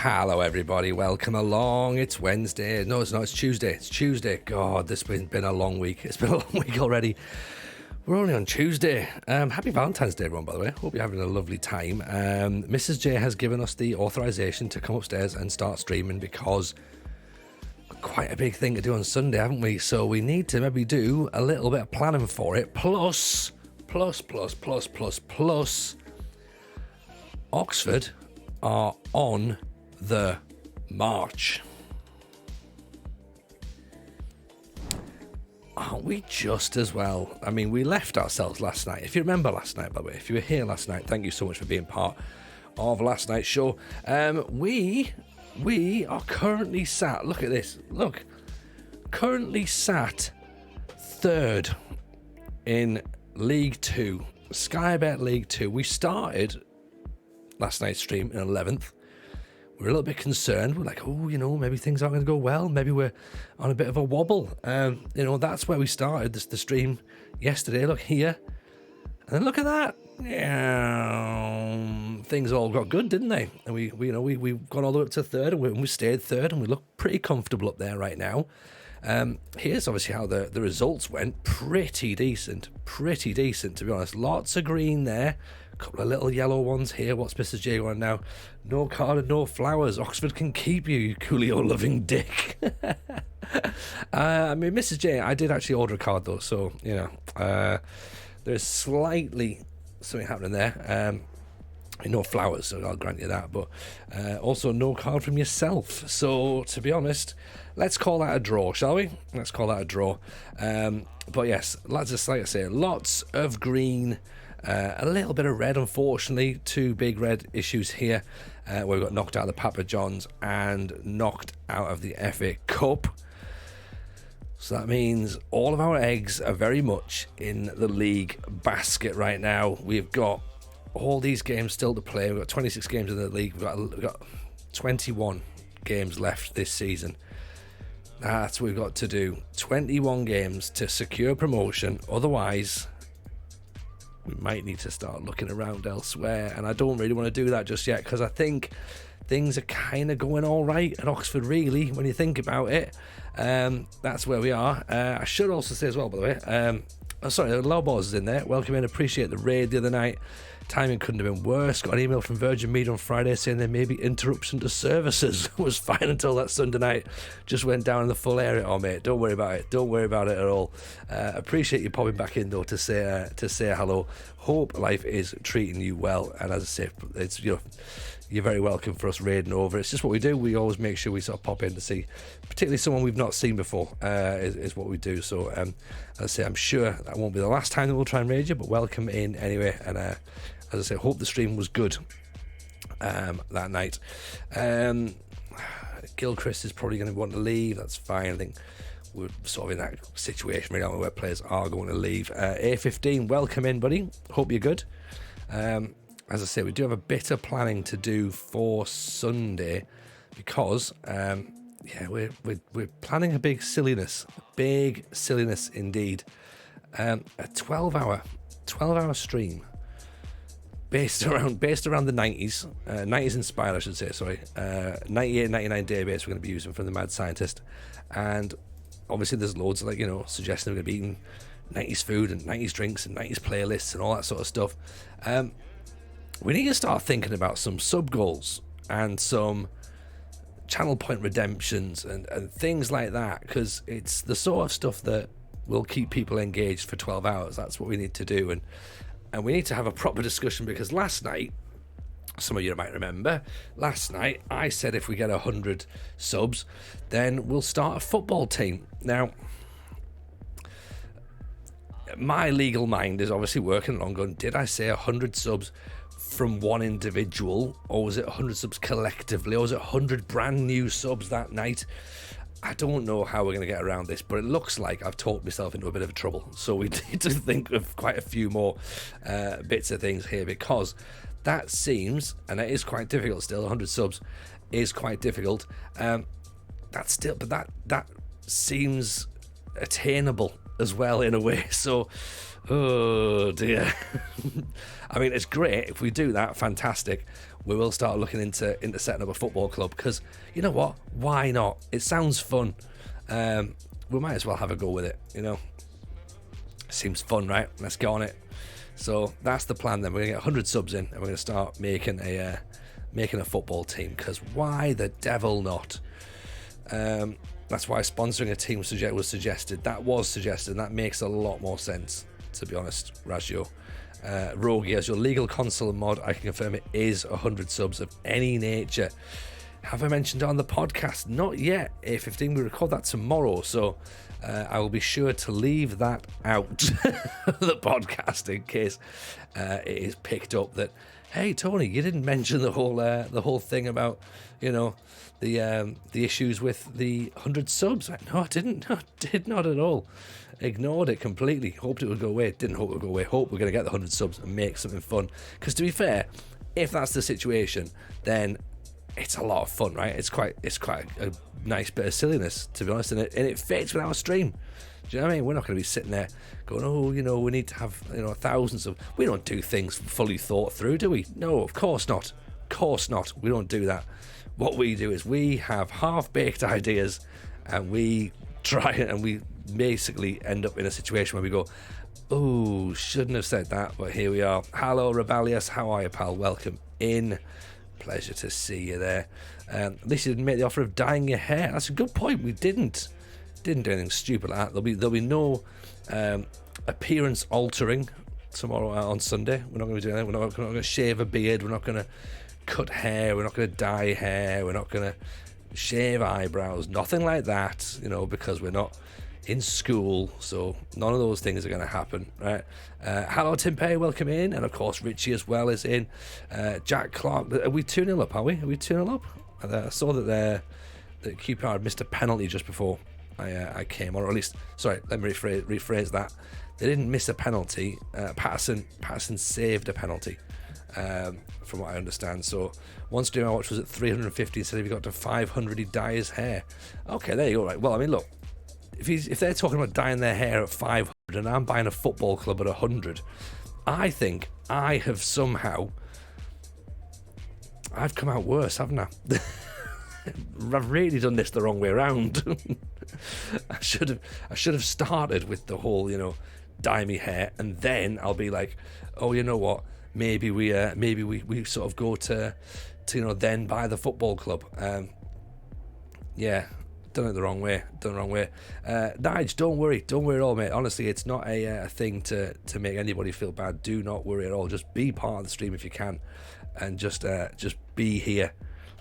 Hello everybody, welcome along. It's Wednesday. No, it's not, it's Tuesday. It's Tuesday. God, this has been a long week. It's been a long week already. We're only on Tuesday. Happy Valentine's Day, everyone, by the way. Hope you're having a lovely time. Mrs. J has given us the authorization to come upstairs and start streaming because quite a big thing to do on Sunday, haven't we? So we need to maybe do a little bit of planning for it. Plus, Oxford are on the march. Aren't we just as well? I mean, we left ourselves last night. If you remember last night, by the way, if you were here last night, thank you so much for being part of last night's show. We are currently sat, look at this, look, currently sat third in League 2, Sky Bet League 2. We started last night's stream in 11th. We're a little bit concerned. We're like, oh, maybe things aren't going to go well. Maybe we're on a bit of a wobble. That's where we started the stream yesterday. Look here. And then look at that. things all got good, didn't they? And we've gone all the way up to third, and we stayed third, and we look pretty comfortable up there right now. Here's obviously how the results went. Pretty decent, to be honest. Lots of green there. A couple of little yellow ones here. What's Mrs. J on now? No card and no flowers. Oxford can keep you, you Coolio-loving dick. I mean, Mrs. J, I did actually order a card, though, so, there's slightly something happening there. No flowers, so I'll grant you that, but also no card from yourself. So, to be honest, let's call that a draw, shall we? Let's call that a draw. But yes, like I say, lots of green, a little bit of red, unfortunately. Two big red issues here, where we got knocked out of the Papa John's and knocked out of the FA Cup. So that means all of our eggs are very much in the league basket right now. We've got all these games still to play. We've got 26 games in the league. We've got 21 games left this season. That's what we've got to do. 21 games to secure promotion. Otherwise, we might need to start looking around elsewhere. And I don't really want to do that just yet, because I think things are kind of going all right at Oxford, really, when you think about it. That's where we are. I should also say as well, by the way, the Low Balls is in there. Welcome in, appreciate the raid the other night. Timing couldn't have been worse. Got an email from Virgin Media on Friday saying there may be interruption to services. Was fine until that Sunday night. Just went down in the full area. Oh, mate, don't worry about it. Don't worry about it at all. Appreciate you popping back in, though, to say hello. Hope life is treating you well. And as I say, it's you're very welcome for us raiding over. It's just what we do. We always make sure we sort of pop in to see, particularly someone we've not seen before, is what we do. So, as I say, I'm sure that won't be the last time that we'll try and raid you, but welcome in anyway. And as I say, hope the stream was good that night. Gilchrist is probably going to want to leave. That's fine. I think we're sort of in that situation right now where players are going to leave. A15, welcome in, buddy. Hope you're good. As I say, we do have a bit of planning to do for Sunday, because we're planning a big silliness indeed. A 12-hour stream based around the 90s, 90s inspired, I should say. Sorry, 98, 99 database we're going to be using from the Mad Scientist, and obviously there's loads of suggesting we're going to be eating 90s food and 90s drinks and 90s playlists and all that sort of stuff. We need to start thinking about some sub goals and some channel point redemptions and things like that, because it's the sort of stuff that will keep people engaged for 12 hours. That's what we need to do, and we need to have a proper discussion, because last night, some of you might remember, last night I said if we get 100 subs, then we'll start a football team. Now, my legal mind is obviously working along going, did I say 100 subs from one individual, or was it 100 subs collectively, or was it 100 brand new subs that night? I don't know how we're going to get around this, but it looks like I've talked myself into a bit of trouble, so we need to think of quite a few more bits of things here, because that seems, and it is quite difficult still, 100 subs is quite difficult, but that seems attainable as well in a way, so oh dear. I mean, it's great if we do that, fantastic. We will start looking into setting up a football club, because you know what, why not? It sounds fun. We might as well have a go with it, seems fun, right? Let's get on it. So that's the plan then. We're gonna get 100 subs in, and we're gonna start making a football team, because why the devil not? That's why sponsoring a team was suggested. That makes a lot more sense, to be honest, Rajio. Rogie, as your legal console mod, I can confirm it is 100 subs of any nature. Have I mentioned it on the podcast? Not yet. A15, we record that tomorrow, so I will be sure to leave that out the podcast in case it is picked up that, hey Tony, you didn't mention the whole thing about the issues with the 100 subs. No, I didn't. No, I did not at all. Ignored it completely. Hoped it would go away. Didn't hope it would go away. Hope we're going to get the 100 subs and make something fun. Because to be fair, if that's the situation, then it's a lot of fun, right? It's quite a nice bit of silliness, to be honest, and it fits with our stream. Do you know what I mean? We're not going to be sitting there going, oh, we need to have, thousands of... We don't do things fully thought through, do we? No, of course not. Of course not. We don't do that. What we do is we have half-baked ideas, and we try it, and we basically end up in a situation where we go, oh, shouldn't have said that, but here we are. Hello, Rebellious. How are you, pal? Welcome in. Pleasure to see you there. At least you didn't make the offer of dyeing your hair. That's a good point. We didn't do anything stupid like that. There'll be no appearance altering tomorrow on Sunday. We're not going to do anything. We're not going to shave a beard. We're not going to cut hair. We're not going to dye hair. We're not going to shave eyebrows. Nothing like that, because we're not in school. So none of those things are going to happen, right? Hello, Tim Pay, welcome in. And of course, Richie as well is in. Jack Clark. Are we 2-0 up, are we? Are we 2-0 up? I saw that QPR had missed a penalty just before I came on, or at least, sorry, let me rephrase that. They didn't miss a penalty. Patterson saved a penalty, from what I understand. So one stream I watched was at 350, said if he got to 500, he'd dye his hair. Okay, there you go. Right. Well, I mean, look, if they're talking about dyeing their hair at 500 and I'm buying a football club at 100, I think I have somehow... I've come out worse, haven't I? I've really done this the wrong way around. I should have started with the whole, dye me hair, and then I'll be like, oh, you know what? Maybe we sort of go to then buy the football club. Yeah, done it the wrong way. Nige, don't worry at all, mate. Honestly, it's not a thing to make anybody feel bad. Do not worry at all. Just be part of the stream if you can, and just be here.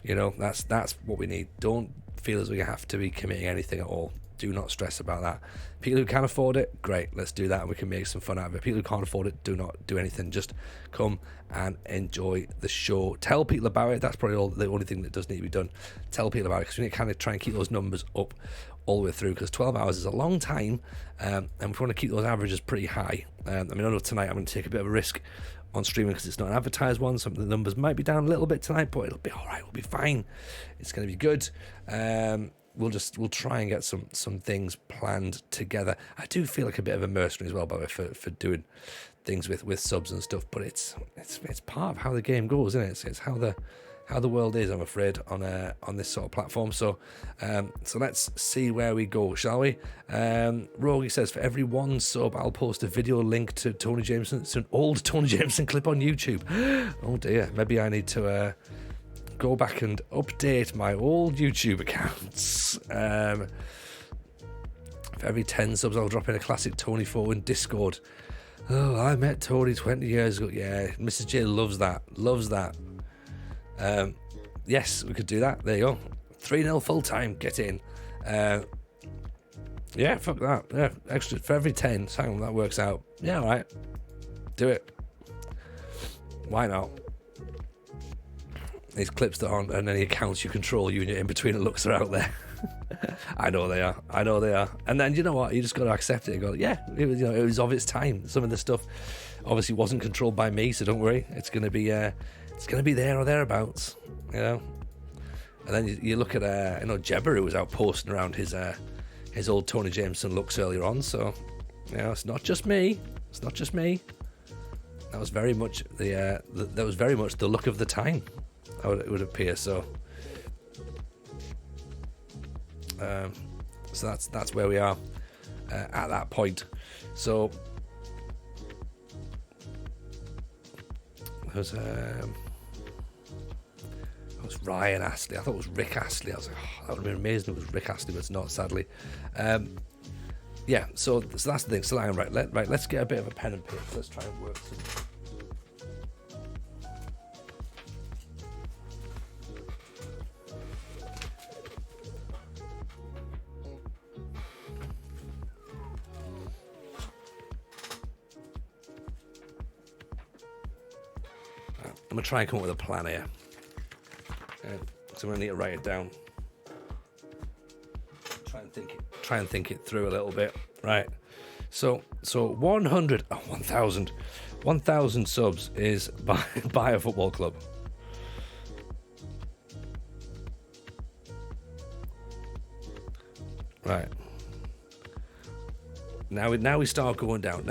That's what we need. Don't feel as though you have to be committing anything at all. Do not stress about that. People who can afford it, great, let's do that and we can make some fun out of it. People who can't afford it, do not do anything. Just come and enjoy the show. Tell people about it. That's probably the only thing that does need to be done. Tell people about it, because we need to kind of try and keep those numbers up all the way through, because 12 hours is a long time, and we want to keep those averages pretty high. I know tonight I'm going to take a bit of a risk on streaming because it's not an advertised one. Some of the numbers might be down a little bit tonight, but it'll be all right. We'll be fine. It's going to be good. We'll try and get some things planned together. I do feel like a bit of a mercenary as well, by the way, for doing things with subs and stuff. But it's part of how the game goes, isn't it? It's how the world is, I'm afraid, on this sort of platform. So let's see where we go, shall we? Rogie says, for every one sub, I'll post a video link to Tony Jameson. It's an old Tony Jameson clip on YouTube. Oh dear, maybe I need to go back and update my old YouTube accounts. For every 10 subs, I'll drop in a classic Tony photo in Discord. Oh, I met Tony 20 years ago. Yeah, Mrs. J loves that. Yes, we could do that. There you go. 3-0 full time. Get in. Yeah, fuck that. Yeah, extra for every 10. Hang on, that works out. Yeah, all right. Do it. Why not? These clips that aren't and any accounts you control, you and your in-betweener looks are out there. I know they are. And then, you know what? You just got to accept it and go, yeah, it was of its time. Some of the stuff obviously wasn't controlled by me, so don't worry. It's going to be there or thereabouts, And then you look at Jebber, who was out posting around his old Tony Jameson looks earlier on. So it's not just me. That was very much the look of the time. It would appear so. So that's where we are at that point. So it was Ryan Astley. I thought it was Rick Astley. I was like, that would have been amazing if it was Rick Astley, but it's not, sadly. Yeah. So that's the thing. So hang on, right. Let's get a bit of a pen and paper. Let's try and work some. I'm going to try and come up with a plan here. So I'm going to need to write it down. Try and think it through a little bit. Right. So 1,000 subs is buy a football club. Right. Now we start going down.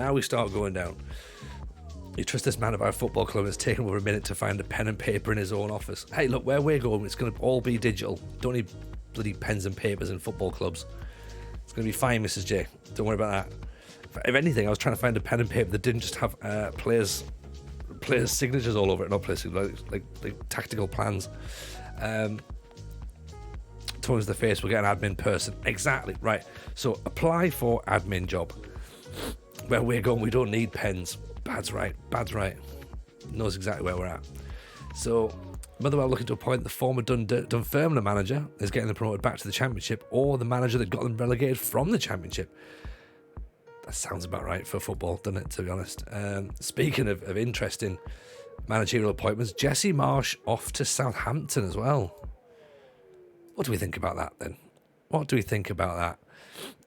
You trust this man about a football club, and it's taken over a minute to find a pen and paper in his own office. Hey, look, where we're going, it's going to all be digital. Don't need bloody pens and papers in football clubs. It's going to be fine, Mrs. J. Don't worry about that. If anything, I was trying to find a pen and paper that didn't just have players' signatures all over it. Not players' signatures, like tactical plans. Towards the face, we'll get an admin person. Exactly, right. So apply for admin job. Where we're going, we don't need pens. Bad's right. Knows exactly where we're at. So Motherwell looking to appoint the former Dunfermline manager is getting them promoted back to the Championship, or the manager that got them relegated from the Championship. That sounds about right for football, doesn't it, to be honest? Speaking of interesting managerial appointments, Jesse Marsh off to Southampton as well. What do we think about that then? What do we think about that?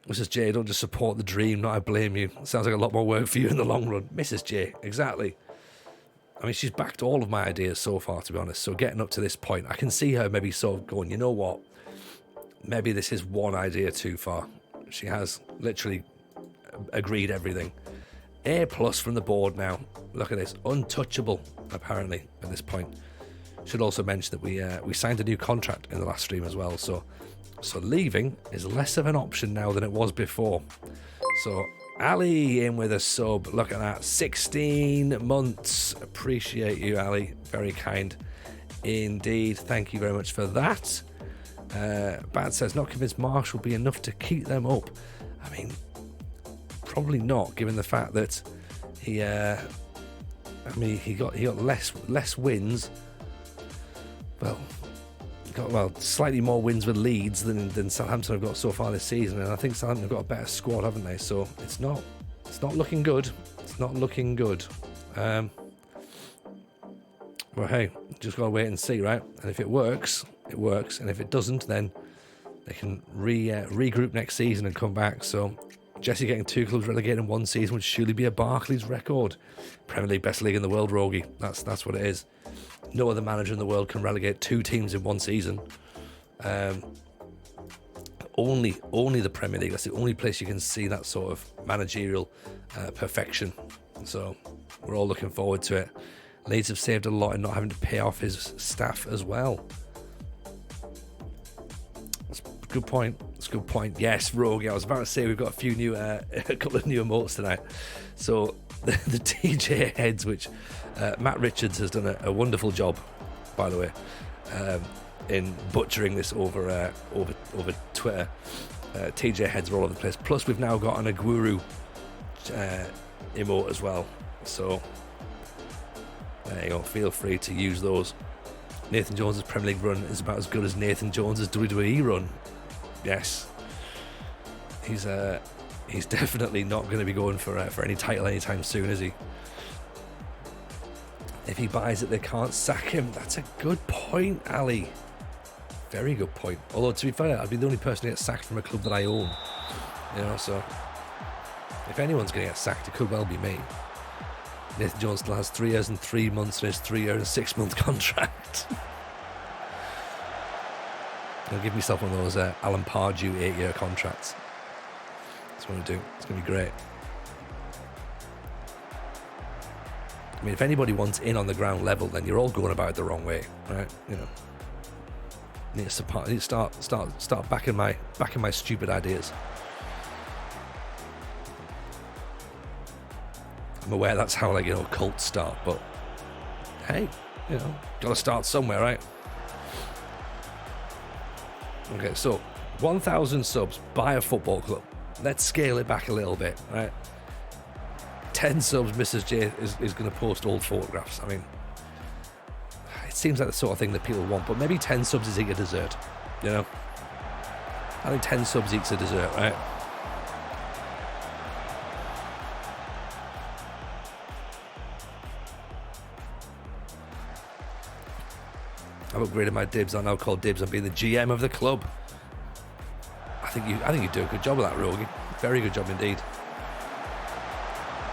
Mrs. J, don't just support the dream, not I blame you. Sounds like a lot more work for you in the long run. Mrs. J, exactly. I mean, she's backed all of my ideas so far, to be honest. So getting up to this point, I can see her maybe sort of going, you know what? Maybe this is one idea too far. She has literally agreed everything. A+ from the board now. Look at this. Untouchable, apparently, at this point. Should also mention that we signed a new contract in the last stream as well. So leaving is less of an option now than it was before. So Ali in with a sub. Look at that. 16 months. Appreciate you, Ali. Very kind indeed. Thank you very much for that. Bad says, not convinced Marsh will be enough to keep them up. I mean, probably not, given the fact that he got less wins. Well, slightly more wins with Leeds than Southampton have got so far this season, and I think Southampton have got a better squad, haven't they? So it's not looking good. It's not looking good. Well, hey, just gotta wait and see, right? And if it works, it works, and if it doesn't, then they can regroup next season and come back. So Jesse getting 2 clubs relegated in one season would surely be a Barclays record. Premier League, best league in the world, Rogie. That's what it is. No other manager in the world can relegate 2 teams in one season. Only the Premier League. That's the only place you can see that sort of managerial perfection. So we're all looking forward to it. Leeds have saved a lot in not having to pay off his staff as well. That's a good point. Yes, Rogue. I was about to say we've got a couple of new emotes tonight. So the TJ heads, which Matt Richards has done a wonderful job, by the way, in butchering this over Twitter. TJ heads are all over the place. Plus, we've now got an Aguero emote as well. So there you go. Feel free to use those. Nathan Jones' Premier League run is about as good as Nathan Jones' WWE run. Yes, he's definitely not going to be going for any title anytime soon, is he? If he buys it, they can't sack him. That's a good point, Ali. Very good point. Although, to be fair, I'd be the only person to get sacked from a club that I own. You know, so if anyone's going to get sacked, it could well be me. Nathan Jones still has 3 years and 3 months in his 3-year and 6-month contract. I'll give myself one of those Alan Pardew 8-year contracts. That's what I'm going to do. It's going to be great. I mean, if anybody wants in on the ground level, then you're all going about it the wrong way, right? You know, need to start backing my stupid ideas. I'm aware that's how, like, you know, cults start, but hey, you know, got to start somewhere, right? Okay, so 1,000 subs by a football club. Let's scale it back a little bit, right? 10 subs, Mrs. J is going to post old photographs. I mean, it seems like the sort of thing that people want, but maybe 10 subs is eating a dessert, you know? I think 10 subs eats a dessert, right? I've upgraded my dibs. I'm now called dibs on being the GM of the club. I think you do a good job of that, Rogie. Very good job indeed.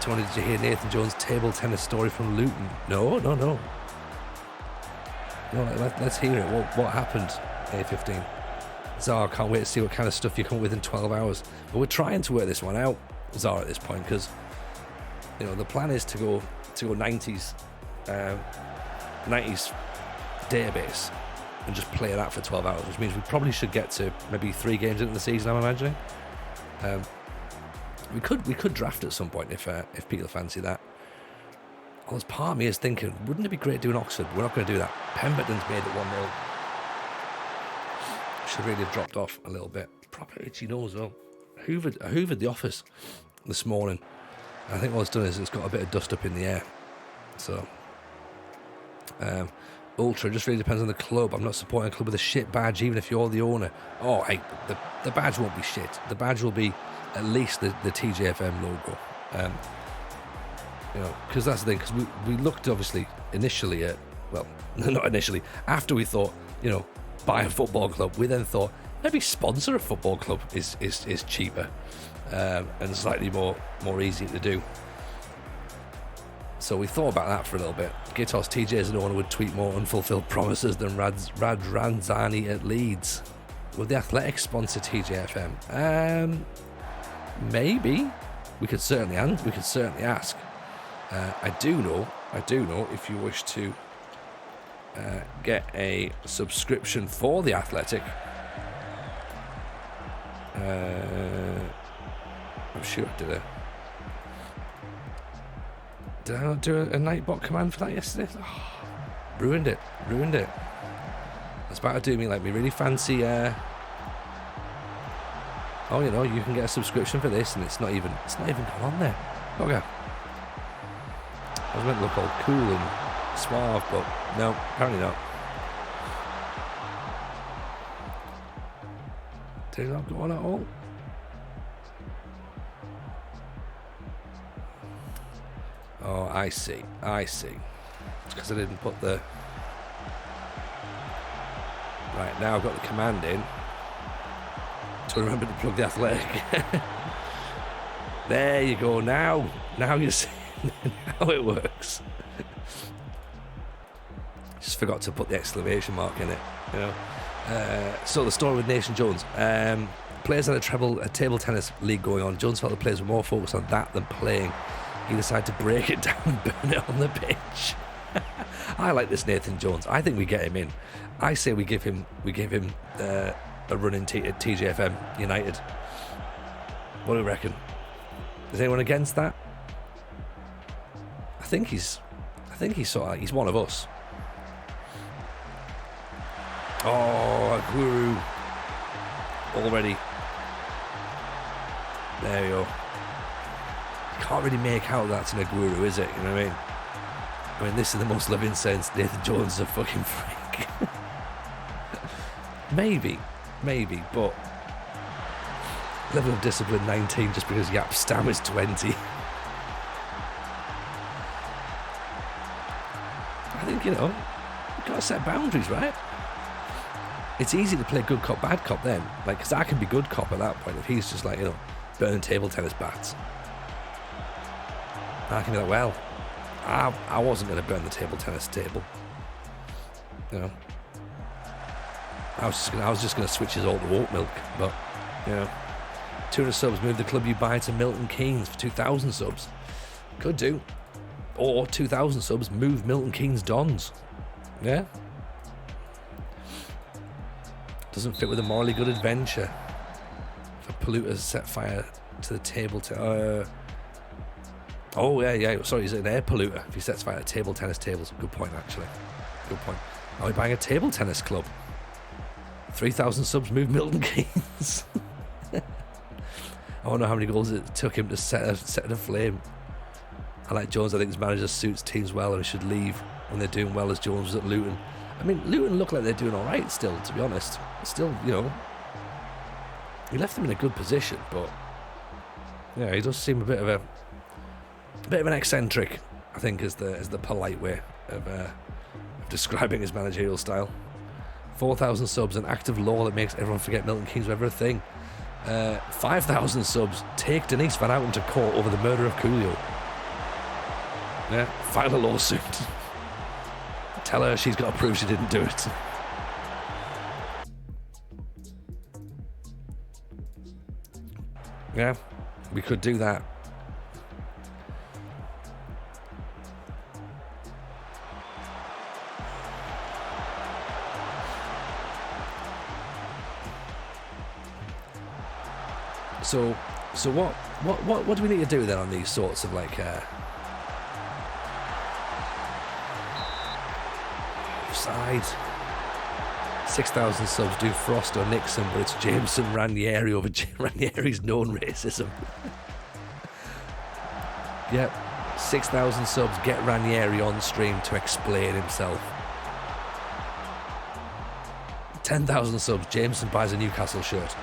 Tony, did you hear Nathan Jones' table tennis story from Luton? No. Let's hear it. What happened, A15? Zara, can't wait to see what kind of stuff you come up with in 12 hours. But we're trying to work this one out, Zara, at this point, because, you know, the plan is to go 90s database and just play that for 12 hours, which means we probably should get to maybe 3 games into the season, I'm imagining. We could draft at some point if people fancy that. Well, there's part of me is thinking, wouldn't it be great doing Oxford? We're not going to do that. Pemberton's made it 1-0. Should really have dropped off a little bit. Proper itchy nose, though. I hoovered the office this morning. I think what it's done is it's got a bit of dust up in the air. So, Ultra just really depends on the club. I'm not supporting a club with a shit badge, even if you're the owner. Oh, hey, the badge won't be shit. The badge will be at least the TJFM logo. You know, because that's the thing. Because we looked obviously initially at, well, not initially. After we thought, you know, buy a football club, we then thought maybe sponsor a football club is cheaper and slightly more easy to do. So we thought about that for a little bit. Gitos TJ as an owner would tweet more unfulfilled promises than Rad Ranzani at Leeds. Would the Athletics sponsor TJFM? Maybe. We could certainly ask. I do know if you wish to get a subscription for the Athletic, I'm sure I did I not do a Nightbot command for that yesterday? Oh, ruined it. I was about to do me really fancy you know, you can get a subscription for this, and it's not even gone on there. Okay. I was meant to look all cool and suave, but no, apparently not. Did it not go on at all? Oh, I see. It's because I didn't put the... Right, now I've got the command in. So remember to plug the Athletic. There you go. Now you're seeing how it works. Just forgot to put the exclamation mark in it, you know. So the story with Nathan Jones. Players had a table tennis league going on. Jones felt the players were more focused on that than playing. He decided to break it down and burn it on the pitch. I like this Nathan Jones. I think we get him in. I say we give him a run in at TJFM United. What do you reckon? Is anyone against that? I think he's sort of like, he's one of us. Oh, Guru. Already. There you go. Can't really make out that's an Aguero, is it? You know what I mean? I mean, this is the most living sense. Nathan Jones is a fucking freak. maybe, but level of discipline 19 just because Yap Stam is 20. I think, you know, you've got to set boundaries, right? It's easy to play good cop, bad cop then. Like, because I can be good cop at that point if he's just like, you know, burning table tennis bats. I can be like, well, I wasn't going to burn the table tennis table. You know, I was just going to switch his all to oat milk. But, you know, 200 subs, move the club you buy to Milton Keynes for 2,000 subs. Could do. Or 2,000 subs, move Milton Keynes Dons. Yeah. Doesn't fit with a morally good adventure. For polluters set fire to the table oh, yeah. Sorry, he's an air polluter if he sets fire to table tennis tables. Good point, actually. Good point. Are we buying a table tennis club? 3,000 subs, move Milton Keynes. I don't know how many goals it took him to set it aflame. I like Jones. I think his manager suits teams well and should leave when they're doing well, as Jones was at Luton. I mean, Luton look like they're doing all right still, to be honest. Still, you know, he left them in a good position, but yeah, he does seem a bit of an eccentric, I think, is the polite way of describing his managerial style. 4,000 subs, an act of law that makes everyone forget Milton Keynes was ever a thing. 5,000 subs, take Denise Van Outen to court over the murder of Coolio. Yeah, file a lawsuit. Tell her she's got to prove she didn't do it. Yeah, we could do that. So what do we need to do then on these sorts of like side 6,000 subs do Frost or Nixon, but it's Jameson Ranieri over Ranieri's known racism. Yep, 6,000 subs, get Ranieri on stream to explain himself. 10,000 subs, Jameson buys a Newcastle shirt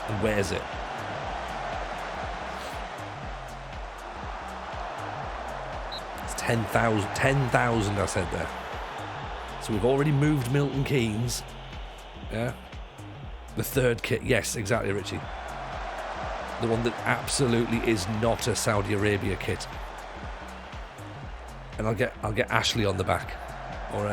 and wears it. It's 10,000 I said there. So we've already moved Milton Keynes. Yeah. The third kit. Yes, exactly, Richie. The one that absolutely is not a Saudi Arabia kit. And I'll get Ashley on the back. Or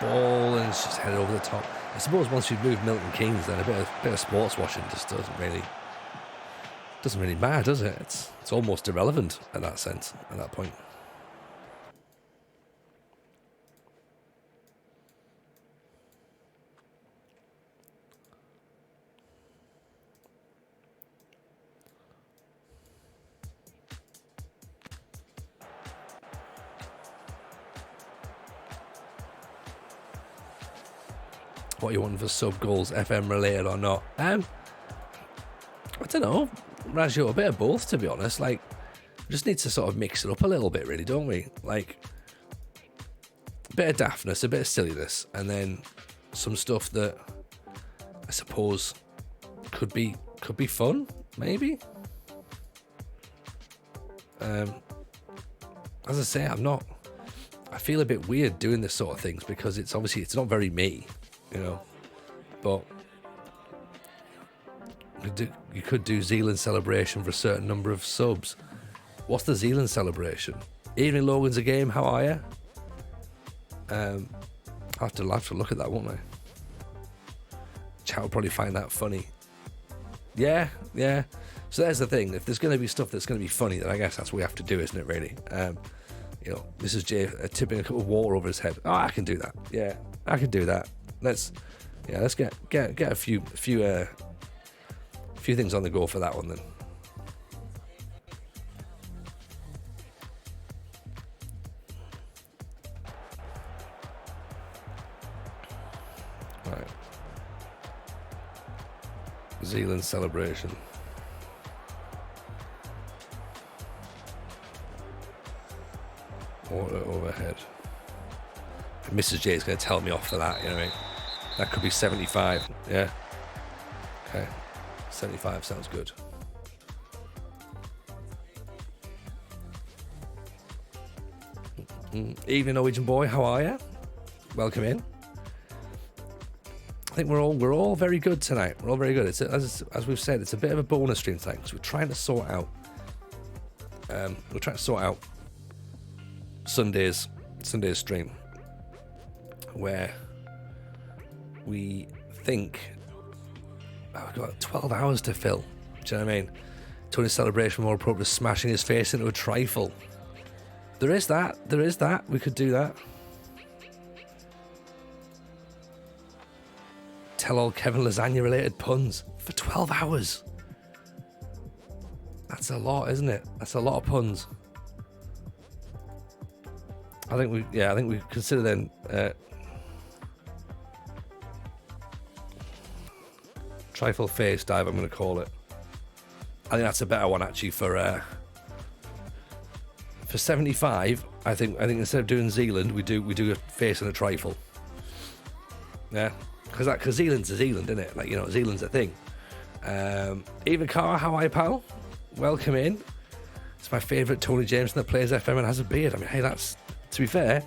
ball, and it's just headed over the top. I suppose once you've moved Milton Keynes, then a bit of sports washing just doesn't really matter, does it? It's almost irrelevant at that sense, at that point. What are you wanting for sub goals, FM related or not? I don't know. Rajo, a bit of both, to be honest. Like, we just need to sort of mix it up a little bit, really, don't we? Like, a bit of daftness, a bit of silliness, and then some stuff that I suppose could be fun, maybe. As I say, I feel a bit weird doing this sort of things because it's not very me. You know, but you could do Zealand celebration for a certain number of subs. What's the Zealand celebration? Evening Logan's a game. How are you? I'll have to look at that, won't I? Chat will probably find that funny. Yeah. So there's the thing. If there's going to be stuff that's going to be funny, then I guess that's what we have to do, isn't it? Really. You know, this is Jay tipping a cup of water over his head. Oh, I can do that. Yeah, I can do that. Let's get a few things on the go for that one then. Right. Zealand celebration. Water overhead. Mrs. J is going to tell me off for that, you know what I mean? That could be 75, yeah. Okay, 75 sounds good. Evening, Norwegian boy, how are you? Welcome in. I think we're all very good tonight. We're all very good. It's as we've said, it's a bit of a bonus stream tonight because we're trying to sort out. Sunday's stream, where we think we've got 12 hours to fill. Do you know what I mean? Tony's celebration more appropriate, smashing his face into a trifle. There is that. We could do that. Tell all Kevin lasagna related puns for 12 hours. That's a lot, isn't it? That's a lot of puns. I think we consider then trifle face dive, I'm going to call it. I think that's a better one actually for 75. I think instead of doing Zealand, we do a face and a trifle. Yeah, because Zealand's a Zealand, isn't it? Like, you know, Zealand's a thing. Even Cara, how are you, pal? Welcome in. It's my favourite Tony Jameson that plays FM and has a beard. I mean, hey, that's To be fair,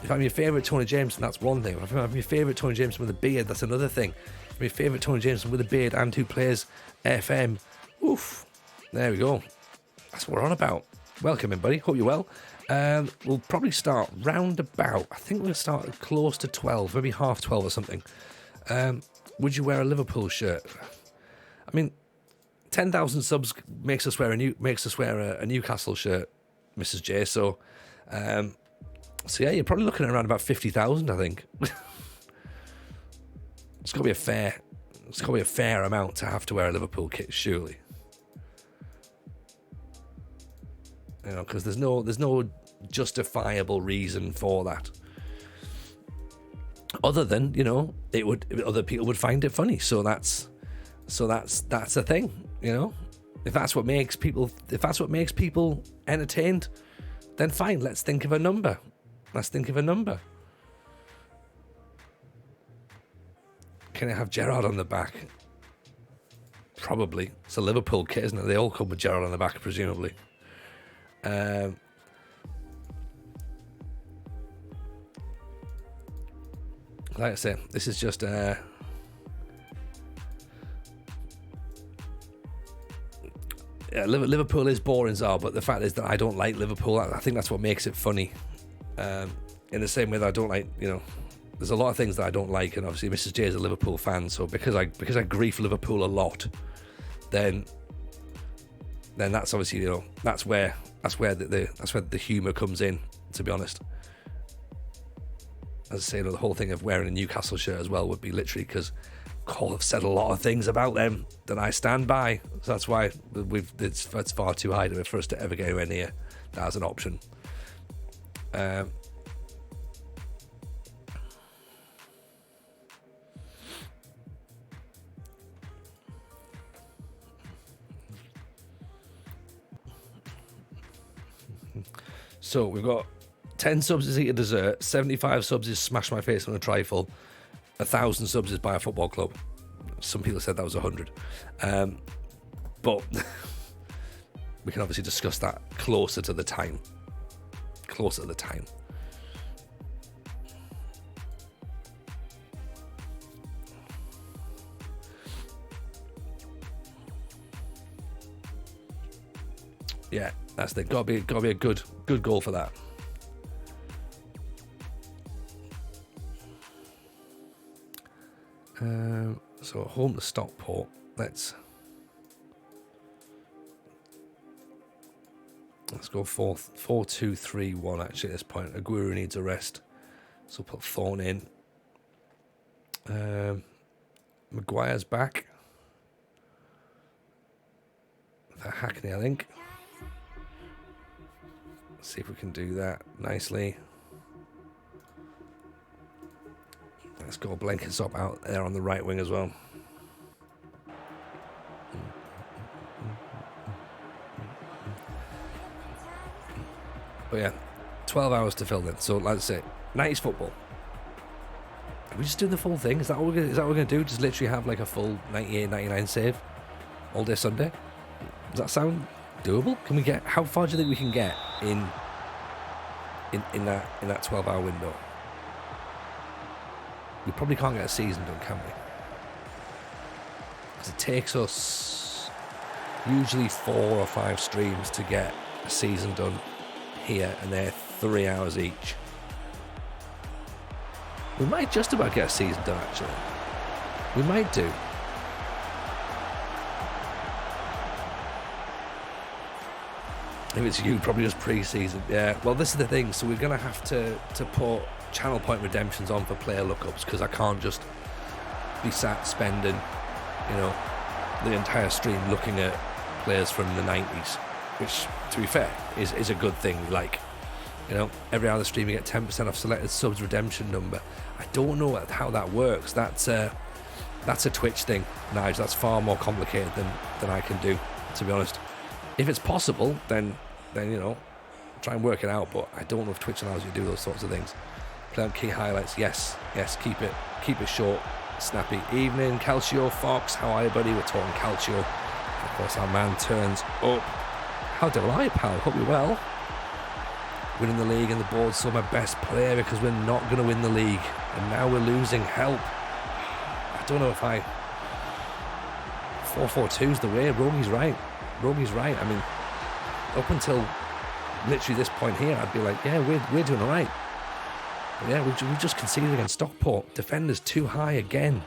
if I'm your favourite Tony Jameson, that's one thing. If I'm your favourite Tony Jameson with a beard, that's another thing. If I'm your favourite Tony Jameson with a beard and who plays FM, oof, there we go. That's what we're on about. Welcome, everybody. Hope you're well. We'll probably start round about, I think we'll start close to 12, maybe half 12 or something. Would you wear a Liverpool shirt? I mean, 10,000 subs makes us wear a Newcastle shirt, Mrs. J. So yeah, you're probably looking at around about 50,000, I think. It's got to be a fair amount to have to wear a Liverpool kit, surely. You know, because there's no justifiable reason for that, other than, you know, other people would find it funny. So that's a thing, you know. If that's what makes people entertained, then fine. Let's think of a number. Can it have Gerrard on the back? Probably. It's a Liverpool kit, isn't it? They all come with Gerrard on the back, presumably. Like I say, this is just Liverpool is boring, but the fact is that I don't like Liverpool. I think that's what makes it funny. In the same way that I don't like, you know, there's a lot of things that I don't like, and obviously Mrs. J is a Liverpool fan, so because I grief Liverpool a lot, then that's obviously, you know, that's where the humour comes in, to be honest. As I say, you know, the whole thing of wearing a Newcastle shirt as well would be literally because Cole have said a lot of things about them that I stand by. So that's why it's far too high for us to ever get anywhere near that as an option. So we've got 10 subs is eat a dessert, 75 subs is smash my face on a trifle, 1,000 subs is buy a football club. Some people said that was 100. But we can obviously discuss that closer to the time. Yeah, that's the gotta be a good goal for that. So home to Stockport. Let's go 4-2-3-1 actually at this point. Aguero needs a rest, so put Thorne in. Maguire's back. Hackney, I think. Let's see if we can do that nicely. Let's go Blenkinsop out there on the right wing as well. But yeah, 12 hours to film it. So like I say, 90s football. Are we just doing the full thing? Is that what we're going to do? Just literally have like a full 98, 99 save all day Sunday? Does that sound doable? Can we get? How far do you think we can get in that 12-hour window? We probably can't get a season done, can we? Because it takes us usually 4 or 5 streams to get a season done here, and they're 3 hours each. We might just about get a season done, actually. We might do. If it's you, probably just pre-season. Yeah, well, this is the thing. So we're going to have to put channel point redemptions on for player lookups, because I can't just be sat spending, you know, the entire stream looking at players from the 90s, which, to be fair, is a good thing. Like, you know, every other stream you get 10% off selected subs redemption number. I don't know how that works. That's a Twitch thing, Nige. That's far more complicated than I can do, to be honest. If it's possible, then you know, try and work it out. But I don't know if Twitch allows you to do those sorts of things. Play on key highlights. Yes. Keep it short, snappy. Evening, Calcio Fox. How are you, buddy? We're talking Calcio. Of course, our man turns up. How do I, pal? Hope you're well. winning the league and the board's still my best player because we're not going to win the league. And now we're losing. Help. I don't know if 4-4-2's the way. Rogi's right. I mean, up until literally this point here, I'd be like, yeah, we're doing all right. But yeah, we just conceded against Stockport. Defenders too high again.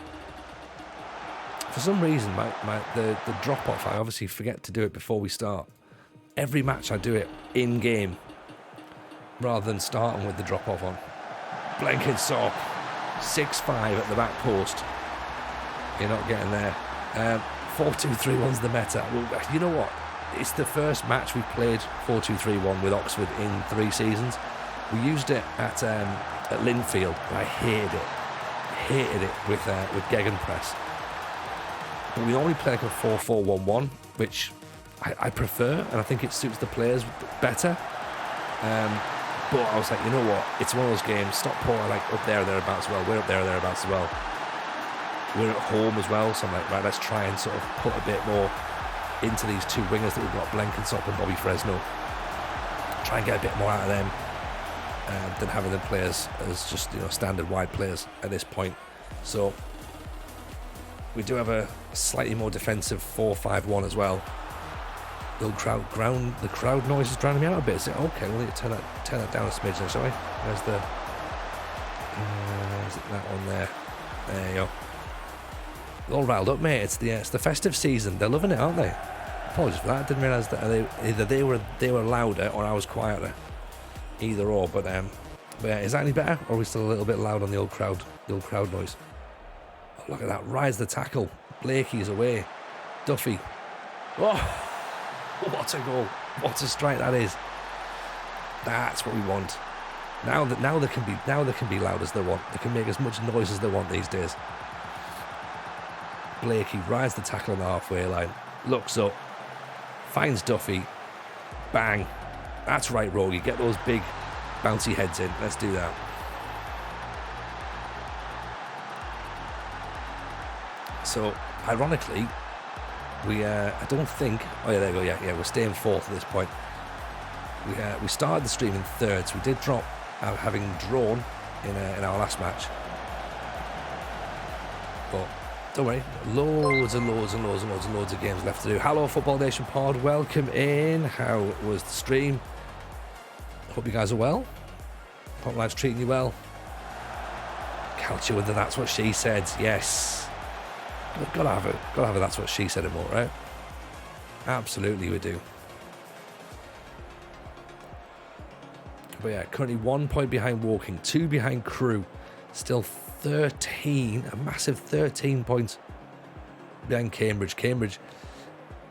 For some reason, the drop-off, I obviously forget to do it before we start. Every match I do it in-game rather than starting with the drop-off on. Blenkinsop, 6-5 at the back post. You're not getting there. 4-2-3-1's the meta. Well, you know what? It's the first match we've played 4-2-3-1 with Oxford in 3 seasons. We used it at Linfield. I hated it with Gegenpress. But we normally play like a 4-4-1-1, which I prefer, and I think it suits the players better. But I was like, you know what? It's one of those games. Stockport are like up there or thereabouts as well. We're up there or thereabouts as well. We're at home as well, so I'm like, right, let's try and sort of put a bit more into these 2 wingers that we've got, Blenkinsop and Bobby Fresno. Try and get a bit more out of them than having them play as just, you know, standard wide players at this point. So we do have a slightly more defensive 4-5-1 as well. The crowd noise is drowning me out a bit. Is it okay? We'll need to turn that down a smidge then, shall we? Where's the is it that one there? There you go. They're all riled up, mate. It's the festive season. They're loving it, aren't they? Apologies for that. I didn't realise that either they were louder or I was quieter. Either or, but yeah, is that any better? Or are we still a little bit loud on the old crowd noise? Oh, look at that. Rise the tackle. Blakey's away. Duffy. Oh, what a goal. What a strike that is. That's what we want. Now they can be loud as they want. They can make as much noise as they want these days. Blakey rides the tackle on the halfway line, looks up, finds Duffy, bang. That's right, Rogie. Get those big bouncy heads in. Let's do that. So, ironically, I don't think. Oh yeah, there we go. Yeah, we're staying 4th at this point. We started the stream in 3rd, so we did drop out having drawn in our last match. But don't worry, loads of games left to do. Hello, Football Nation Pod. Welcome in. How was the stream? Hope you guys are well. Hope life's treating you well. Culture with the That's What She Said. Yes. We've got to have a That's What She Said emote, right? Absolutely we do. But yeah, currently 1 point behind Woking, 2 behind Crew. Still 13, a massive 13 points behind Cambridge. Cambridge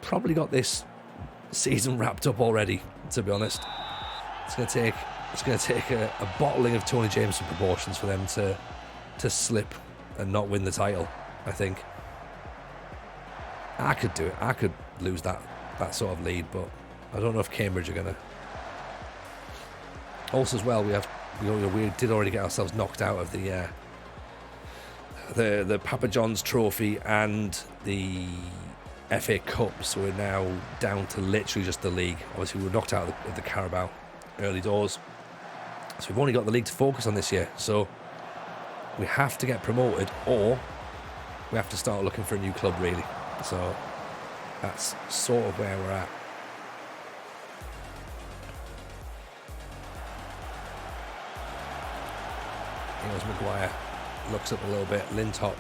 probably got this season wrapped up already, to be honest. It's going to take a bottling of Tony Jameson proportions for them to slip and not win the title, I think. I could do it. I could lose that sort of lead, but I don't know if Cambridge are going to. Also as well, we did already get ourselves knocked out of the Papa John's Trophy and the FA Cup, so we're now down to literally just the league. Obviously, we were knocked out of the Carabao early doors, so we've only got the league to focus on this year. So we have to get promoted, or we have to start looking for a new club, really. So that's sort of where we're at. Here's Maguire, looks up a little bit. Lintop,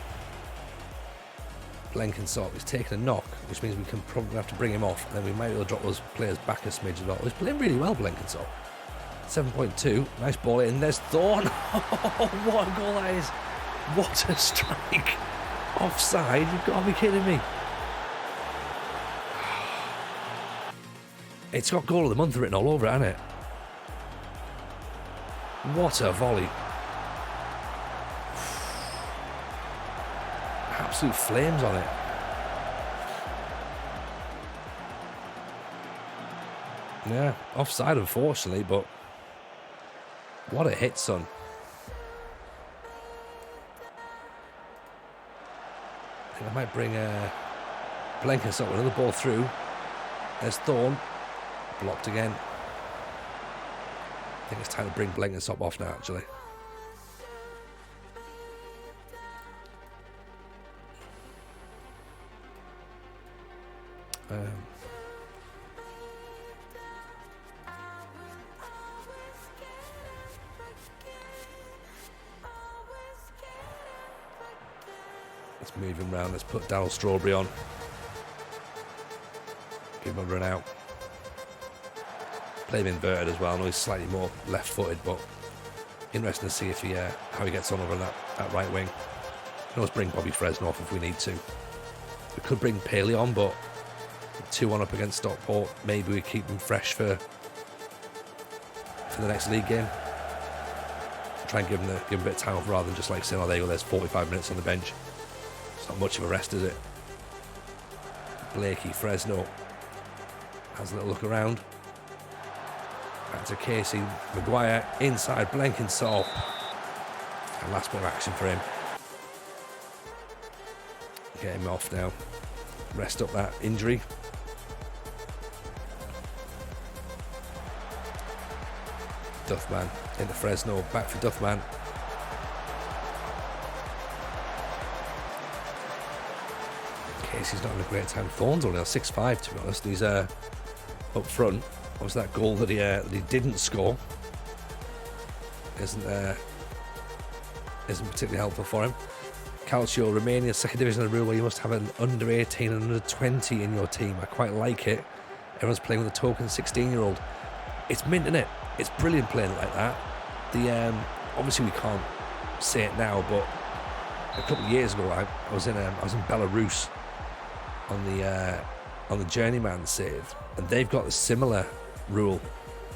Blenkinsop. He's taken a knock, which means we can probably have to bring him off, and then we might be able to drop those players back a smidge as well. He's playing really well, Blenkinsop. 7.2, nice ball in. There's Thorne. Oh, what a goal that is! What a strike! Offside? You've got to be kidding me. It's got goal of the month written all over it, hasn't it? What a volley! Absolute flames on it. Yeah, offside unfortunately, but what a hit, son. I think I might bring Blenkinsop with another ball through. There's Thorne. Blocked again. I think it's time to bring Blenkinsop off now, actually. Let's move him round. Let's put Darryl Strawberry on. Give him a run out. Play him inverted as well. I know he's slightly more left-footed, but interesting to see if he how he gets on over that right wing. Let's bring Bobby Fresno off if we need to. We could bring Paley on, but 2-1 up against Stockport. Maybe we keep him fresh for the next league game. Try and give him a bit of time off rather than just like saying, oh, there you go, there's 45 minutes on the bench. It's not much of a rest, is it? Blakey, Fresno has a little look around. Back to Casey, Maguire inside, Blenkinsop. And last bit of action for him. Get him off now. Rest up that injury. Duffman into Fresno, back for Duffman. Casey's not having a great time. Thorne's only on 6'5", to be honest. He's up front. Obviously that goal that he didn't score isn't particularly helpful for him. Calcio, Romania, second division of the rule where you must have an under 18 and under 20 in your team. I quite like it. Everyone's playing with a token 16-year-old. It's mint, isn't it? It's brilliant playing it like that. Obviously we can't say it now, but a couple of years ago I was in Belarus on the journeyman save, and they've got a similar rule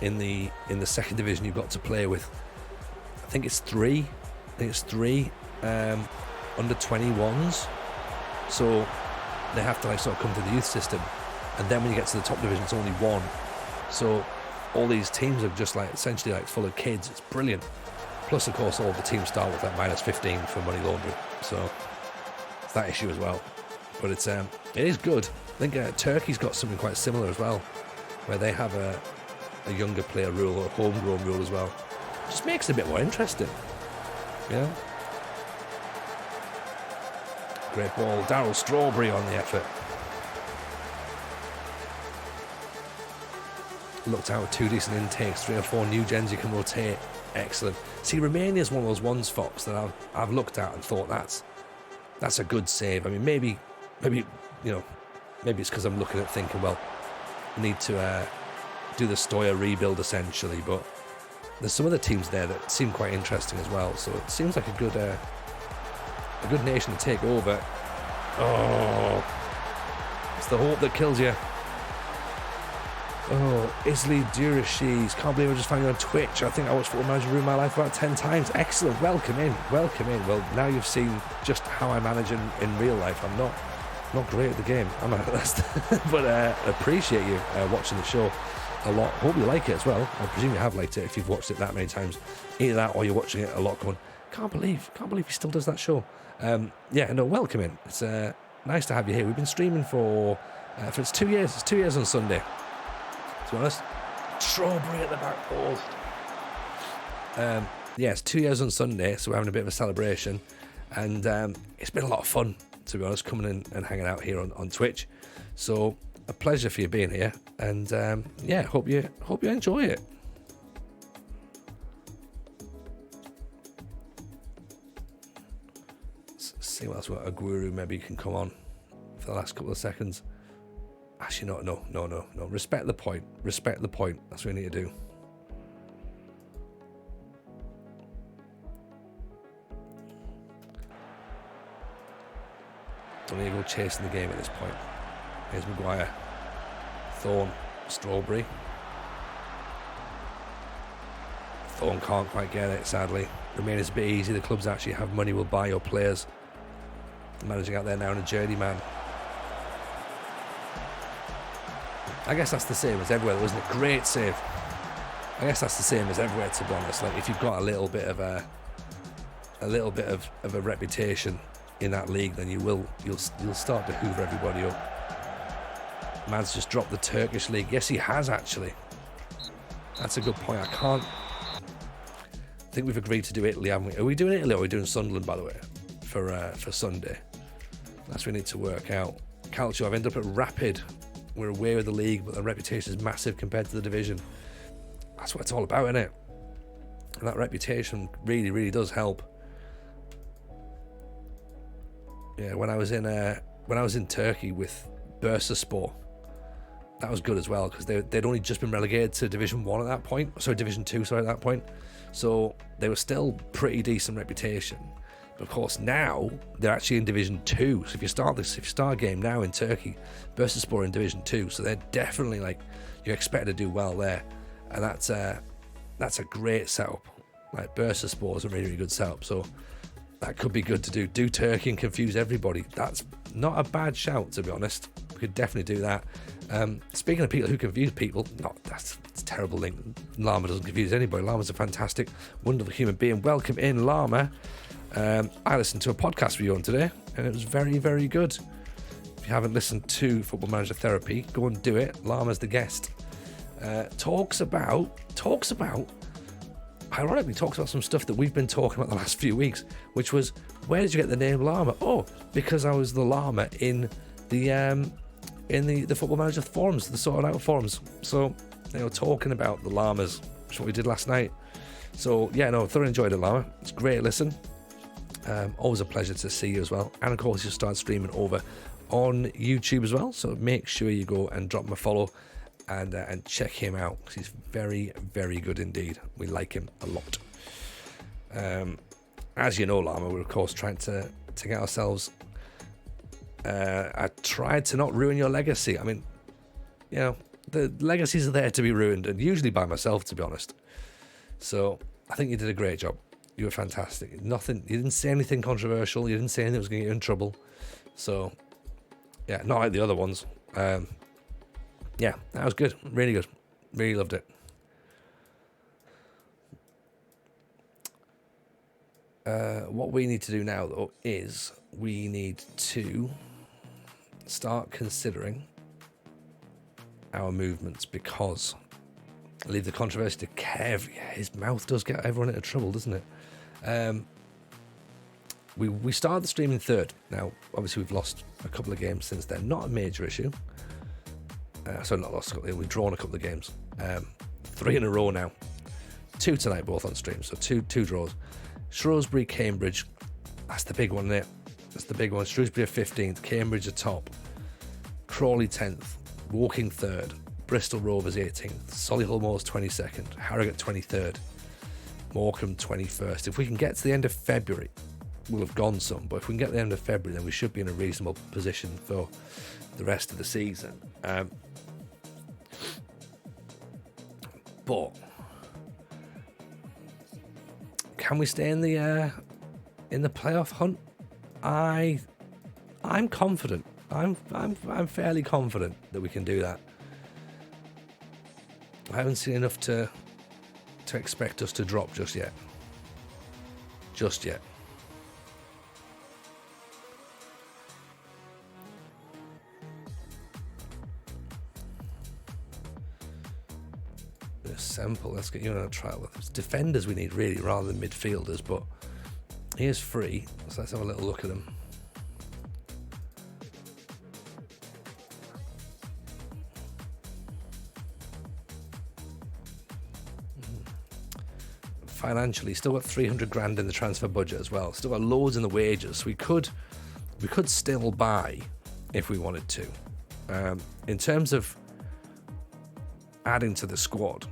in the second division. You've got to play with, I think it's three under 21s, so they have to like sort of come to the youth system, and then when you get to the top division it's only one. So all these teams are just like essentially like full of kids. It's brilliant. Plus of course all the teams start with like -15 for money laundering, so it's that issue as well. But it is good. I think Turkey's got something quite similar as well, where they have a younger player rule or a homegrown rule as well. Just makes it a bit more interesting, yeah. Great ball, Darryl Strawberry on the effort. Looked out with 2 decent intakes, 3 or 4 new gens you can rotate. Excellent. See, Romania's one of those ones, Fox, that I've looked at and thought that's a good save. I mean, maybe it's because I'm looking at thinking, well, we need to do the Stoya rebuild essentially, but there's some other teams there that seem quite interesting as well. So it seems like a good nation to take over. Oh, it's the hope that kills you. Oh, Isley Durashies. Can't believe I just found you on Twitch. I think I watched Football Manager Ruin My Life about 10 times. Excellent. Welcome in. Well, now you've seen just how I manage in real life. I'm not great at the game. But appreciate you watching the show a lot. Hope you like it as well. I presume you have liked it if you've watched it that many times. Either that or you're watching it a lot going, can't believe he still does that show. Welcome in. It's nice to have you here. We've been streaming for it's 2 years. It's 2 years on Sunday, to be honest. Strawberry at the back post. It's 2 years on Sunday, so we're having a bit of a celebration, and it's been a lot of fun, to be honest, coming in and hanging out here on Twitch. So a pleasure for you being here, and hope you enjoy it. Let's see what else. A guru maybe can come on for the last couple of seconds. Actually, no. Respect the point. That's what we need to do. Don't need to go chasing the game at this point. Here's Maguire. Thorne. Strawberry. Thorne can't quite get it, sadly. Remains a bit easy. The clubs actually have money, will buy your players. Managing out there now in a journeyman. I guess that's the same as everywhere, isn't it? Great save. I guess that's the same as everywhere, to be honest. Like, if you've got a little bit of a reputation in that league, then you'll start to hoover everybody up. Man's just dropped the Turkish league. Yes, he has actually. That's a good point. I think we've agreed to do Italy, haven't we? Are we doing Italy or are we doing Sunderland, by the way, for Sunday? That's what we need to work out. Calcio, I've ended up at Rapid. We're away with the league, but the reputation is massive compared to the division. That's what it's all about, isn't it? And that reputation really, really does help. Yeah, when I was in Turkey with Bursaspor, that was good as well, because they'd only just been relegated to Division 1 at that point. Sorry, Division 2, at that point. So they were still pretty decent reputation. But of course now they're actually in Division 2. So if you start a game now in Turkey, Bursaspor in Division 2. So they're definitely, like, you expect to do well there. And that's a great setup. Like, Bursaspor is a really, really good setup. So that could be good to do. Do Turkey and confuse everybody. That's not a bad shout, to be honest. We could definitely do that. Speaking of people who confuse people, it's a terrible link. Llama doesn't confuse anybody. Llama's a fantastic, wonderful human being. Welcome in, Llama. I listened to a podcast with you on today, and it was very, very good. If you haven't listened to Football Manager Therapy, go and do it. Llama's the guest. Talks about some stuff that we've been talking about the last few weeks, which was, where did you get the name Llama? Oh, because I was the llama in the Football Manager forums, the sorted out forums. So they were talking about the llamas, which is what we did last night. So yeah, no, thoroughly enjoyed it, Llama. It's a great listen. Always a pleasure to see you as well. And of course, you'll start streaming over on YouTube as well. So make sure you go and drop him a follow and check him out, because he's very, very good indeed. We like him a lot. As you know, Llama, we're of course trying to get ourselves. I tried to not ruin your legacy. I mean, you know, the legacies are there to be ruined, and usually by myself, to be honest. So I think you did a great job. You were fantastic. You didn't say anything controversial. You didn't say anything that was going to get you in trouble. So, yeah, not like the other ones. Yeah, that was good. Really good. Really loved it. What we need to do now, though, is we need to start considering our movements, because leave the controversy to Kev. Yeah, his mouth does get everyone into trouble, doesn't it? We started the stream in third. Now, obviously, we've lost a couple of games since then. Not a major issue. Sorry, not lost. We've drawn a couple of games. 3 in a row now. 2 tonight, both on stream. So two draws. Shrewsbury, Cambridge. That's the big one, isn't it? That's the big one. Shrewsbury are 15th. Cambridge are top. Crawley 10th. Woking 3rd. Bristol Rovers 18th. Solihull Moors 22nd. Harrogate 23rd. Morecambe 21st. If we can get to the end of February, we'll have gone some. But if we can get to the end of February, then we should be in a reasonable position for the rest of the season. But can we stay in the playoff hunt? I'm confident. I'm fairly confident that we can do that. I haven't seen enough to expect us to drop just yet. Just yet. Simple. Let's get you on a trial. It's defenders we need, really, rather than midfielders, but he is free, so let's have a little look at him. Financially, still got 300 grand in the transfer budget as well. Still got loads in the wages. So we could still buy if we wanted to. In terms of adding to the squad,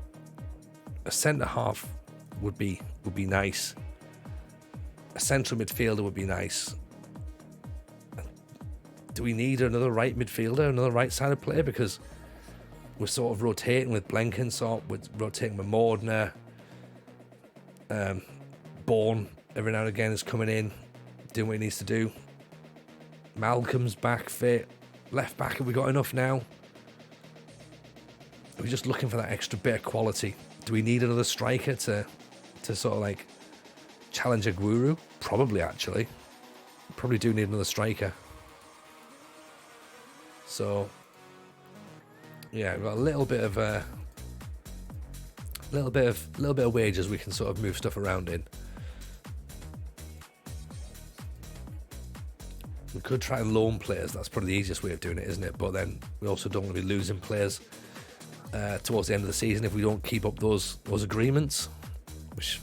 a centre half would be nice. A central midfielder would be nice. Do we need another right midfielder, another right-sided player? Because we're sort of rotating with Blenkinsop, we're rotating with Mordner. Bourne every now and again is coming in, doing what he needs to do. Malcolm's back fit. Left back, have we got enough now? Are we just looking for that extra bit of quality? Do we need another striker to sort of like challenge a Guru? Probably, actually. Probably do need another striker. So, yeah, we've got a little bit of little bit of wages we can sort of move stuff around in. We could try and loan players. That's probably the easiest way of doing it, isn't it? But then we also don't want to be losing players towards the end of the season if we don't keep up those agreements, which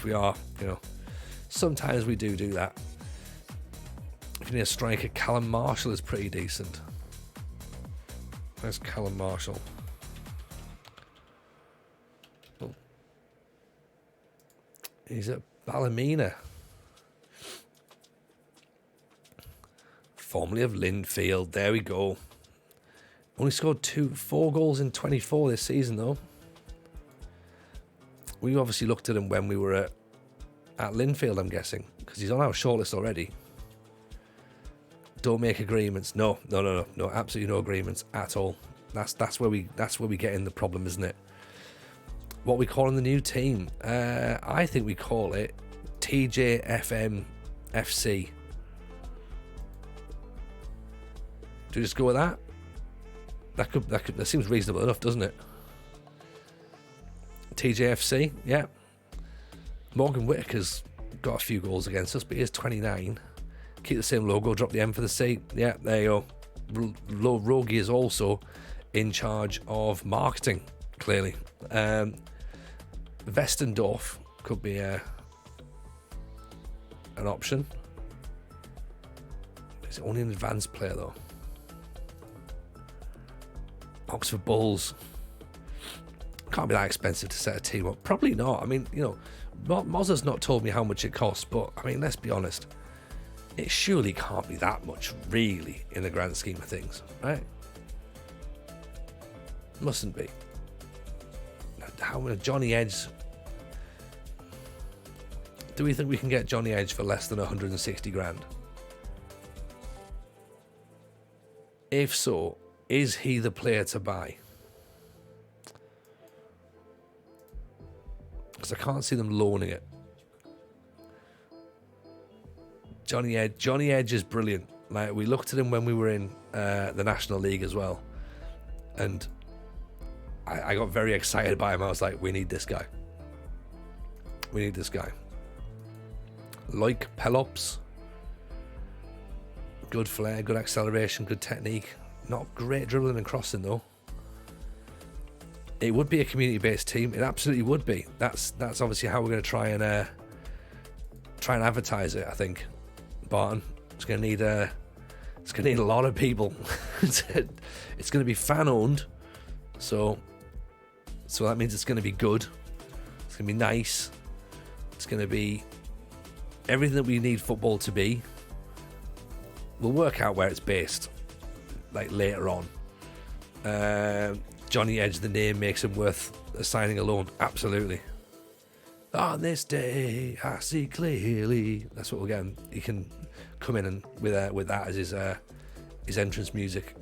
we are. Sometimes we do that. If you need a striker, Callum Marshall is pretty decent. Where's Callum Marshall? Oh. He's at Ballymena. Formerly of Linfield. There we go. Only scored 4 goals in 24 this season, though. We obviously looked at him when we were at Linfield, I'm guessing, because he's on our shortlist already. Don't make agreements. No, absolutely no agreements at all. That's where we get in the problem, isn't it? What we call in the new team, I think we call it TJFMFC. Do we just go with that? That seems reasonable enough, doesn't it? TJFC, yeah. Morgan Whittaker's got a few goals against us, but he is 29. Keep the same logo, drop the M for the C. Yeah, there you go. Rogie is also in charge of marketing, clearly. Westendorf could be an option. Is it only an advanced player, though? Oxford Bulls. Can't be that expensive to set a team up. Probably not. I mean, Mozza's not told me how much it costs, but I mean, let's be honest. It surely can't be that much, really, in the grand scheme of things, right? Mustn't be. How many Johnny Edge? Do we think we can get Johnny Edge for less than 160 grand? If so, is he the player to buy? Because I can't see them loaning it. Johnny Edge is brilliant. Like, we looked at him when we were in the National League as well, and I got very excited by him. I was like, we need this guy. We need this guy. Like Pelops. Good flair, good acceleration, good technique. Not great dribbling and crossing, though. It would be a community-based team. It absolutely would be. That's obviously how we're going to try and advertise it, I think. Barton, it's going to need a lot of people. It's going to be fan-owned, so that means it's going to be good. It's going to be nice. It's going to be everything that we need football to be. We'll work out where it's based, like later on. Johnny Edge, the name makes him worth signing a loan. Absolutely. On this day, I see clearly. That's what we're getting. He can come in and with that as his entrance music.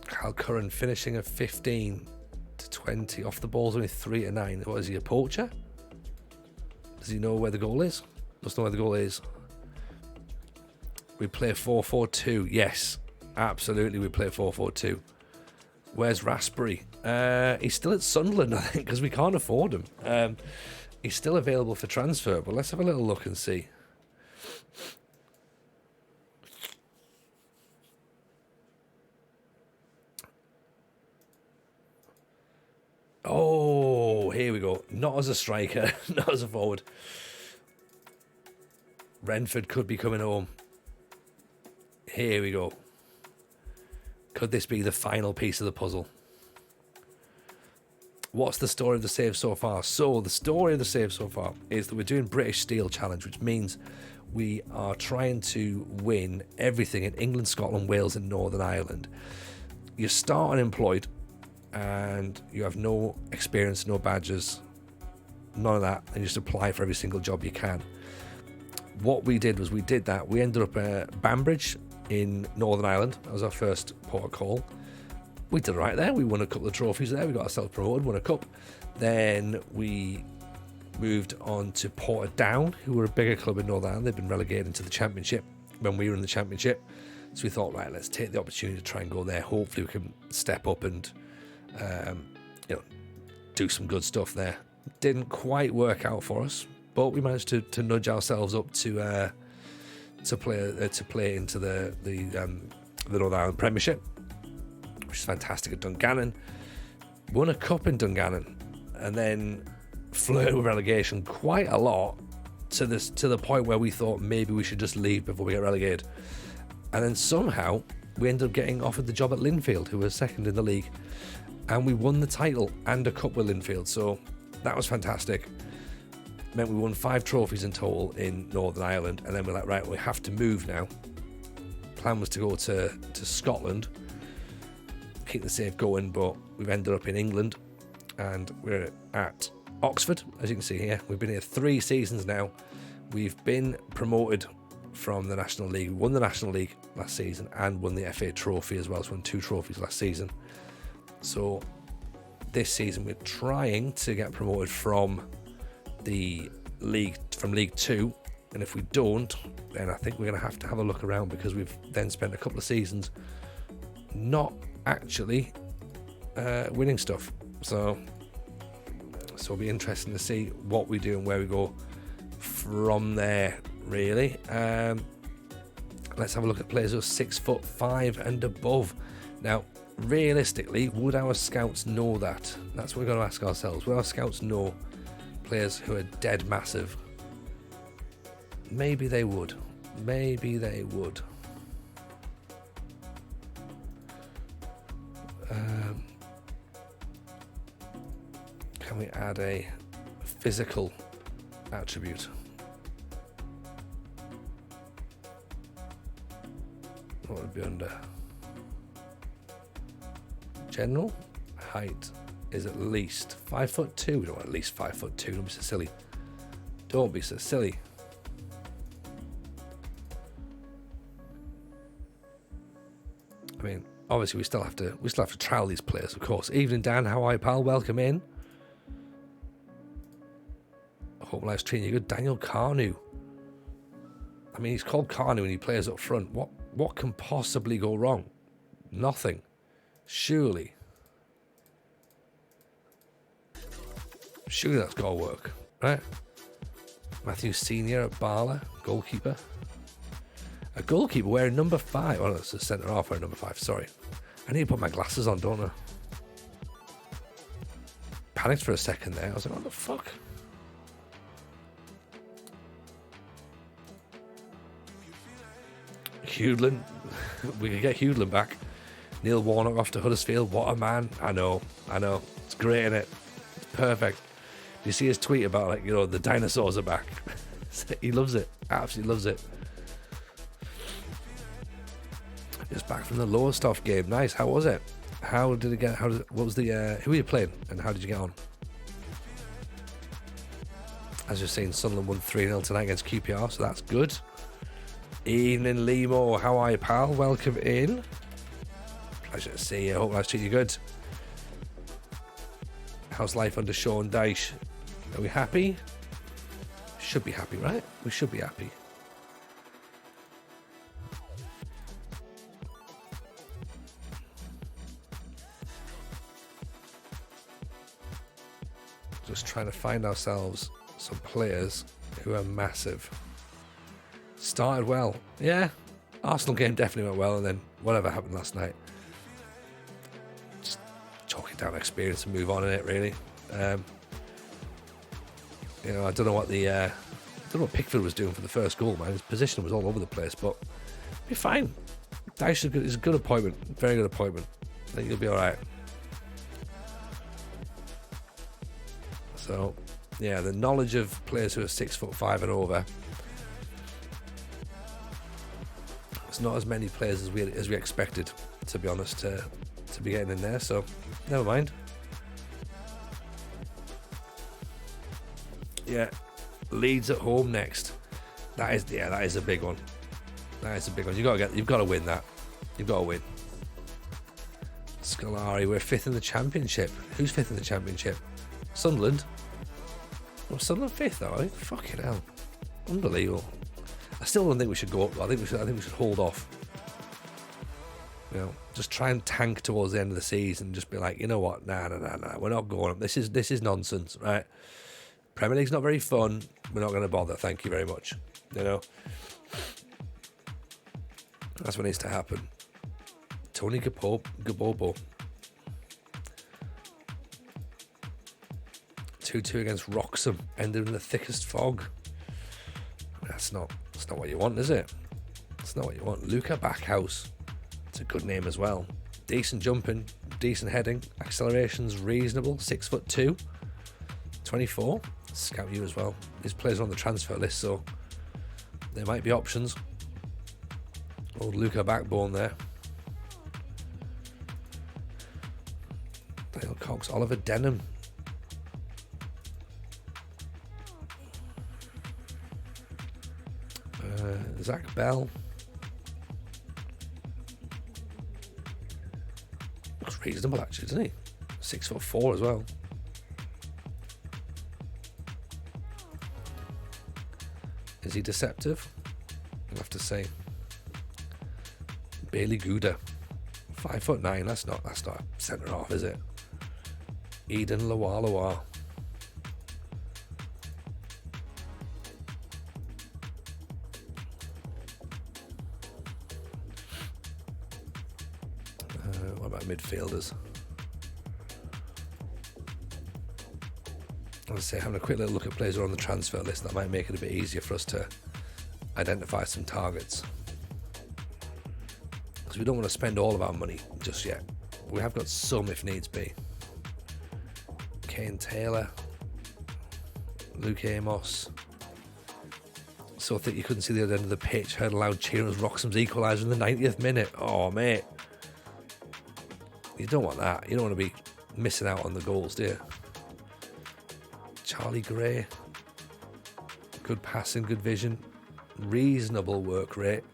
Cal Curran finishing at 15 to 20 off the ball's only 3 to 9. What is he, a poacher? Does he know where the goal is? Must know where the goal is. We play 4-4-2. Yes, absolutely. We play 4-4-2. Where's Raspberry? He's still at Sunderland, I think, because we can't afford him. He's still available for transfer, but let's have a little look and see. Oh, here we go. Not as a striker, not as a forward. Renford could be coming home. Here we go. Could this be the final piece of the puzzle? What's the story of the save so far? So the story of the save so far is that we're doing British Steel Challenge, which means we are trying to win everything in England, Scotland, Wales and Northern Ireland. You start unemployed and you have no experience, no badges, none of that, and you just apply for every single job you can. What we did was we ended up at Banbridge in Northern Ireland. That was our first port of call. We did right there. We won a couple of trophies there. We got ourselves promoted, won a cup. Then we moved on to Portadown, who were a bigger club in Northern Ireland. They've been relegated into the Championship when we were in the Championship. So we thought, right, let's take the opportunity to try and go there. Hopefully we can step up and do some good stuff there. Didn't quite work out for us, but we managed to nudge ourselves up to play into the Northern Ireland Premiership, which is fantastic at Dungannon. Won a cup in Dungannon, and then flirted with relegation quite a lot to the point where we thought maybe we should just leave before we get relegated. And then somehow we ended up getting offered the job at Linfield, who was second in the league, and we won the title and a cup with Linfield. So that was fantastic. Meant we won 5 trophies in total in Northern Ireland, and then we're like, right, we have to move now. Plan was to go to Scotland, keep the save going, but we've ended up in England, and we're at Oxford, as you can see here. We've been here 3 seasons now. We've been promoted from the National League. We won the National League last season and won the FA Trophy as well. So won 2 trophies last season. So this season we're trying to get promoted from the league, from League 2, and if we don't, then I think we're going to have a look around, because we've then spent a couple of seasons not actually winning stuff. So it'll be interesting to see what we do and where we go from there, really. Let's have a look at players who are 6'5" and above. Now, realistically, would our scouts know that? That's what we're going to ask ourselves. Would our scouts know players who are dead massive? Maybe they would. Maybe they would. Can we add a physical attribute? What would be under? General height is at least 5'2". We don't want at least 5'2". Don't be so silly. Don't be so silly. I mean, obviously we still have to trial these players, of course. Evening, Dan. How are you, pal? Welcome in. Hope life's treating you good. Daniel Carnew. I mean, he's called Carnew and he plays up front. What can possibly go wrong? Nothing. Surely that's got to work, right? Matthew Senior at Barla, goalkeeper. A goalkeeper wearing number 5. Oh, no, it's a centre half wearing number 5. Sorry, I need to put my glasses on, don't I? Panicked for a second there. I was like, what the fuck? Hudlin. We could get Hudlin back. Neil Warnock off to Huddersfield. What a man. I know. It's great, isn't it? It's perfect. Do you see his tweet about, like, the dinosaurs are back? He loves it. Absolutely loves it. Just back from the Lowestoft game. Nice. How was it? What was the, who were you playing and how did you get on? As you're saying, Sunderland won 3-0 tonight against QPR, so that's good. Evening, Limo. How are you, pal? Welcome in. Pleasure to see you. Hope life's treating you good. How's life under Sean Dyche? Are we happy? Should be happy, right? We should be happy. Just trying to find ourselves some players who are massive. Started well. Yeah, Arsenal game definitely went well, and then whatever happened last night, just chalk it down experience and move on in it, really. I don't know what Pickford was doing for the first goal, man. His position was all over the place, but be fine. Dyche is a good appointment, very good appointment. I think he'll be all right. So, yeah, the knowledge of players who are 6'5" and over. It's not as many players as we expected, to be honest, to be getting in there. So, never mind. Yeah, Leeds at home next. That is a big one. That is a big one. You've got to win that. You've got to win. Scolari, we're 5th in the Championship. Who's 5th in the Championship? Sunderland. Well, Sunderland 5th, though. I think. Fucking hell, unbelievable. I still don't think we should go up. I think we should hold off. just try and tank towards the end of the season. Just be like, you know what? Nah, we're not going up. This is nonsense, right? Premier League's not very fun. We're not going to bother. Thank you very much. That's what needs to happen. Tony Gabobo. 2-2 against Wroxham, ended in the thickest fog. That's not what you want, is it? That's not what you want. Luca Backhouse. It's a good name as well. Decent jumping, decent heading, acceleration's reasonable. 6'2", 24. Scout you as well. These players are on the transfer list, so there might be options. Old Luca Backbone there. Dale Cox, Oliver Denham. Zach Bell. Looks reasonable actually, doesn't he? 6'4" as well. Is he deceptive? I'll have to say. Bailey Gouda. 5'9". That's not centre half, is it? Eden Lawalawa. What about midfielders? I would say having a quick little look at players who are on the transfer list, that might make it a bit easier for us to identify some targets. Because we don't want to spend all of our money just yet. We have got some if needs be. Kane Taylor, Luke Amos. So that you couldn't see the other end of the pitch. Heard a loud cheer as Wroxham's equaliser in the 90th minute. Oh, mate. You don't want that. You don't want to be missing out on the goals, do you? Charlie Gray. Good passing, good vision. Reasonable work rate.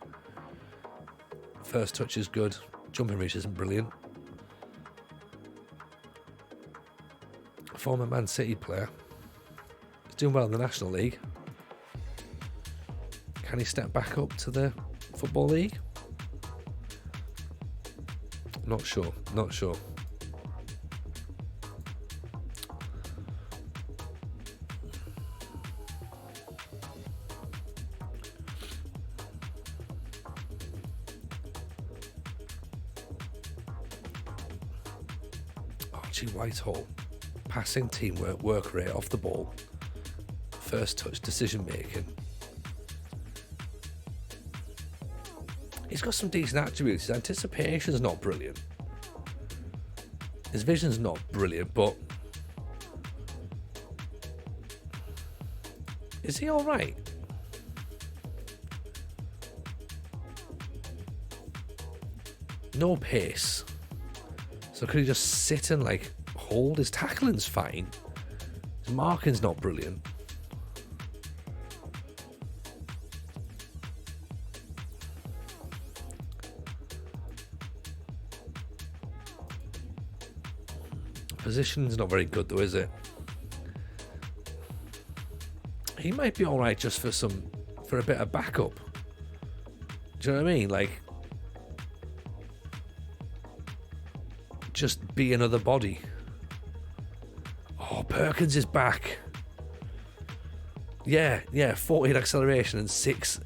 First touch is good. Jumping reach isn't brilliant. Former Man City player. He's doing well in the National League. Can he step back up to the Football League? Not sure. Archie Whitehall. Passing, teamwork, work rate, off the ball. First touch, decision making. He's got some decent attributes. His anticipation's not brilliant. His vision's not brilliant, but is he all right? No pace. So could he just sit and hold? His tackling's fine. His marking's not brilliant. Positioning's not very good though, is it? He might be alright just for a bit of backup. Do you know what I mean? Just be another body. Oh, Perkins is back. Yeah, 48 acceleration and six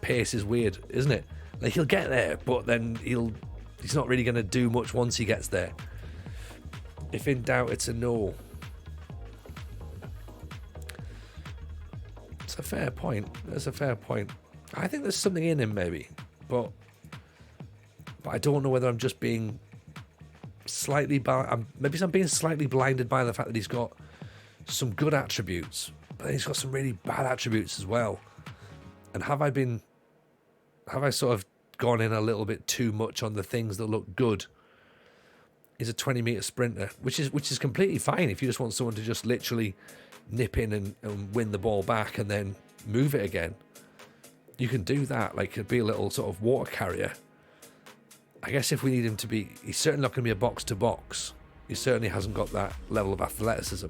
pace is weird, isn't it? He'll get there, but then he's not really going to do much once he gets there. If in doubt, it's a no. It's a fair point. That's a fair point. I think there's something in him, maybe, but I don't know whether I'm just being maybe I'm being slightly blinded by the fact that he's got some good attributes, but he's got some really bad attributes as well. And have I sort of gone in a little bit too much on the things that look good? He's a 20-metre sprinter, which is completely fine if you just want someone to just literally nip in and win the ball back and then move it again. You can do that. It'd be a little sort of water carrier. I guess if we need him to be, he's certainly not going to be a box-to-box. He certainly hasn't got that level of athleticism.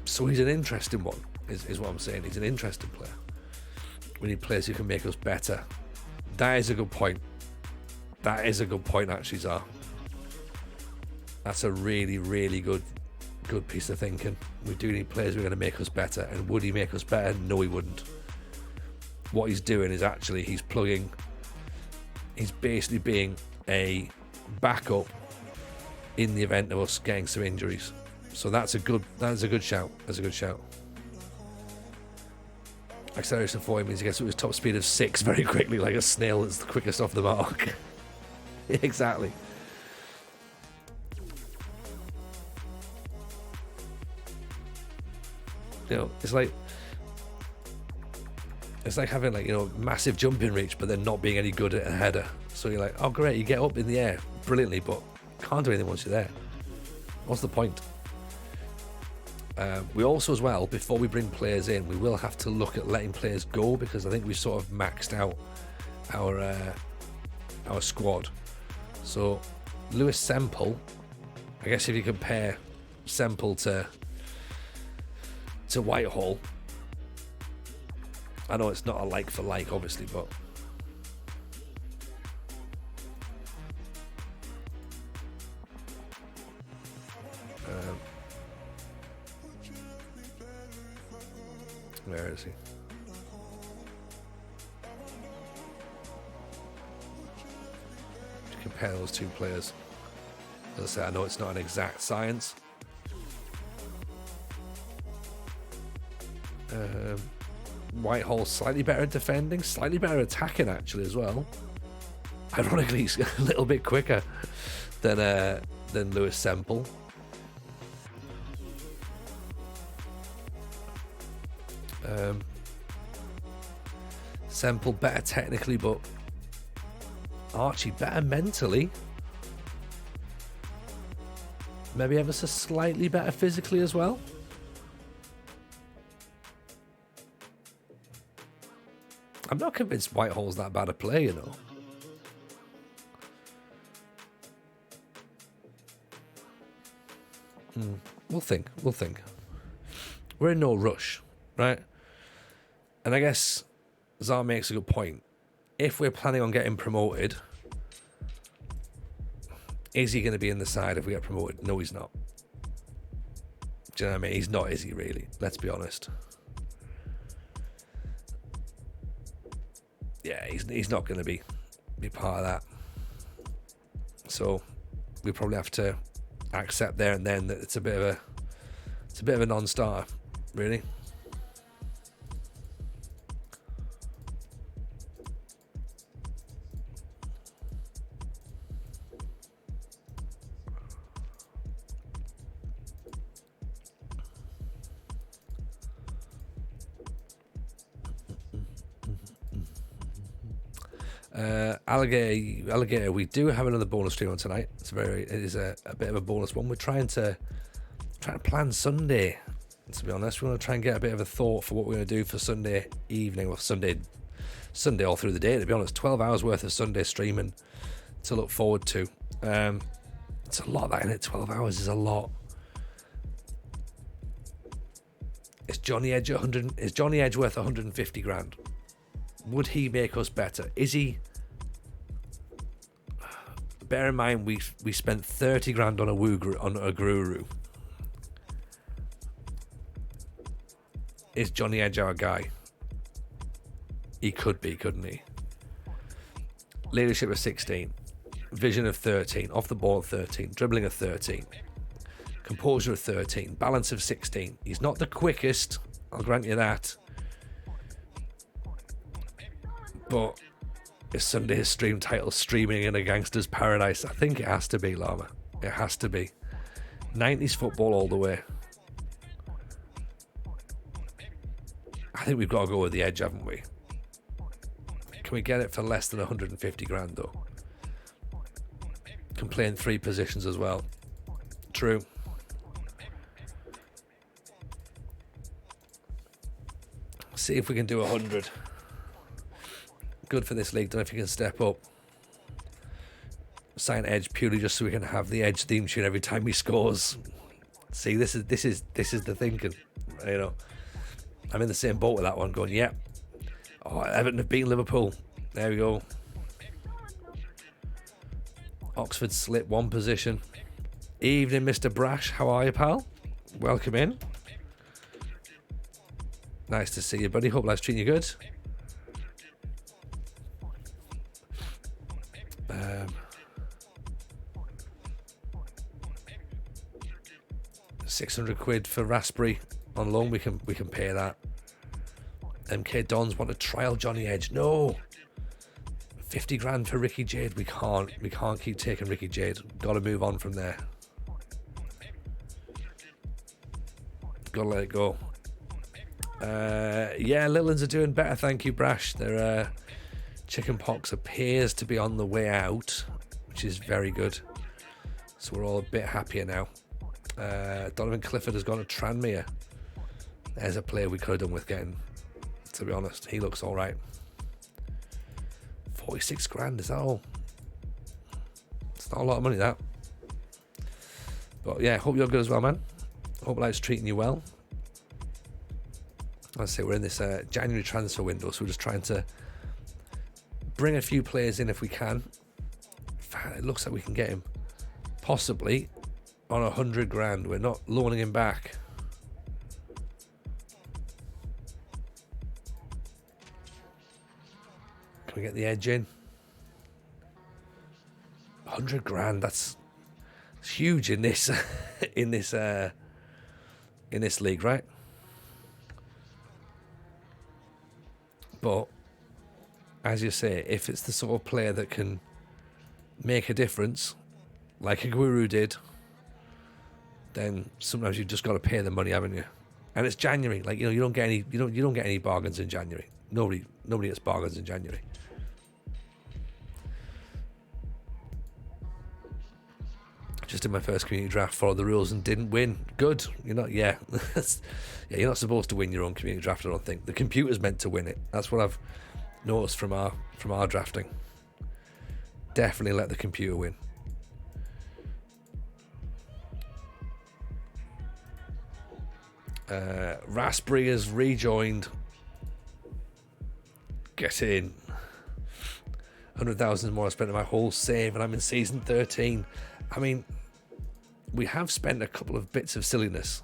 So he's an interesting one, is what I'm saying. He's an interesting player. We need players who can make us better. That is a good point. That is a good point, actually, Zar. That's a really, really good piece of thinking. We do need players who are going to make us better. And would he make us better? No, he wouldn't. What he's doing is actually he's basically being a backup in the event of us getting some injuries. So that's a good shout. That's a good shout. Acceleration 4 means he gets to his top speed of 6 very quickly, like a snail that's the quickest off the mark. Exactly. You know, it's like having, like, you know, massive jumping reach, but then not being any good at a header. So you're like, oh great, you get up in the air brilliantly, but can't do anything once you're there. What's the point? We also, as well, before we bring players in, we will have to look at letting players go, because I think we've sort of maxed out our squad. So Lewis Semple, I guess if you compare Semple to Whitehall, I know it's not a like for like, obviously, but where is he? To compare those two players. As I say, I know it's not an exact science. Whitehall slightly better at defending, slightly better attacking actually as well. Ironically, he's a little bit quicker than Lewis Semple. Semple better technically, but Archie better mentally. Maybe ever so slightly better physically as well. I'm not convinced Whitehall's that bad a player, you know. We'll think. We're in no rush, right? And I guess Zar makes a good point. If we're planning on getting promoted, is he going to be in the side if we get promoted? No, he's not. Do you know what I mean? He's not, is he really? Let's be honest. Yeah, he's not going to be part of that. So we probably have to accept there and then that it's a bit of a non-starter, really. Alligator, we do have another bonus stream on tonight. It is a bit of a bonus one. We're trying to plan Sunday, to be honest. We want to try and get a bit of a thought for what we're going to do for Sunday evening, or Sunday all through the day, to be honest. 12 hours worth of Sunday streaming to look forward to. It's a lot, that, isn't it? 12 hours is a lot. Is Johnny Edge worth 150 grand? Would he make us better? Is he? Bear in mind, we spent 30 grand on a guru. Is Johnny Edge our guy? He could be, couldn't he? Leadership of 16, vision of 13, off the ball of 13, dribbling of 13, composure of 13, balance of 16. He's not the quickest, I'll grant you that. But is Sunday's stream title Streaming in a Gangster's Paradise? I think it has to be, Llama. It has to be. 90s football all the way. I think we've got to go with the Edge, haven't we? Can we get it for less than 150 grand, though? Can play in 3 positions as well. True. See if we can do 100. Good for this league. Don't know if you can step up. Sign Edge purely just so we can have the Edge theme tune every time he scores. See, this is the thinking. You know, I'm in the same boat with that one. Going, yep. Oh, Everton have beaten Liverpool. There we go. Oxford slip one position. Evening, Mr. Brash. How are you, pal? Welcome in. Nice to see you, buddy. Hope life's treating you good. 600 quid for Raspberry on loan. We can pay that. MK Dons want to trial Johnny Edge. No. 50 grand for Ricky Jade. We can't keep taking Ricky Jade. Got to move on from there. Got to let it go. Yeah, Lillands are doing better, thank you, Brash. Their chicken pox appears to be on the way out, which is very good. So we're all a bit happier now. Donovan Clifford has gone to Tranmere. There's a player we could have done with getting, to be honest. He looks all right. 46 grand, is that all? It's not a lot of money, that. But yeah, hope you're good as well, man. Hope life's treating you well. I say we're in this January transfer window, so we're just trying to bring a few players in if we can. In fact, it looks like we can get him possibly on 100 grand. We're not loaning him back. Can we get the edge in? 100 grand. That's huge in this in this league, right? But as you say, if it's the sort of player that can make a difference, like Aguero did, then sometimes you've just got to pay the money, haven't you? And it's January, like, you know, you don't get any bargains in January. Nobody gets bargains in January. Just did my first community draft, followed the rules and didn't win. Good. You're not, yeah. Yeah, you're not supposed to win your own community draft, I don't think. The computer's meant to win it. That's what I've noticed from our drafting. Definitely let the computer win. Raspberry has rejoined. Get in. 100,000 more I spent on my whole save, and I'm in season 13. I mean, we have spent a couple of bits of silliness.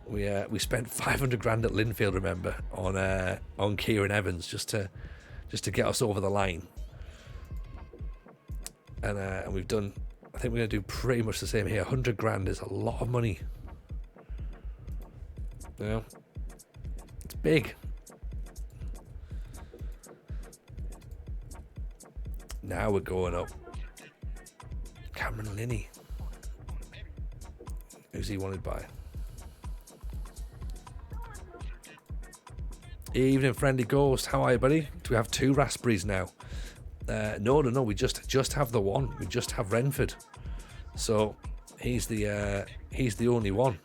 We spent 500 grand at Linfield, remember, on Kieran Evans just to get us over the line. And we've done. I think we're going to do pretty much the same here. 100 grand is a lot of money. You know, it's big. Now we're going up. Cameron Linney. Who's he wanted by? Evening, friendly ghost. How are you, buddy? Do we have two raspberries now? No. We just have the one. We just have Renford. So he's the only one.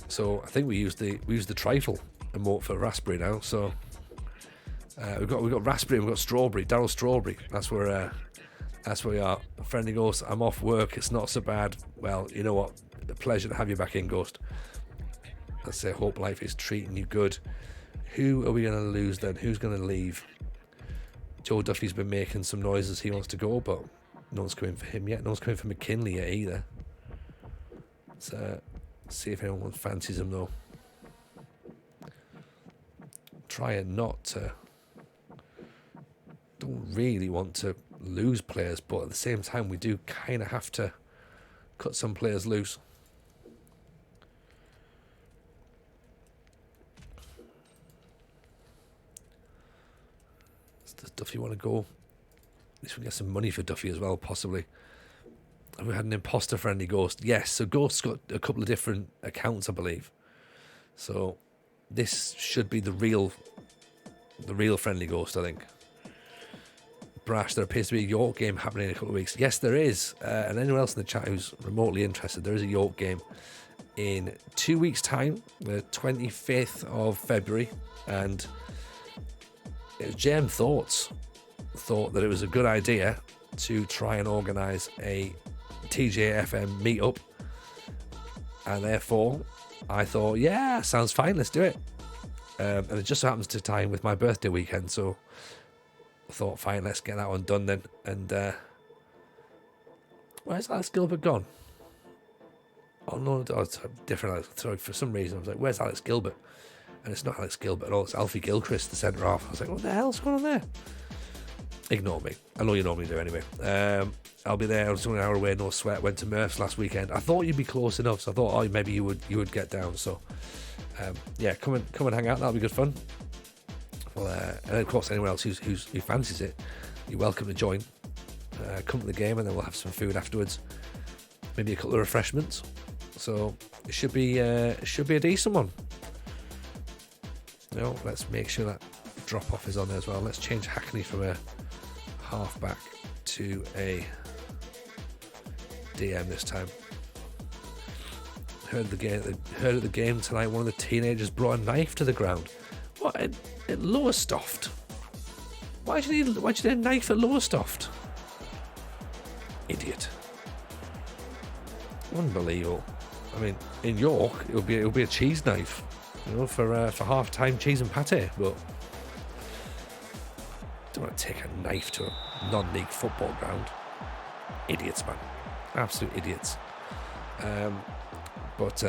So I think we use the trifle emote for raspberry now. So we've got raspberry and we've got strawberry. Daryl Strawberry. That's where we are. Friendly ghost. I'm off work. It's not so bad. Well, you know what? A pleasure to have you back in, Ghost. Let's say hope life is treating you good. Who are we going to lose then? Who's going to leave? Joe Duffy's been making some noises. He wants to go, but no one's coming for him yet. No one's coming for McKinley yet either. Let's see if anyone fancies him though. Trying not to. Don't really want to lose players, but at the same time we do kind of have to cut some players loose. Does Duffy want to go? At least we get some money for Duffy as well, possibly. Have we had an imposter friendly Ghost? Yes, so Ghost's got a couple of different accounts, I believe. So this should be the real friendly Ghost, I think. Brash, there appears to be a York game happening in a couple of weeks. Yes, there is. And anyone else in the chat who's remotely interested, there is a York game in 2 weeks' time, the 25th of February. And JM thought that it was a good idea to try and organise a TJFM meetup, and therefore I thought, yeah, sounds fine, let's do it. And it just so happens to tie in with my birthday weekend, so thought, fine, let's get that one done then. And where's Alex Gilbert gone? Oh no, it's different. Sorry, for some reason I was like, where's Alex Gilbert? And it's not Alex Gilbert at all, it's Alfie Gilchrist, the centre half. I was like, what the hell's going on there? Ignore me. I know you normally do anyway. I'll be there. I was only an hour away, no sweat. Went to Murph's last weekend. I thought you'd be close enough, so I thought, oh, maybe you would get down. So, yeah, come and hang out. That'll be good fun. Well, and of course, anyone else who fancies it, you're welcome to join. Come to the game, and then we'll have some food afterwards. Maybe a couple of refreshments. So it should be a decent one. No, let's make sure that drop off is on there as well. Let's change Hackney from a halfback to a DM this time. Heard at the game tonight, one of the teenagers brought a knife to the ground. What at Lowestoft? Why'd you need a knife at Lowestoft? Idiot. Unbelievable. I mean, in York, it'll be a cheese knife, for half-time cheese and pate. But don't want to take a knife to a non-league football ground. Idiots, man, absolute idiots. But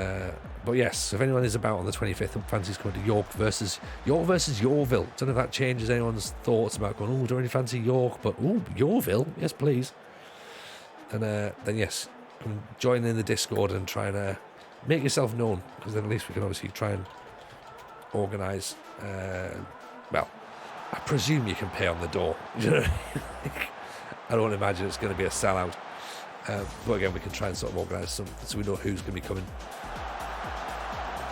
yes, if anyone is about on the 25th and fancies coming to York versus Yeovil, don't know if that changes anyone's thoughts about going, oh, don't really fancy York, but oh, Yeovil, yes please. And then yes, join in the Discord and try and make yourself known, because then at least we can obviously try and organise. Well, I presume you can pay on the door. You know, I don't imagine it's going to be a sellout. But again, we can try and sort of organise some, so we know who's going to be coming.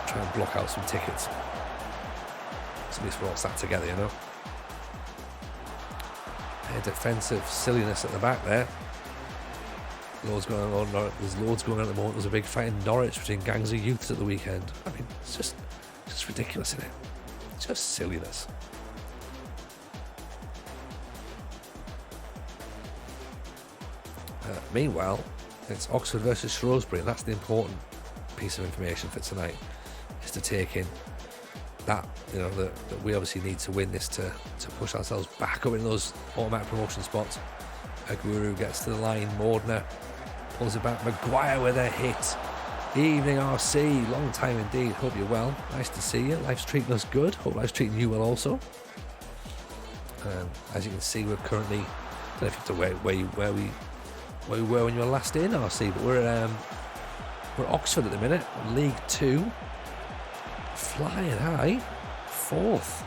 Try and block out some tickets. So at least we're all sat together, you know. Defensive silliness at the back there. Loads going on. There's loads going on at the moment. There's a big fight in Norwich between gangs of youths at the weekend. I mean, it's just ridiculous, isn't it? It's just silliness. Meanwhile, it's Oxford versus Shrewsbury, and that's the important piece of information for tonight, is to take in that, that we obviously need to win this to push ourselves back up in those automatic promotion spots. Aguero gets to the line, Mordner pulls it back, Maguire with a hit. Evening RC, long time indeed, hope you're well, nice to see you, life's treating us good, hope life's treating you well also. As you can see, we're currently, I don't know if you have to where we were when you were last in RC, but we're at Oxford at the minute, League 2, flying high, 4th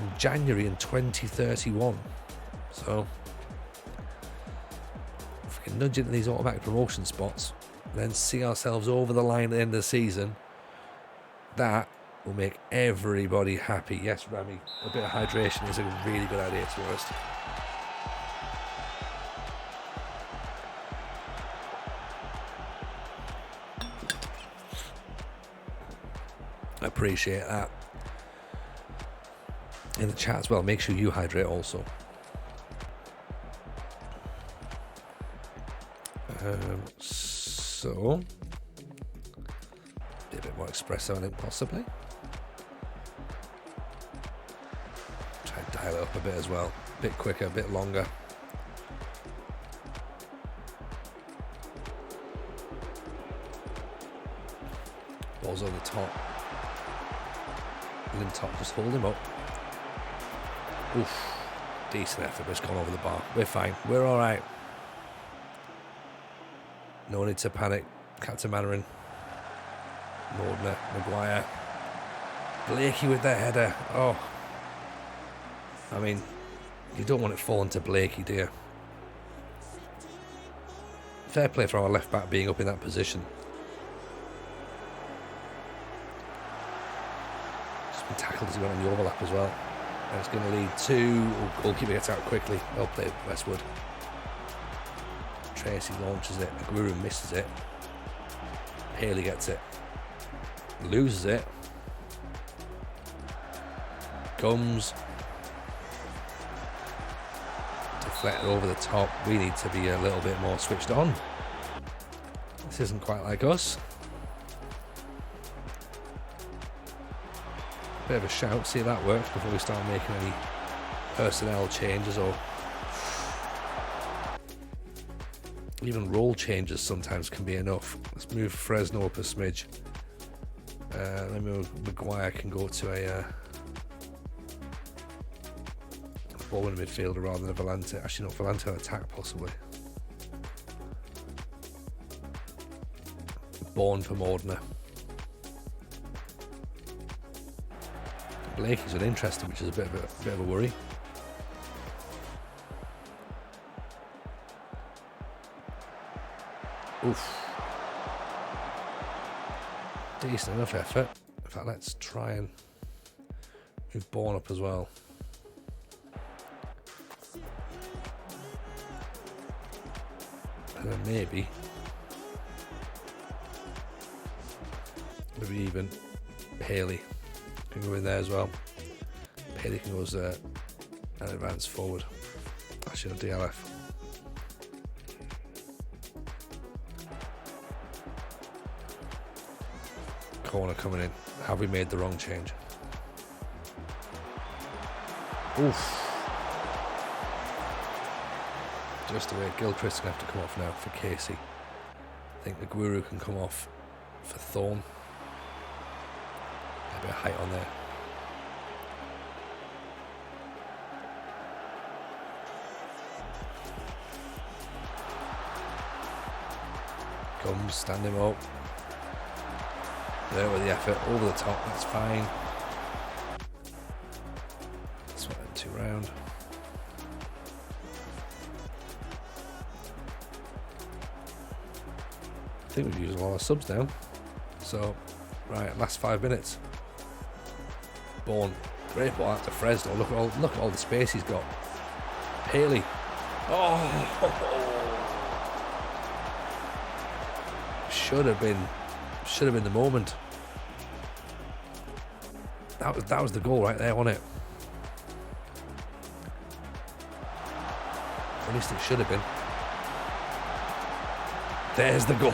in January in 2031. So if we can nudge into these automatic promotion spots, then see ourselves over the line at the end of the season, that will make everybody happy. Yes, Rami, a bit of hydration is a really good idea, to be honest. I appreciate that. In the chat as well, make sure you hydrate also. So be a bit more espresso, I think, possibly. Try and dial it up a bit as well, a bit quicker, a bit longer. Ball's on the top. Top, just hold him up. Oof, decent effort, but it's gone over the bar. We're fine, we're alright. No need to panic. Captain Mannering, Mordner, Maguire, Blakey with the header. Oh, I mean, you don't want it falling to Blakey, do you? Fair play for our left back being up in that position. Tackled as he went on the overlap as well, and it's going to lead to goalkeeper gets out quickly. Well played, Westwood. Tracy launches it, Aguero misses it, Haley gets it, loses it, comes deflected over the top. We need to be a little bit more switched on. This isn't quite like us. Bit of a shout, see if that works before we start making any personnel changes or even role changes sometimes can be enough. Let's move Fresno up a smidge. Let me move Maguire can go to a forward midfielder rather than a Volante. Actually, not Volante on attack, possibly. Born for Mordner. Blakey's uninterested, which is a bit of a worry. Oof. Decent enough effort. In fact, let's try and move Bourne up as well. And then maybe even Paley can go in there as well. Paley can go as an advanced forward. Actually, on DLF. Corner coming in. Have we made the wrong change? Oof. Just away. Gilchrist going to have to come off now for Casey. I think the Guru can come off for Thorne. A bit of height on there. Comes, stand him up. There with the effort, over the top, that's fine. Swap them two round. I think we've used all our subs now. So, right, last 5 minutes. Bourne, great ball out to Fresno. Look at all the space he's got. Paley. Oh! Should have been the moment. That was the goal right there, wasn't it? At least it should have been. There's the goal.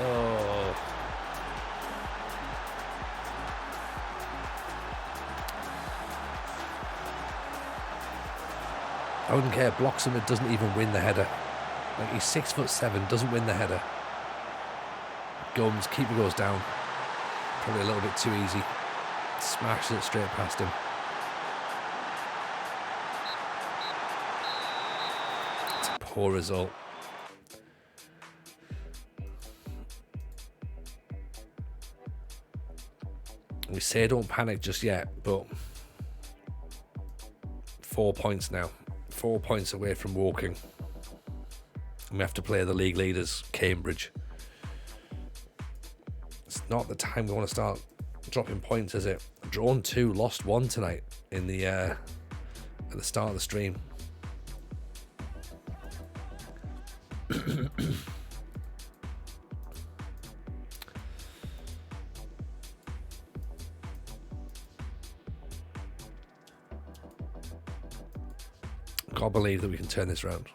Oh. I wouldn't care. Blocks him, it doesn't even win the header. Like, he's 6'7", doesn't win the header. Gums, keeper goes down. Probably a little bit too easy. Smashes it straight past him. It's a poor result. We say don't panic just yet, but 4 points now. 4 points away from walking. We have to play the league leaders, Cambridge. It's not the time we want to start dropping points, is it? Drawn 2, lost 1 tonight in the at the start of the stream. Can't believe that we can turn this around.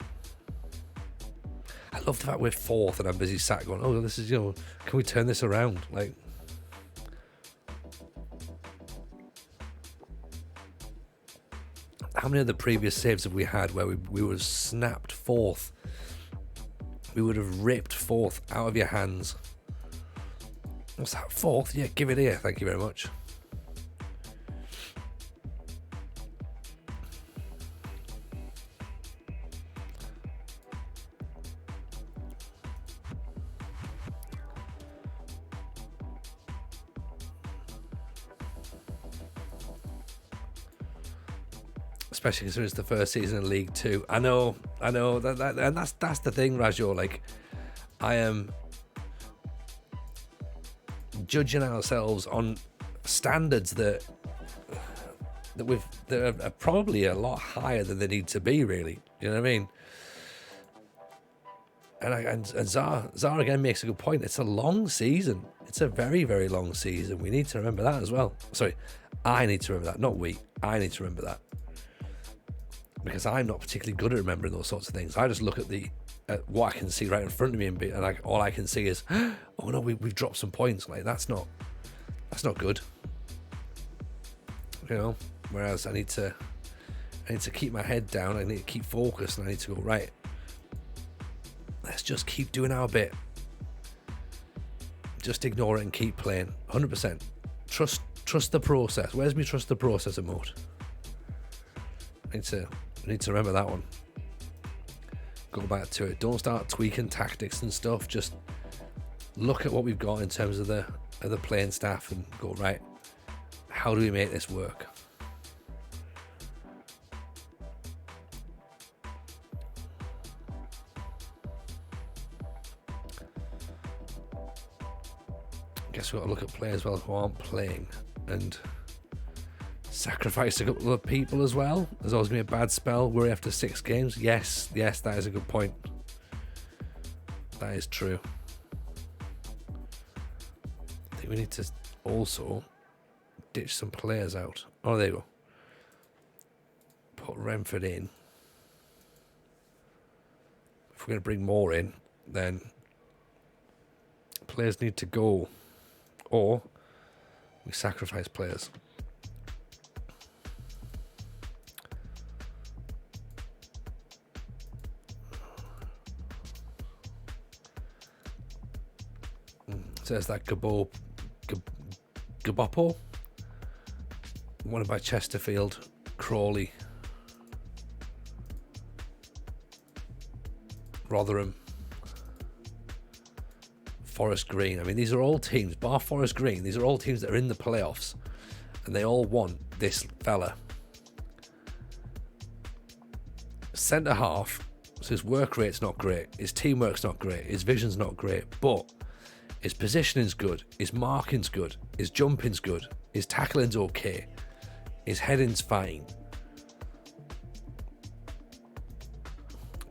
I love the fact we're 4th and I'm busy sat going, oh, this is, can we turn this around? Like, how many of the previous saves have we had where we would have snapped 4th? We would have ripped 4th out of your hands. What's that, 4th? Yeah, give it here. Thank you very much. Especially considering it's the first season in League 2. I know, and that's the thing, Rajo. Like, I am judging ourselves on standards that are probably a lot higher than they need to be. Really, you know what I mean? And Zara again makes a good point. It's a long season. It's a very, very long season. We need to remember that as well. Sorry, I need to remember that, not we. I need to remember that. Because I'm not particularly good at remembering those sorts of things. I just look at what I can see right in front of me, and all I can see is, oh no, we've dropped some points. Like, that's not good. you know. Whereas I need to keep my head down. I need to keep focused, and I need to go, right, let's just keep doing our bit. Just ignore it and keep playing. 100%. Trust the process. Where's me trust the process emote? I need to remember that one. Go back to it. Don't start tweaking tactics and stuff. Just look at what we've got in terms of the playing staff and go, right, how do we make this work? Guess we've got to look at players well who aren't playing and sacrifice a couple of people as well. There's always going to be a bad spell. Worry after 6 games. Yes, that is a good point. That is true. I think we need to also ditch some players out. Oh, there you go. Put Renford in. If we're going to bring more in, then players need to go. Or we sacrifice players. So there's that Gabopo. One by Chesterfield, Crawley, Rotherham, Forest Green. I mean, these are all teams, bar Forest Green, these are all teams that are in the playoffs, and they all want this fella. Centre half, so his work rate's not great, his teamwork's not great, his vision's not great, but his positioning's good, his marking's good, his jumping's good, his tackling's okay, his heading's fine.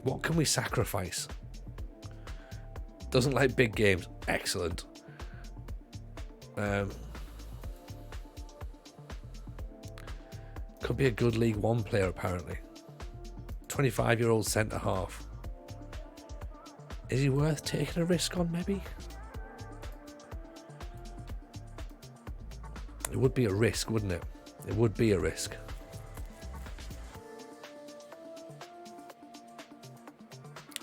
What can we sacrifice? Doesn't like big games. Excellent. Could be a good League One player, apparently. 25-year-old centre half. Is he worth taking a risk on, maybe? It would be a risk, wouldn't it? It would be a risk.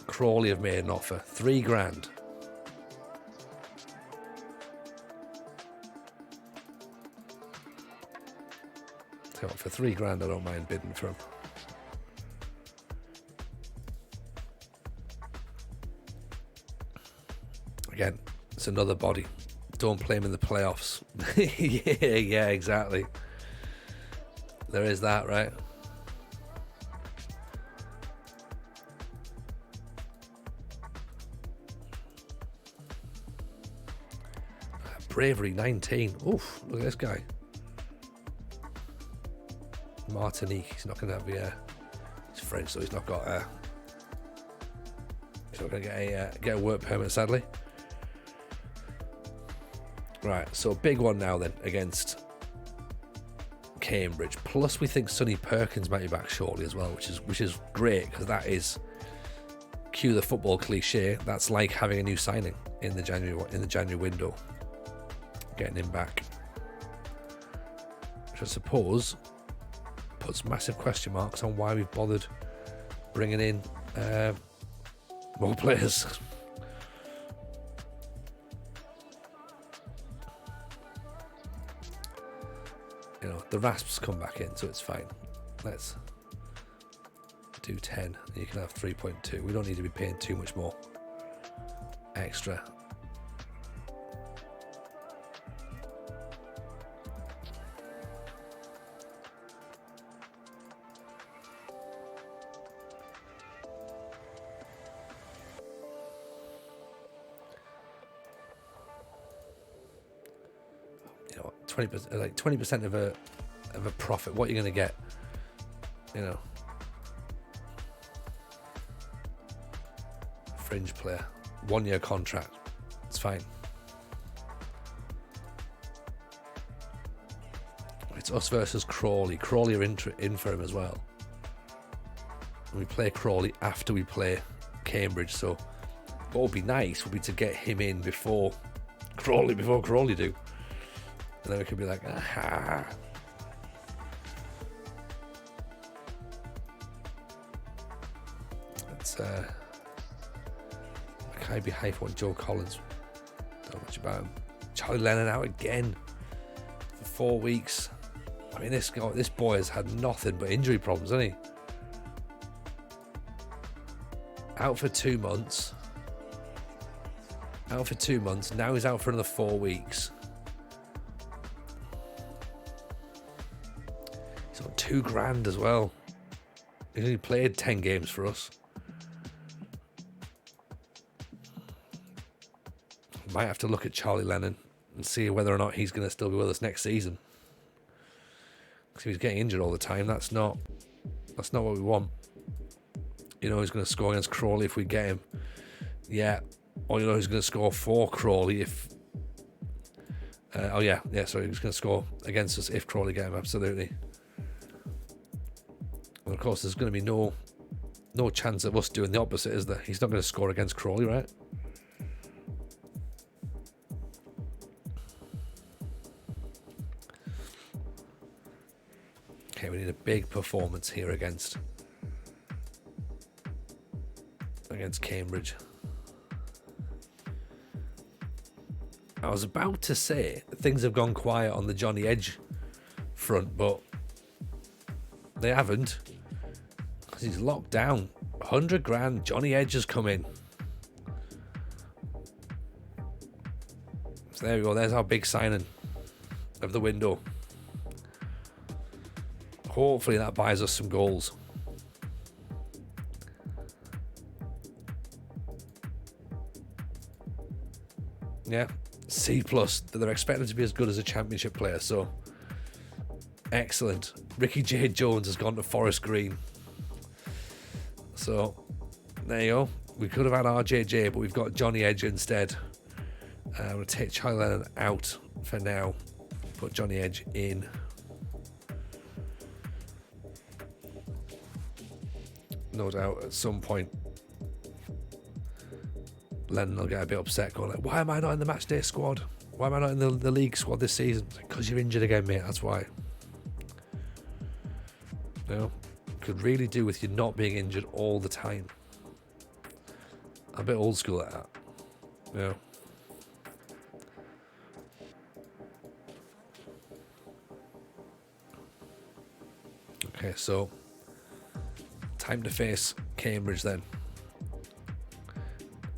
Crawley have made an offer. $3,000. So for $3,000, I don't mind bidding for him. Again, it's another body. Don't play him in the playoffs. yeah, exactly. There is that, right? Bravery 19. Oof, look at this guy. Martinique. He's not going to have he's French, so he's not got he's not going to get a work permit, sadly. Right, so a big one now then against Cambridge. Plus, we think Sonny Perkins might be back shortly as well, which is great, because that is, cue the football cliche, that's like having a new signing in the January window. Getting him back, which I suppose puts massive question marks on why we've bothered bringing in more players. You know, the Rasps come back in, so it's fine. Let's do 10, and you can have 3.2. We don't need to be paying too much more extra. You know, 20%, like 20% of a profit. What are you going to get? You know, fringe player, 1-year contract. It's fine. It's us versus Crawley. Crawley are in for him as well. And we play Crawley after we play Cambridge. So what would be nice would be to get him in before Crawley do. And then we could be like, aha. It's Maccabi Haifa and Joe Collins. Don't know much about him. Charlie Lennon out again for 4 weeks. I mean, this boy has had nothing but injury problems, hasn't he? Out for 2 months. Out for 2 months. Now he's out for another 4 weeks. He's on $2,000 as well. He's only played 10 games for us. Might have to look at Charlie Lennon and see whether or not he's going to still be with us next season. Because if he's getting injured all the time, that's not what we want. You know, he's going to score against Crawley if we get him. Yeah. Or you know, he's going to score for Crawley if. Sorry, he's going to score against us if Crawley get him. Absolutely. And of course, there's going to be no chance of us doing the opposite, is there? He's not going to score against Crawley, right? Okay, we need a big performance here against Cambridge. I was about to say things have gone quiet on the Johnny Edge front, but they haven't. Because he's locked down. $100,000. Johnny Edge has come in. So there we go. There's our big signing of the window. Hopefully that buys us some goals. Yeah, C+. They're expecting to be as good as a championship player, so excellent. Ricky J. Jones has gone to Forest Green. So there you go. We could have had RJJ, but we've got Johnny Edge instead. I'm going to take Charlie Lennon out for now. Put Johnny Edge in. No doubt at some point Lennon will get a bit upset going like, why am I not in the match day squad? Why am I not in the league squad this season? Because you're injured again, mate, that's why. You know, could really do with you not being injured all the time. I'm a bit old school at that. You know. Okay, so time to face Cambridge then.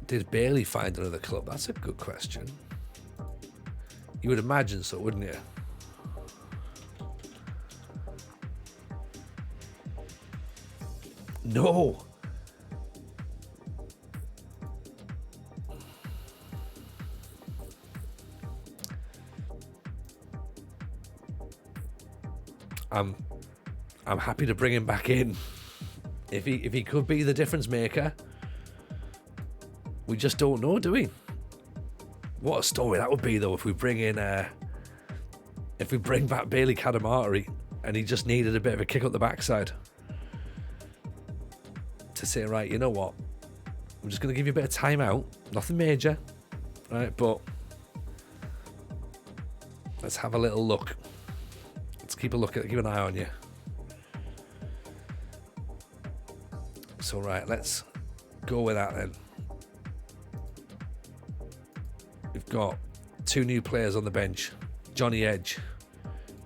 Did Bailey find another club? That's a good question. You would imagine so, wouldn't you? No. I'm happy to bring him back in. If he could be the difference maker. We just don't know, do we? What a story that would be, though, if we bring back Bailey Cadamarteri and he just needed a bit of a kick up the backside to say, right, you know what? I'm just going to give you a bit of time out. Nothing major, right? But let's have a little look. Let's keep an eye on you. So, right, let's go with that then. We've got 2 new players on the bench. Johnny Edge,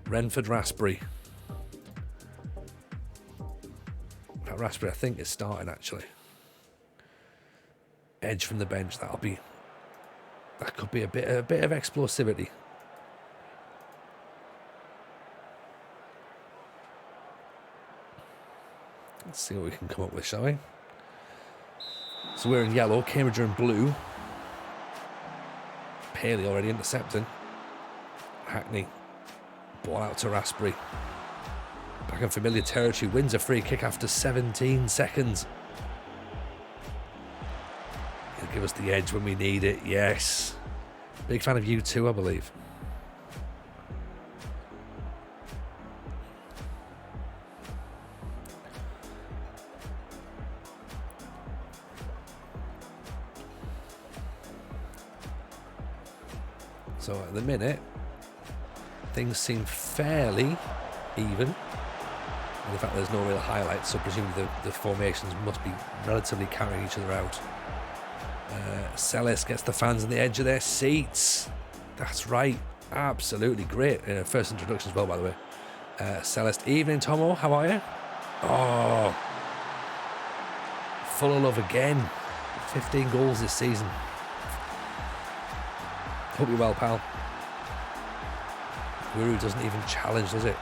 Renford Raspberry. That Raspberry, I think, is starting actually. Edge from the bench. That could be a bit of explosivity. Let's see what we can come up with, shall we? So we're in yellow, Cambridge are in blue. Paley already intercepting. Hackney. Ball out to Raspberry. Back in familiar territory. Wins a free kick after 17 seconds. He'll give us the edge when we need it. Yes. Big fan of you too, I believe. So at the minute, things seem fairly even. And the fact there's no real highlights, so presumably the formations must be relatively carrying each other out. Celis gets the fans on the edge of their seats. That's right. Absolutely great. First introduction as well, by the way. Celeste, evening, Tomo. How are you? Oh, full of love again. 15 goals this season. Hope you're well, pal. Guru doesn't even challenge, does it?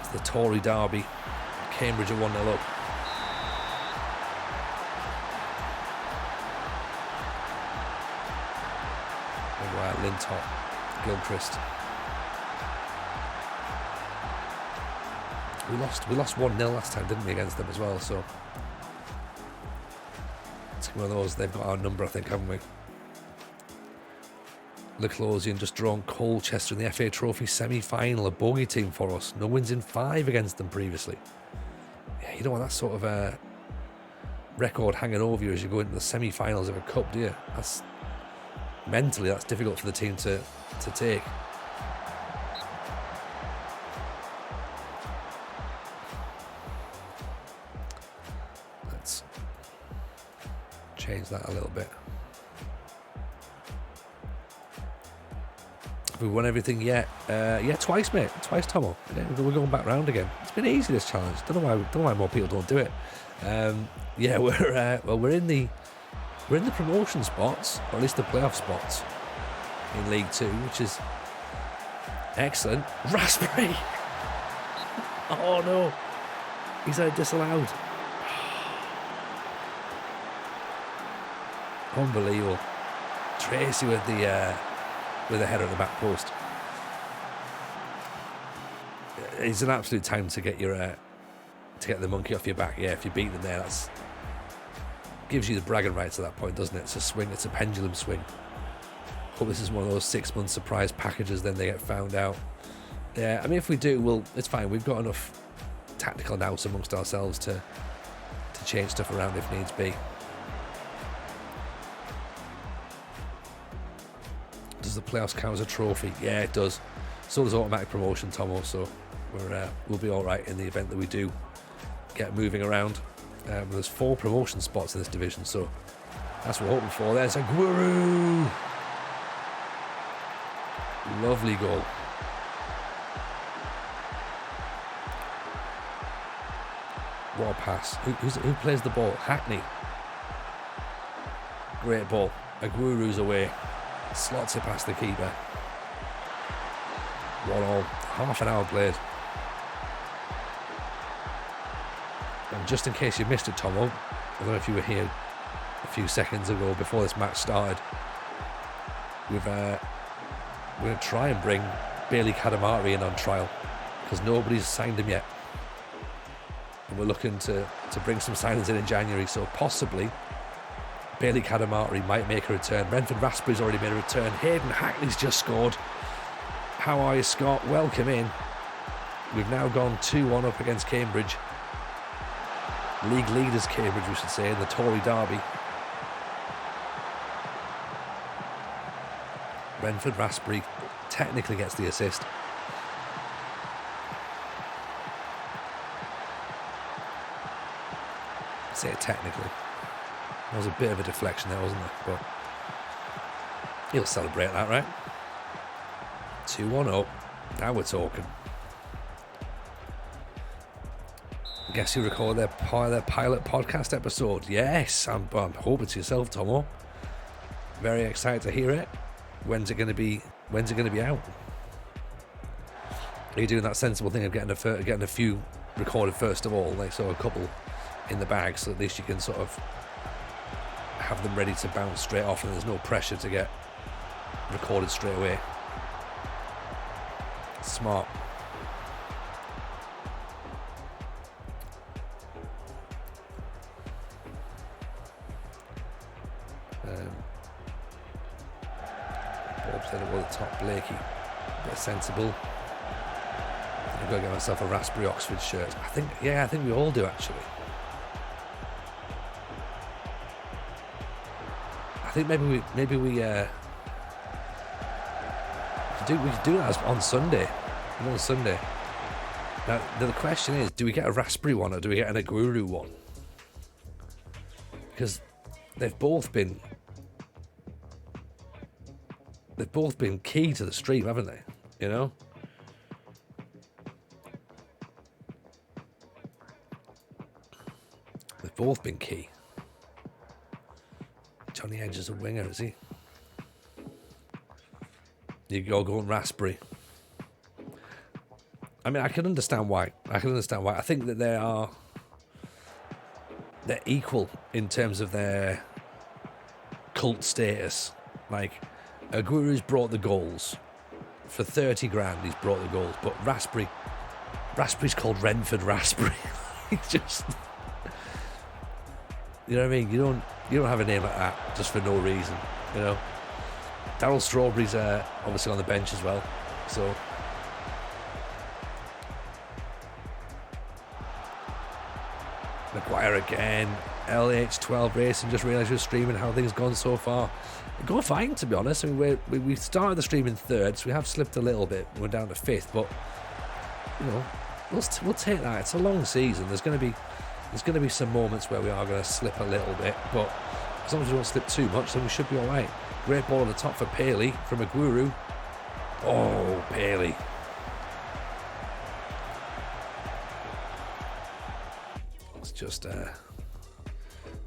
It's the Tory derby. Cambridge are 1-0 up. Lintop, Gilchrist. We lost 1-0 last time, didn't we, against them as well, so it's one of those, they've got our number, I think, haven't we? Leclosian just drawn Colchester in the FA Trophy semi-final, a bogey team for us. No wins in 5 against them previously. Yeah, you don't want that sort of a record hanging over you as you go into the semi-finals of a cup, do you? Mentally, that's difficult for the team to take. Let's change that a little bit. Have we won everything yet? Yeah, twice, mate. Twice, Tomo. Yeah, we're going back round again. It's been easy, this challenge. Don't know why more people don't do it. Yeah, we're in the promotion spots, or at least the playoff spots in League 2, which is excellent. Raspberry! Oh no! He's disallowed. Unbelievable. Tracy with the header at the back post. It's an absolute time to get to get the monkey off your back. Yeah, if you beat them there, that's gives you the bragging rights at that point, doesn't it? It's a swing, it's a pendulum swing. Hope this is one of those 6-month surprise packages, then they get found out. Yeah, I mean, if we do, it's fine. We've got enough tactical nous amongst ourselves to change stuff around if needs be. Does the playoffs count as a trophy? Yeah, it does. So does automatic promotion, Tomo, so we'll be alright in the event that we do get moving around. There's 4 promotion spots in this division, so that's what we're hoping for. There's a Guru! Lovely goal. What a pass. Who plays the ball? Hackney. Great ball. Aguru's away. Slots it past the keeper. 1-1. Half an hour played. And just in case you missed it, Tomo, I don't know if you were here a few seconds ago before this match started. We're going to try and bring Bailey Kadamari in on trial because nobody's signed him yet. And we're looking to bring some signings in January, so possibly Bailey Kadamari might make a return. Brentford Raspberry's already made a return. Hayden Hackney's just scored. How are you, Scott? Welcome in. We've now gone 2-1 up against Cambridge. League leaders Cambridge, we should say, in the Tory derby. Brentford Raspberry technically gets the assist. I say it technically. There was a bit of a deflection there, wasn't there? But he'll celebrate that, right? 2-1 up. Now we're talking. Guess who recorded their pilot podcast episode? Yes, I'm hoping it's yourself, Tomo. Very excited to hear it. When's it going to be out? Are you doing that sensible thing of getting a few recorded first of all, like so a couple in the bag, so at least you can sort of have them ready to bounce straight off, and there's no pressure to get recorded straight away. Smart. Bob said it was the top Blakey. A bit sensible. I've got to get myself a Raspberry Oxford shirt. I think we all do actually. I think maybe we could do that on Sunday. and on Sunday. Now, the question is, do we get a raspberry one or do we get an aguru one? Because they've both been key to the stream, haven't they? You know? They've both been key. Johnny Edge is a winger, is he? You're going raspberry. I mean, I can understand why. I think that they're equal in terms of their cult status. Like, Aguru's brought the goals. For 30 grand, he's brought the goals. But Raspberry's called Renford Raspberry. It's just, you know what I mean? You don't have a name like that just for no reason, you know? Darryl Strawberry's obviously on the bench as well, so. Maguire again. LH12 Racing, just realised we're streaming how things gone so far. Going fine, to be honest. I mean, we started the stream in third, so we have slipped a little bit. We're down to fifth, but you know, we'll take that. It's a long season. There's going to be some moments where we are going to slip a little bit, but as long as we don't slip too much, then we should be all right. Great ball on the top for Paley from Aguru. Oh, Paley. Let's just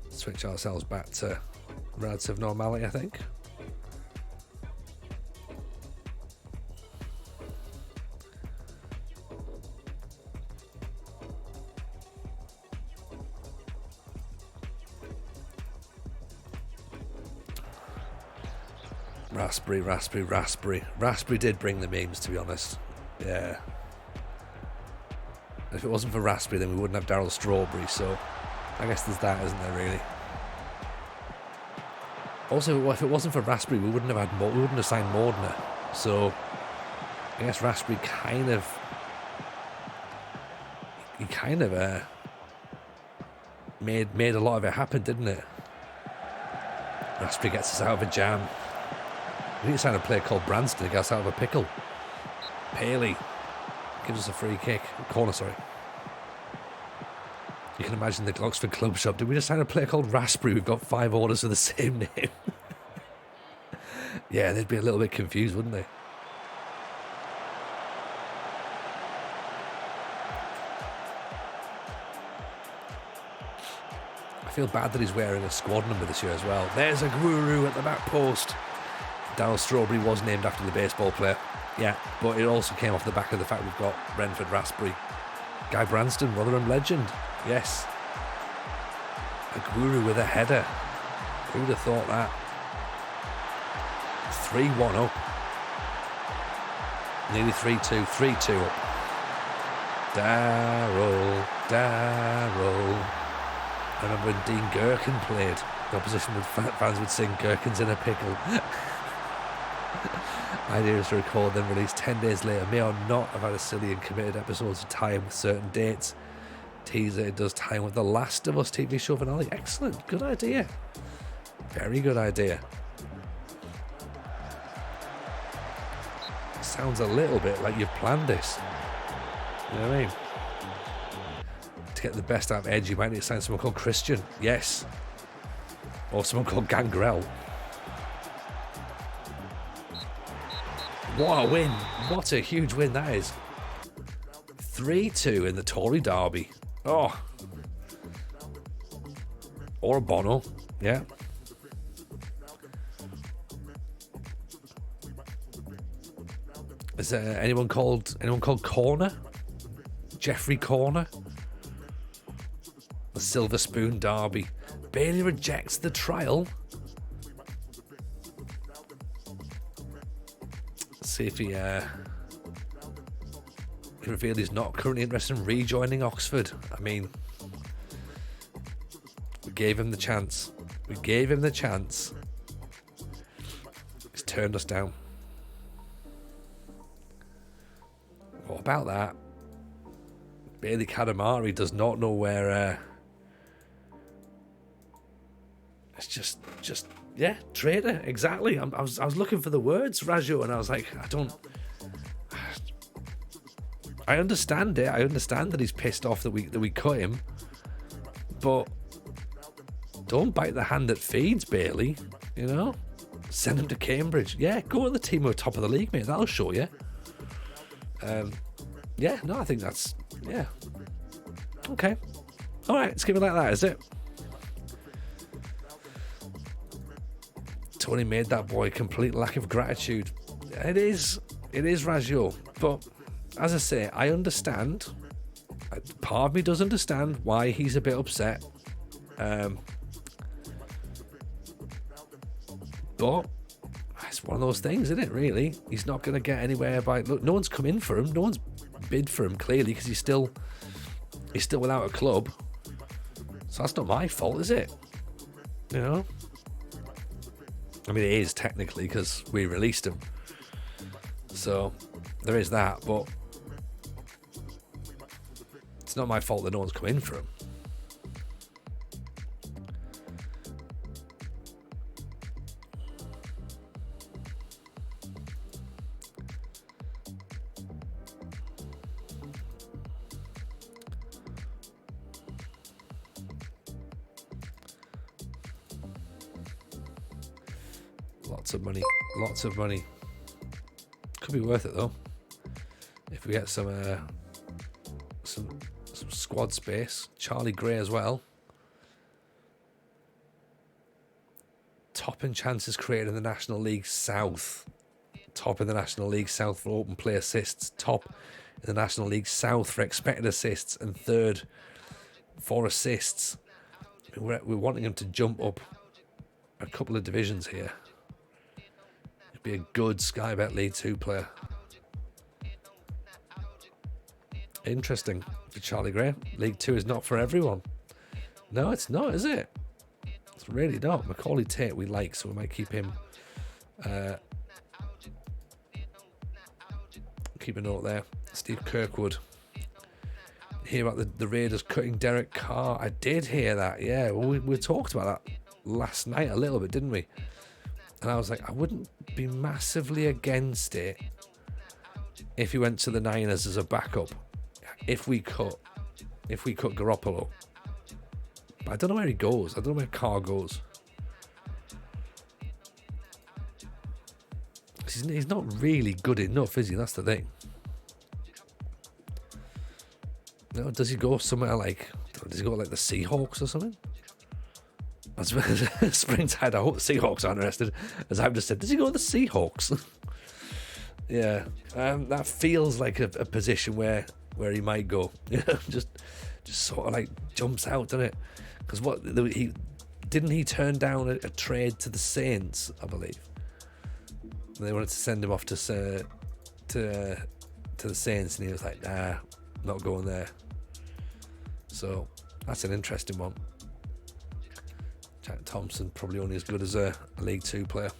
switch ourselves back to relative normality, I think. Raspberry did bring the memes, to be honest. Yeah. If it wasn't for Raspberry, then we wouldn't have Darryl Strawberry, so I guess there's that, isn't there, really? Also, if it wasn't for Raspberry, we wouldn't have signed Mordner. So I guess Raspberry kind of made a lot of it happen, didn't it? Raspberry gets us out of a jam. We need to sign a player called Branston to get us out of a pickle. Paley gives us a free kick. Corner, sorry. You can imagine the Oxford Club Shop. Did we just sign a player called Raspberry? We've got 5 orders with the same name. Yeah, they'd be a little bit confused, wouldn't they? I feel bad that he's wearing a squad number this year as well. There's a guru at the back post. Darryl Strawberry was named after the baseball player. Yeah, but it also came off the back of the fact we've got Renford Raspberry. Guy Branston, Rotherham legend. Yes. A guru with a header. Who'd have thought that? 3-1 up. Nearly 3-2. 3-2 up. Darryl. I remember when Dean Gherkin played. The opposition fans would sing Gherkins in a pickle. Idea is to record then released 10 days later. May or not have had a silly and committed episodes to tie in with certain dates. Teaser, it does tie in with the Last of Us TV show finale. Excellent, good idea. Very good idea. Sounds a little bit like you've planned this. You know what I mean? To get the best out of Edge, you might need to sign someone called Christian. Yes. Or someone called Gangrel. What a win. What a huge win that is. 3-2 in the Tory derby. Oh. Or a Bono. Yeah. Is there anyone called Corner? Jeffrey Corner? The Silver Spoon derby. Bailey rejects the trial. See if he revealed he's not currently interested in rejoining Oxford. I mean, we gave him the chance. He's turned us down. What about that? Bailey Kadamari does not know where. It's just. Yeah, traitor, exactly. I was looking for the words, Raju, and I was like, I understand it. I understand that he's pissed off that we cut him, but don't bite the hand that feeds, Bailey. You know, send him to Cambridge. Yeah, go on the team at the top of the league, mate. That'll show you. Yeah, no, I think that's okay. All right, let's keep it like that. Is it? Tony made that boy a complete lack of gratitude. It is Rajul, but as I say, I understand. Part of me does understand why he's a bit upset. But it's one of those things, isn't it, really? He's not going to get anywhere by... Look, no one's come in for him. No one's bid for him, clearly, because he's still without a club. So that's not my fault, is it? You know? I mean, it is, technically, because we released him. So there is that, but it's not my fault that no one's come in for him. Lots of money. Could be worth it though, if we get some squad space. Charlie Gray as well. Top in chances created in the National League South. Top in the National League South for open play assists. Top in the National League South for expected assists, and third for assists. We're wanting him to jump up a couple of divisions here. Be a good Sky Bet League 2 player. Interesting for Charlie Gray. League 2 is not for everyone. No, it's not, is it? It's really not. Macaulay Tate we like, so we might keep him. Keep a note there. Steve Kirkwood. Hear about the Raiders cutting Derek Carr? I did hear that, yeah. Well, we talked about that last night a little bit, didn't we? And I was like, I wouldn't be massively against it if he went to the Niners as a backup. If we cut Garoppolo. But I don't know where he goes. I don't know where Carr goes. He's not really good enough, is he? That's the thing. No, does he go somewhere like... Does he go like the Seahawks or something? Springtide, I hope the Seahawks aren't arrested. As I've just said, does he go to the Seahawks? Yeah, that feels like a position where he might go. just sort of like jumps out, doesn't it? Because he turn down a trade to the Saints, I believe. And they wanted to send him off to the Saints, and he was like, nah, not going there. So that's an interesting one. Jack Thompson, probably only as good as a League 2 player.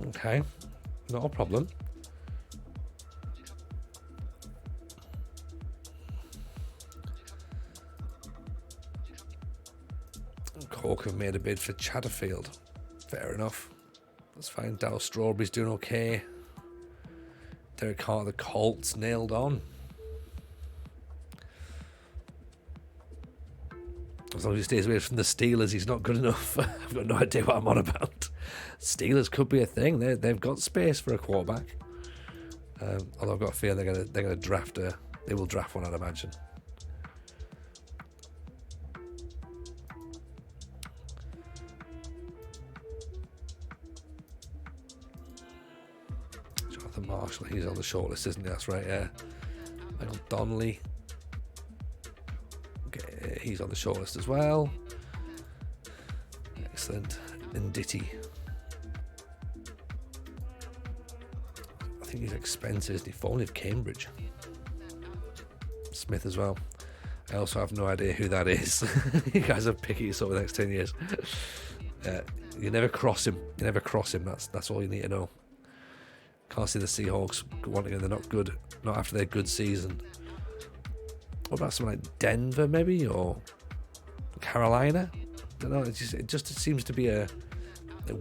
Okay, not a problem. Cork have made a bid for Chatterfield. Fair enough. That's fine. Darryl Strawberry's doing okay. Derek Carr, the Colts, nailed on. As long as he stays away from the Steelers, he's not good enough. I've got no idea what I'm on about. Steelers could be a thing. They've got space for a quarterback. Although I've got a feeling they're gonna draft they will draft one, I'd imagine. Jonathan Marshall, he's on the shortlist, isn't he? That's right, yeah. Michael Donnelly. He's on the shortlist as well. Excellent. Nditi. I think he's expensive, isn't he? Formerly of Cambridge. Smith as well. I also have no idea who that is. You guys are picky over the next 10 years. You never cross him. That's all you need to know. Can't see the Seahawks wanting him. They're not good. Not after their good season. What about something like Denver, maybe, or Carolina? I don't know. It just seems to be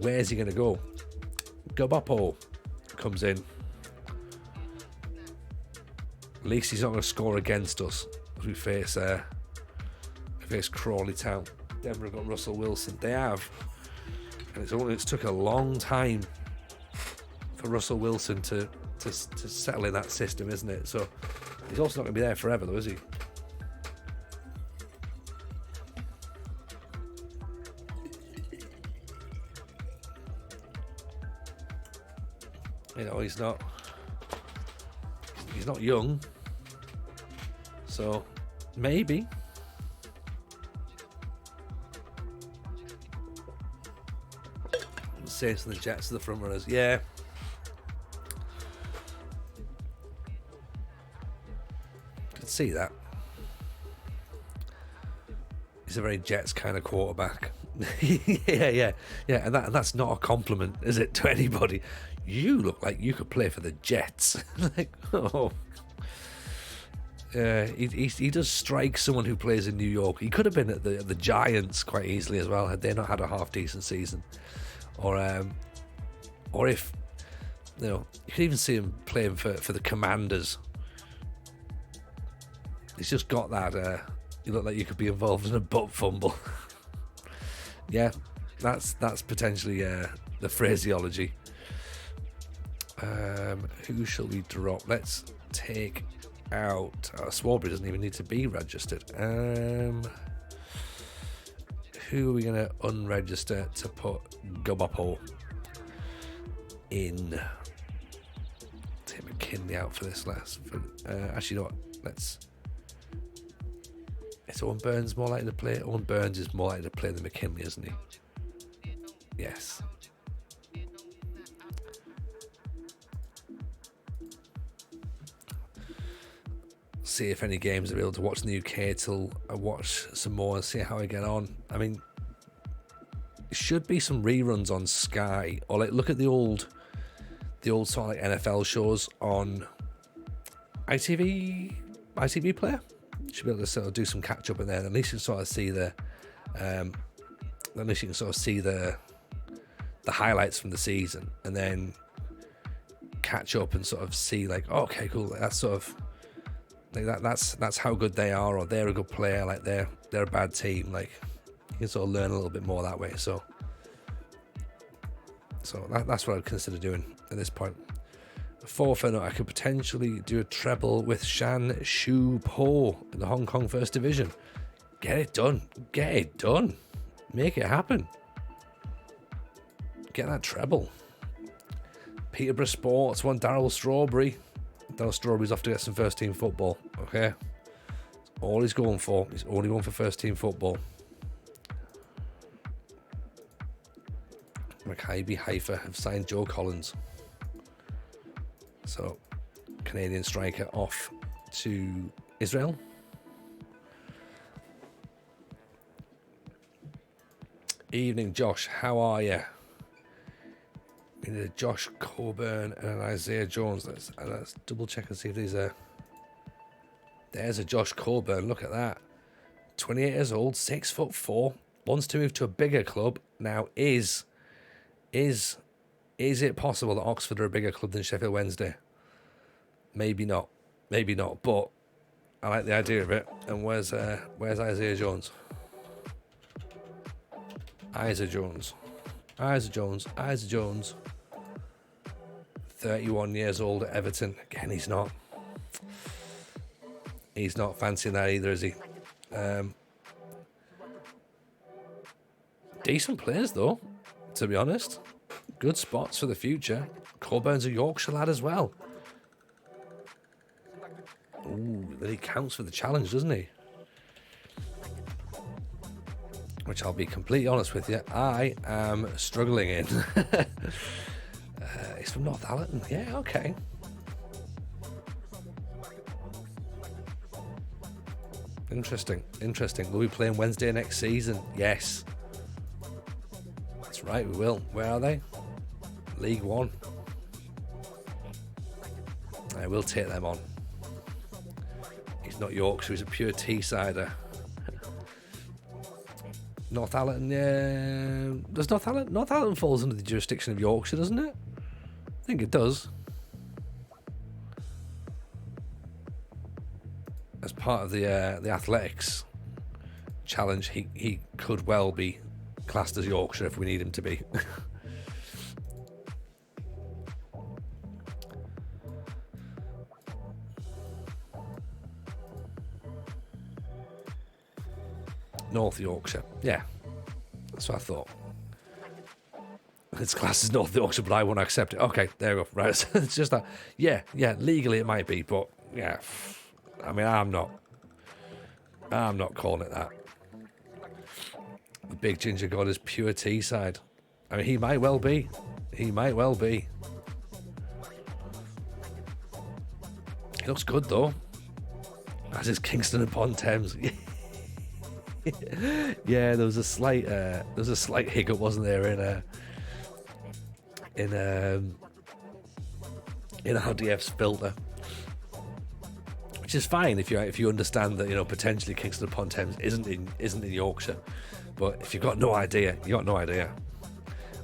where's he going to go? Gabapo comes in. At least he's not going to score against us as we face Crawley Town. Denver have got Russell Wilson. They have. And it's took a long time for Russell Wilson to settle in that system, isn't it? So he's also not going to be there forever, though, is he? You know, he's not young, so maybe. Saints and the Jets are the front runners. Yeah. Could see that. He's a very Jets kind of quarterback. yeah, and that's not a compliment, is it, to anybody? You look like you could play for the Jets. Like, oh. He does strike someone who plays in New York. He could have been at the Giants quite easily as well, had they not had a half decent season. Or if, you know, you can even see him playing for the Commanders. He's just got that. You look like you could be involved in a butt fumble. Yeah, that's potentially the phraseology. Who shall we drop? Let's take out. Swarbrick doesn't even need to be registered. Who are we going to unregister to put Gobapo in? Take McKinley out for this last. Actually, you know what? Is Owen Burns more likely to play? Owen Burns is more likely to play than McKinley, isn't he? Yes. See if any games are able to watch in the UK till I watch some more and see how I get on. I mean, it should be some reruns on Sky, or like look at the old sort of like NFL shows on ITV Player. Should be able to sort of do some catch up in there. At least you can sort of see the highlights from the season, and then catch up and sort of see like, oh, okay, cool. That's sort of like that's how good they are, or they're a good player, like they're a bad team. Like you can sort of learn a little bit more that way. So that's what I'd consider doing at this point. Fourth, I could potentially do a treble with Shan Shu Po in the Hong Kong First Division. Get it done. Make it happen. Get that treble. Peterborough Sports won Darryl Strawberry. Darryl Strawberry's off to get some first team football. Okay. That's all he's going for. He's only going for first team football. Maccabi Haifa have signed Joe Collins. So, Canadian striker off to Israel. Evening, Josh. How are you? We need a Josh Coburn and an Isaiah Jones. Let's double check and see if there's a Josh Coburn. Look at that. 28 years old, 6'4", wants to move to a bigger club. Now, is it possible that Oxford are a bigger club than Sheffield Wednesday? Maybe not, but I like the idea of it. And where's Isaiah Jones? Isa Jones. 31 years old at Everton. Again, he's not fancying that either, is he? Decent players though, to be honest. Good spots for the future. Coburn's a Yorkshire lad as well. Ooh, then he counts for the challenge, doesn't he? Which I'll be completely honest with you, I am struggling in. He's from Northallerton. Yeah, okay. Interesting. We'll be playing Wednesday next season. Yes. That's right, we will. Where are they? League One. I will take them on. He's not Yorkshire, he's a pure Teessider. Northallerton, yeah. Does Northallerton falls under the jurisdiction of Yorkshire, doesn't it? I think it does. as part of the athletics challenge, he could well be classed as Yorkshire if we need him to be. North Yorkshire, yeah, that's what I thought. It's classed as North Yorkshire, but I won't accept it. Okay, there we go. Right, so it's just that. Yeah, legally it might be, but yeah, I mean, I'm not calling it that. The Big Ginger God is pure Teesside. I mean, he might well be. He looks good though. As is Kingston upon Thames. Yeah, there was a slight hiccup, wasn't there, in RDF's filter, which is fine if you understand that, you know, potentially Kingston upon Thames isn't in Yorkshire, but if you've got no idea, you got no idea.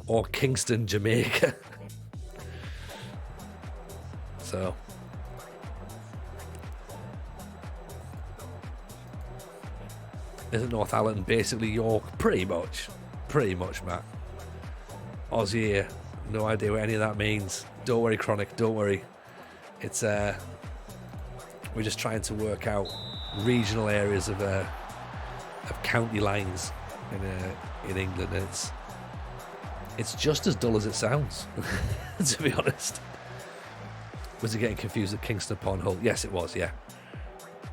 Or Kingston, Jamaica. So. Isn't Northallerton basically York? Pretty much, Matt. Aussie here, no idea what any of that means. Don't worry, Chronic, don't worry. It's we're just trying to work out regional areas of county lines in England, and it's just as dull as it sounds, to be honest. Was he getting confused at Kingston upon Hull? Yes, it was. Yeah,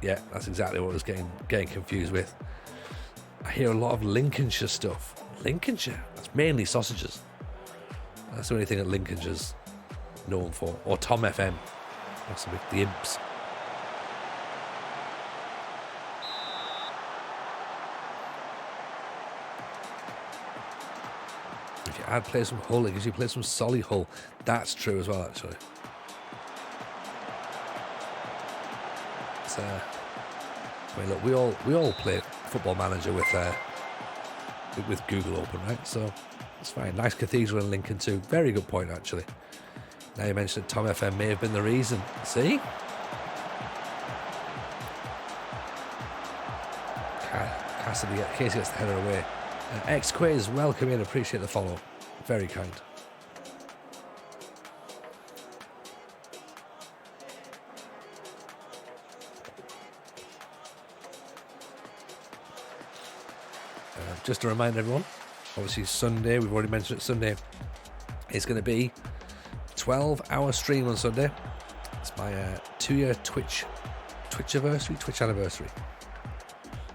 that's exactly what I was getting confused with. I hear a lot of Lincolnshire stuff. Lincolnshire? That's mainly sausages. That's the only thing that Lincolnshire's known for. Or Tom FM. Possibly. The Imps. If you add players from Hull, it gives you players from Solihull. That's true as well, actually. It's, I mean, look, we all play Football Manager with Google open, right? So it's fine. Nice cathedral in Lincoln too. Very good point, actually. Now you mentioned that Tom FM may have been the reason. See? Cassidy, Casey gets the header away. X-Quiz, welcome in. Appreciate the follow. Very kind. Just to remind everyone, obviously Sunday, we've already mentioned it, Sunday, it's going to be 12-hour stream on Sunday. It's my 2-year Twitch anniversary.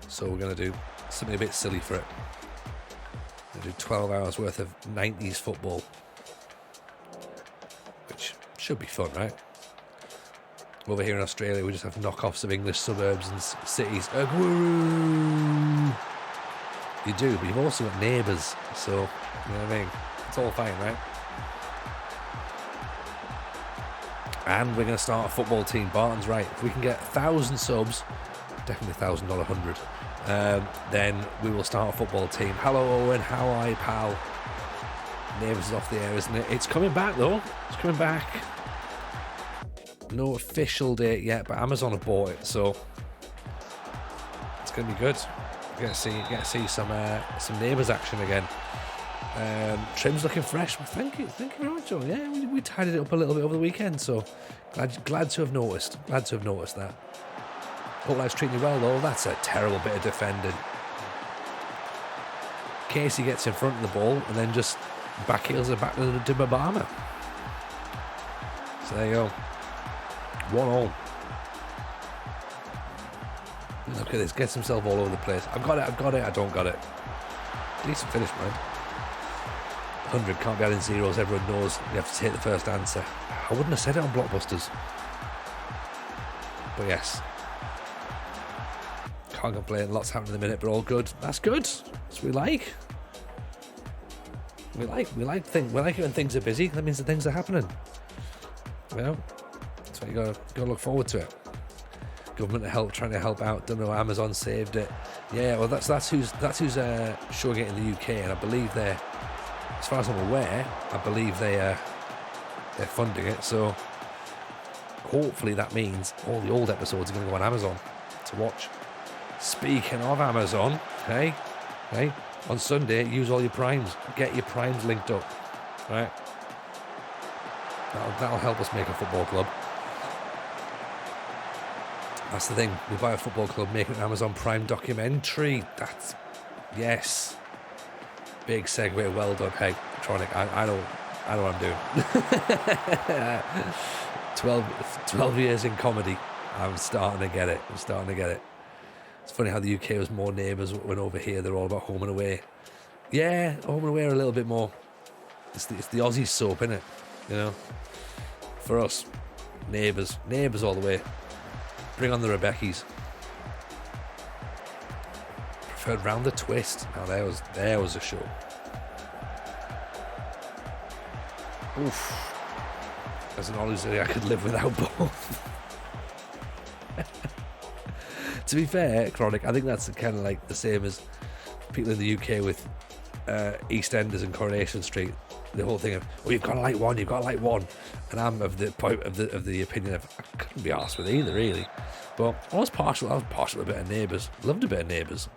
So we're going to do something a bit silly for it. We're going to do 12 hours worth of 90s football, which should be fun, right? Over here in Australia, we just have knockoffs of English suburbs and cities. You do, but you've also got neighbours, so, you know what I mean? It's all fine, right? And we're going to start a football team. Barton's right. If we can get 1,000 subs, definitely 1,000, not 100, then we will start a football team. Hello, Owen. How are you, pal? Neighbours is off the air, isn't it? It's coming back, though. It's coming back. No official date yet, but Amazon have bought it, so it's going to be good. Get to see some neighbours action again. Trim's looking fresh. Well, thank you very much, John. Yeah, we tidied it up a little bit over the weekend, so glad to have noticed. Glad to have noticed that. Hope life's treating you well, though. That's a terrible bit of defending. Casey gets in front of the ball and then just backheels it back to Dibabama. So there you go. 1-1. Look at this, gets himself all over the place. I've got it, I don't got it. Decent finish, man. 100 can't be adding zeros, everyone knows you have to take the first answer. I wouldn't have said it on Blockbusters. But yes. Can't complain, lots happening in a minute, but all good. That's good. That's what we like. We like it when things are busy. That means that things are happening. You know? So you gotta look forward to it. Government trying to help out. Don't know. Amazon saved it. Yeah, well, that's who's showing it in the UK, and I believe they're, as far as I'm aware, they're funding it. So hopefully that means all the old episodes are going to go on Amazon to watch. Speaking of Amazon, hey, on Sunday, use all your primes. Get your primes linked up, right? That'll help us make a football club. That's the thing. We buy a football club, make an Amazon Prime documentary. Yes. Big segue. Well done. Hey, Tronic, I know what I'm doing. 12 years in comedy. I'm starting to get it. It's funny how the UK was more neighbours when over here they're all about home and away. Yeah, home and away are a little bit more. It's the Aussie soap, innit? You know? For us, neighbours all the way. Bring on the Rebeccas. Preferred Round the Twist. Now there was a show. Oof. As an Aussie, I could live without both. To be fair, Chronic, I think that's kind of like the same as people in the UK with EastEnders and Coronation Street. The whole thing of, you've got to like one, and I'm of the point of the opinion of I couldn't be arsed with either, really. But I was partial to a bit of Neighbours. Loved a bit of Neighbours.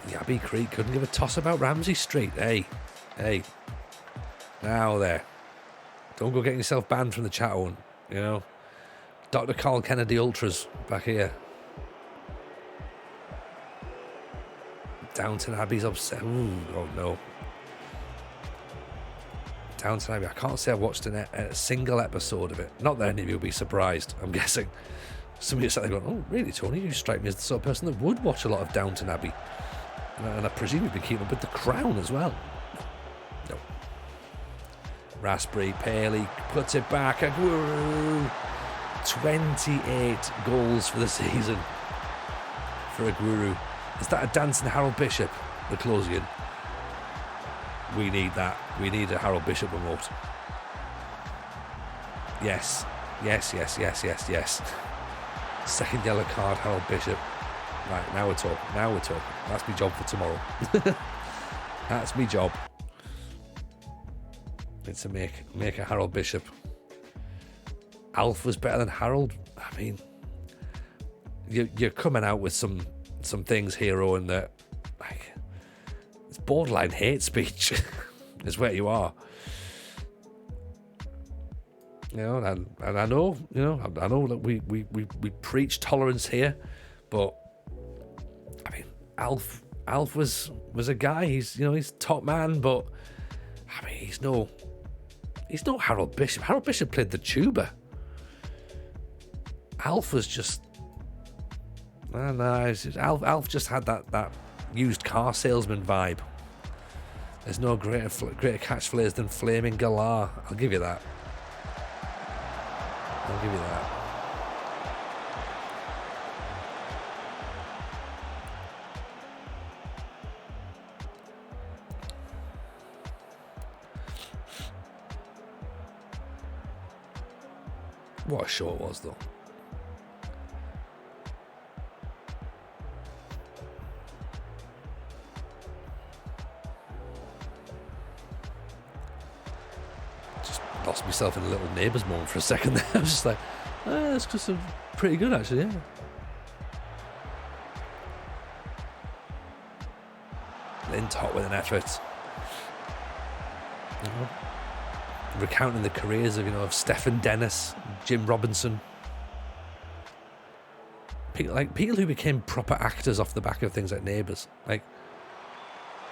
The Abbey Creek couldn't give a toss about Ramsay Street. Hey, now there. Don't go getting yourself banned from the chat on, you know. Dr. Carl Kennedy Ultras back here. Downton Abbey's upset. Ooh, oh no. Downton Abbey. I can't say I've watched a single episode of it. Not that any of you will be surprised, I'm guessing. Some of you sat there going, oh, really, Tony? You strike me as the sort of person that would watch a lot of Downton Abbey. And I presume you'd be keeping up with The Crown as well. No. Raspberry Paley puts it back. Aguero. 28 goals for the season for Aguero. Is that a dancing Harold Bishop, the Closian? We need that. We need a Harold Bishop remote. Yes. Second yellow card, Harold Bishop. Right, now we're talking. That's my job for tomorrow. That's my job. It's to make a Harold Bishop. Alf was better than Harold. I mean, you're coming out with some things here, Owen, that like it's borderline hate speech. Is where you are. You know, and I know, that we preach tolerance here, but I mean, Alf was a guy. He's top man, but I mean, he's no Harold Bishop. Harold Bishop played the tuba. Alf was just, Alf just had that used car salesman vibe. There's no greater catchphrase than Flaming Galah. I'll give you that. What a show it was, though. Lost myself in a little Neighbours moment for a second there. I was just like, that's just pretty good, actually, yeah. Lint hot with an effort. Recounting the careers of Stephen Dennis, Jim Robinson. People who became proper actors off the back of things like Neighbours. Like,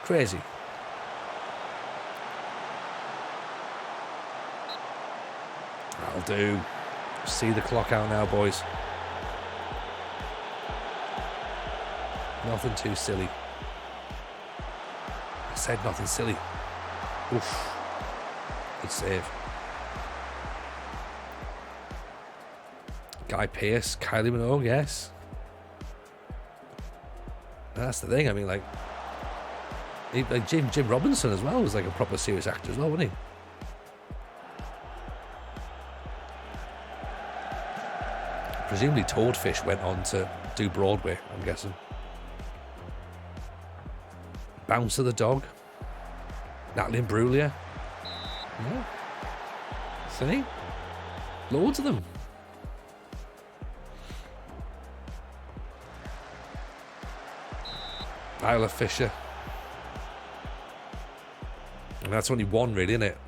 crazy. That'll do. See the clock out now, boys. Nothing too silly. I said nothing silly. Oof. Good save. Guy Pearce, Kylie Minogue, yes. That's the thing. I mean, like Jim Robinson as well was like a proper serious actor as well, wasn't he? Presumably Toadfish went on to do Broadway, I'm guessing. Bouncer the Dog. Natalie Imbruglia. Yeah. See? Loads of them. Isla Fisher. And that's only one, really, isn't it?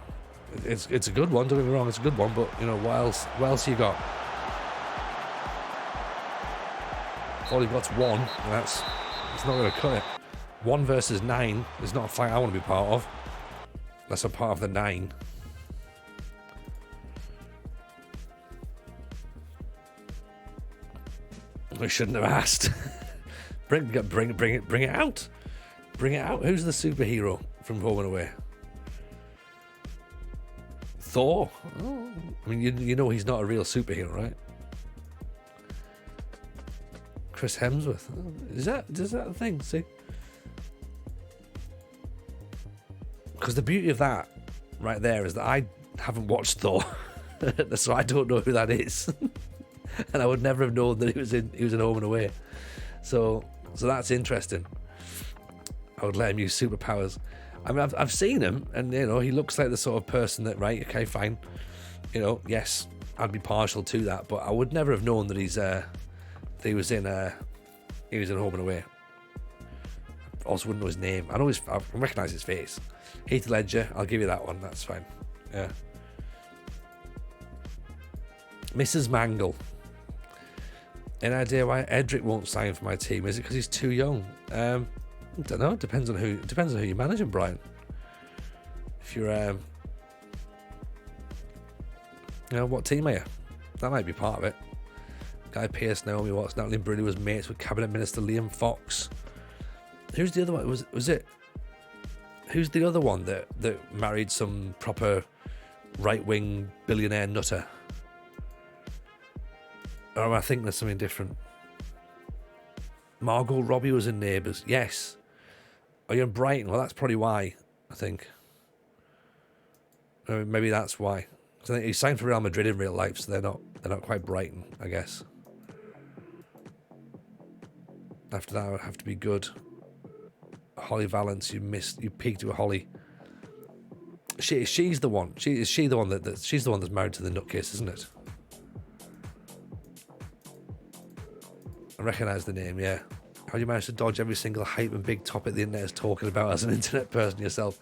It's a good one, don't get me wrong, it's a good one, but, you know, what else you got? All you've got's one, and it's not going to cut it. 1 versus 9 is not a fight I want to be part of. Unless I'm part of the 9. I shouldn't have asked. bring it out. Bring it out. Who's the superhero from Home and Away? Thor. Oh, I mean, you know he's not a real superhero, right? Chris Hemsworth. Oh, is that a thing? See, because the beauty of that right there is that I haven't watched Thor, so I don't know who that is. And I would never have known that he was in Home and Away. So that's interesting. I would let him use superpowers. I mean, I've seen him, and you know, he looks like the sort of person that, right? Okay, fine. You know, yes, I'd be partial to that, but I would never have known that he was in Home and Away. Also, wouldn't know his name. I recognise his face. Heath Ledger. I'll give you that one. That's fine. Yeah. Mrs. Mangle. Any idea why Edric won't sign for my team? Is it because he's too young? I don't know. Depends on who you're managing, Brian. If you're, you know, what team are you? That might be part of it. Guy Pearce, Naomi Watts, Natalie Bruni was mates with Cabinet Minister Liam Fox. Who's the other one? Was it? Who's the other one that married some proper right-wing billionaire nutter? Or am I thinking of something different? Margot Robbie was in Neighbours. Yes. Are you in Brighton? Well, that's probably why, I think. Maybe that's why. So he signed for Real Madrid in real life, so they're not quite Brighton, I guess. After that, it would have to be good. Holly Valance, you peaked with Holly. She's the one. She's the one that's married to the nutcase, isn't it? I recognise the name, yeah. How do you manage to dodge every single hype and big topic the internet is talking about as an internet person yourself?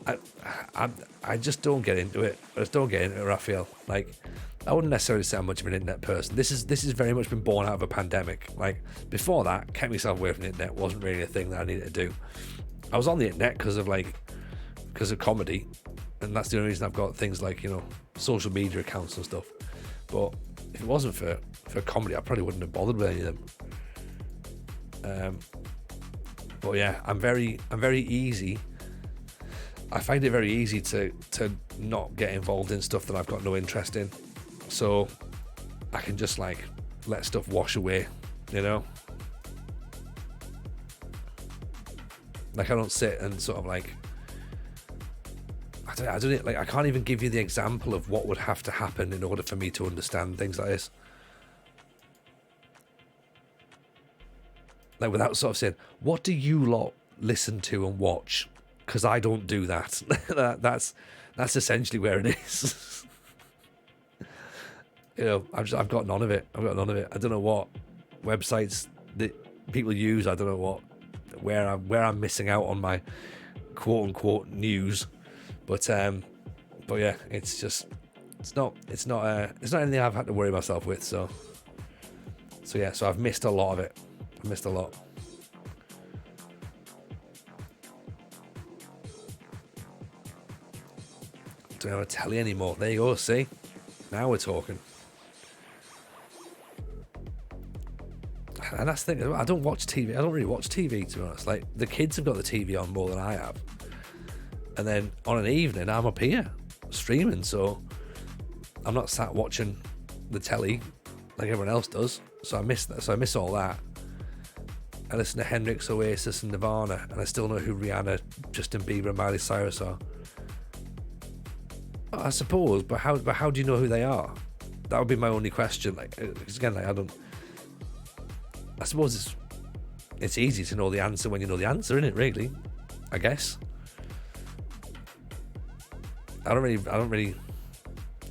I just don't get into it. Raphael. Like, I wouldn't necessarily say I'm much of an internet person. This is very much been born out of a pandemic. Like, before that, kept myself away from the internet wasn't really a thing that I needed to do. I was on the internet because of comedy, and that's the only reason I've got things like, you know, social media accounts and stuff. But if it wasn't for comedy, I probably wouldn't have bothered with any of them. But yeah, I'm very easy. I find it very easy to not get involved in stuff that I've got no interest in. So I can just like let stuff wash away, you know? Like, I don't sit and sort of like, I don't like, I can't even give you the example of what would have to happen in order for me to understand things like this. Like, without sort of saying, what do you lot listen to and watch? Because I don't do that. That's essentially where it is. You know, I've got none of it. I don't know what websites that people use. I don't know where I'm missing out on my quote unquote news. But yeah, it's not anything I've had to worry myself with. So yeah, so I've missed a lot of it. I've missed a lot. Don't have a telly anymore. There you go. See, now we're talking. And that's the thing. I don't watch TV. I don't really watch TV, to be honest. Like, the kids have got the TV on more than I have. And then on an evening, I'm up here streaming, so I'm not sat watching the telly like everyone else does. So I miss that. So I miss all that. I listen to Hendrix, Oasis, and Nirvana, and I still know who Rihanna, Justin Bieber, and Miley Cyrus are. I suppose, but how do you know who they are? That would be my only question. Like, because again, like, I suppose it's easy to know the answer when you know the answer, isn't it? Really, I guess. I don't really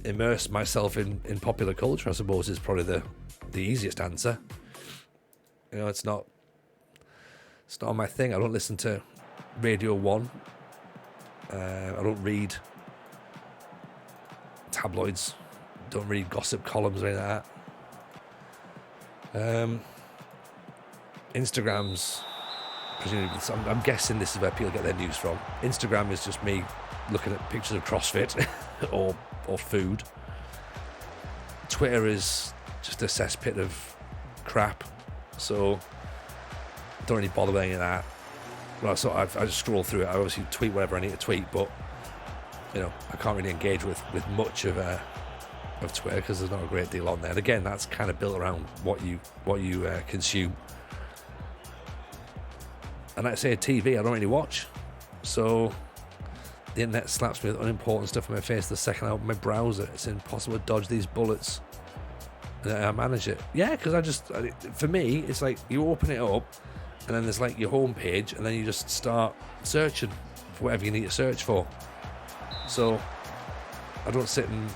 immerse myself in popular culture. I suppose is probably the easiest answer. You know, it's not. It's not my thing. I don't listen to Radio 1. I don't read tabloids. Don't read gossip columns or anything like that. Instagram's, I'm guessing this is where people get their news from. Instagram is just me looking at pictures of CrossFit or food. Twitter is just a cesspit of crap, so don't really bother with any of that. Well, so I just scroll through it. I obviously tweet whatever I need to tweet, but I can't really engage with much of Twitter because there's not a great deal on there. And again, that's kind of built around what you consume. And like I say, TV I don't really watch, so the internet slaps me with unimportant stuff in my face the second I open my browser. It's impossible to dodge these bullets. And I manage it. Yeah, because for me, it's like you open it up, and then there's like your home page, and then you just start searching for whatever you need to search for. So I don't sit and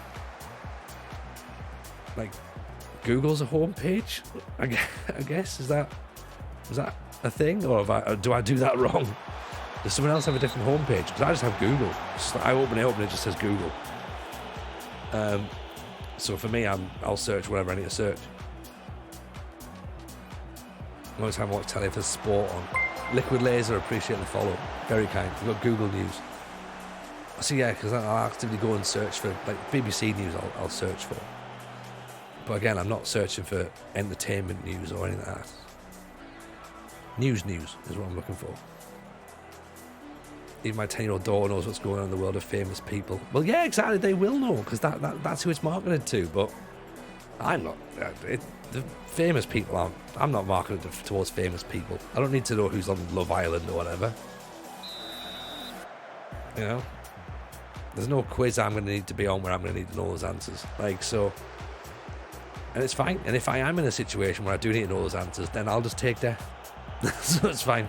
like Google's a home page. I guess is that a thing, or do I do that wrong? Does someone else have a different home page? Because I just have Google. I open it up and it just says Google. So for me, I'll search whatever I need to search. Most time I watch telly if there's sport on. Liquid Laser, appreciate the follow. Very kind. We've got Google News. So yeah, because I'll actively go and search for, like BBC News I'll search for. But again, I'm not searching for entertainment news or anything like that. News is what I'm looking for. Even my 10-year-old daughter knows what's going on in the world of famous people. Well, yeah, exactly. They will know because that's who it's marketed to. But I'm not. The famous people aren't. I'm not marketed towards famous people. I don't need to know who's on Love Island or whatever. There's no quiz I'm going to need to be on where I'm going to need to know those answers. And it's fine. And if I am in a situation where I do need to know those answers, then I'll just take death. So it's fine.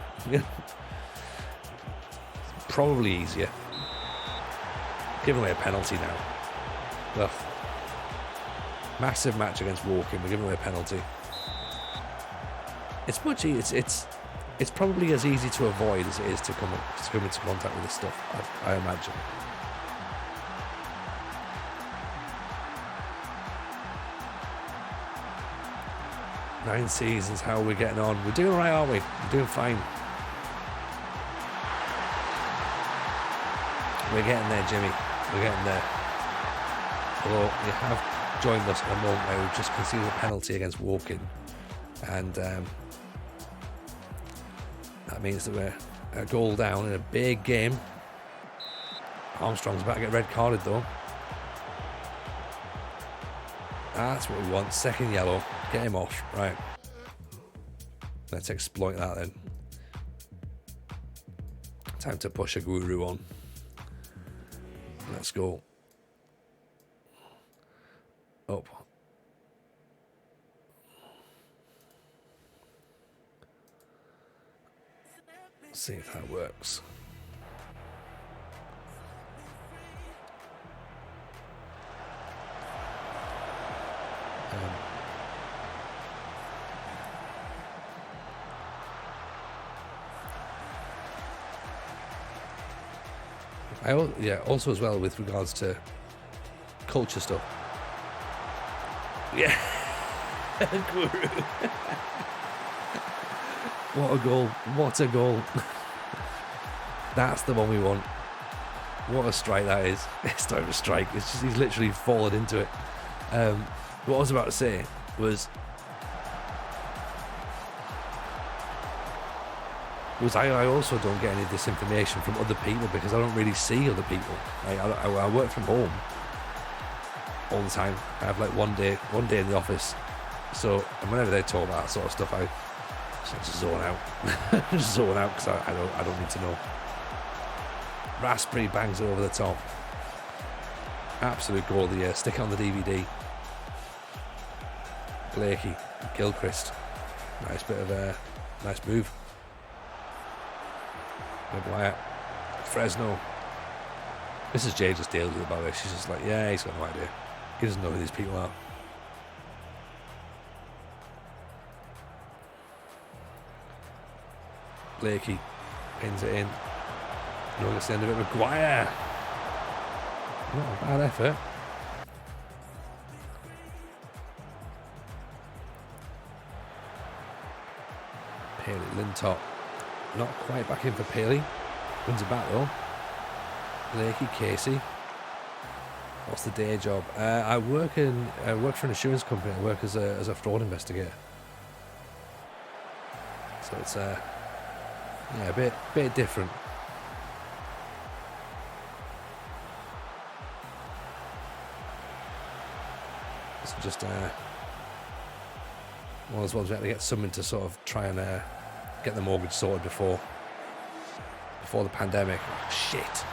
Probably easier. Giving away a penalty now. Ugh. Massive match against Woking. We're giving away a penalty. It's much easier. It's probably as easy to avoid as it is to come into contact with this stuff, I imagine. Nine seasons, how are we getting on? We're doing alright, aren't we? We're doing fine. We're getting there, Jimmy. We're getting there. Although you have joined us in a moment where we've just conceded a penalty against Woking. And that means that we're a goal down in a big game. Armstrong's about to get red carded though. That's what we want. Second yellow. Get him off. Right. Let's exploit that then. Time to push a guru on. Let's go. Up. See if that works. Also as well with regards to culture stuff. Yeah. Guru. What a goal. What a goal. That's the one we want. What a strike that is. It's not even a strike. It's just he's literally fallen into it. What I was about to say was I also don't get any of this information from other people because I don't really see other people. I work from home all the time. I have like one day in the office. So and whenever they talk about that sort of stuff, I just zone out. Just zone out because I don't need to know. Raspberry bangs it over the top. Absolute goal of the year. Stick it on the DVD. Blakey, Gilchrist. Nice bit of nice move. Maguire, Fresno. Mrs. J just deals with it, by the way. She's just like, yeah, he's got no idea. He doesn't know who these people are. Blakey pins it in. No, gets the end of it. Maguire. Not a bad effort. Paley, Lintop. Not quite back in for Paley. Wins it back though. Blakey, Casey. What's the day job? I work for an insurance company. I work as a fraud investigator. So it's a bit different. It's just one of those ones we had to get something to sort of try and get the mortgage sorted before the pandemic. Oh, shit.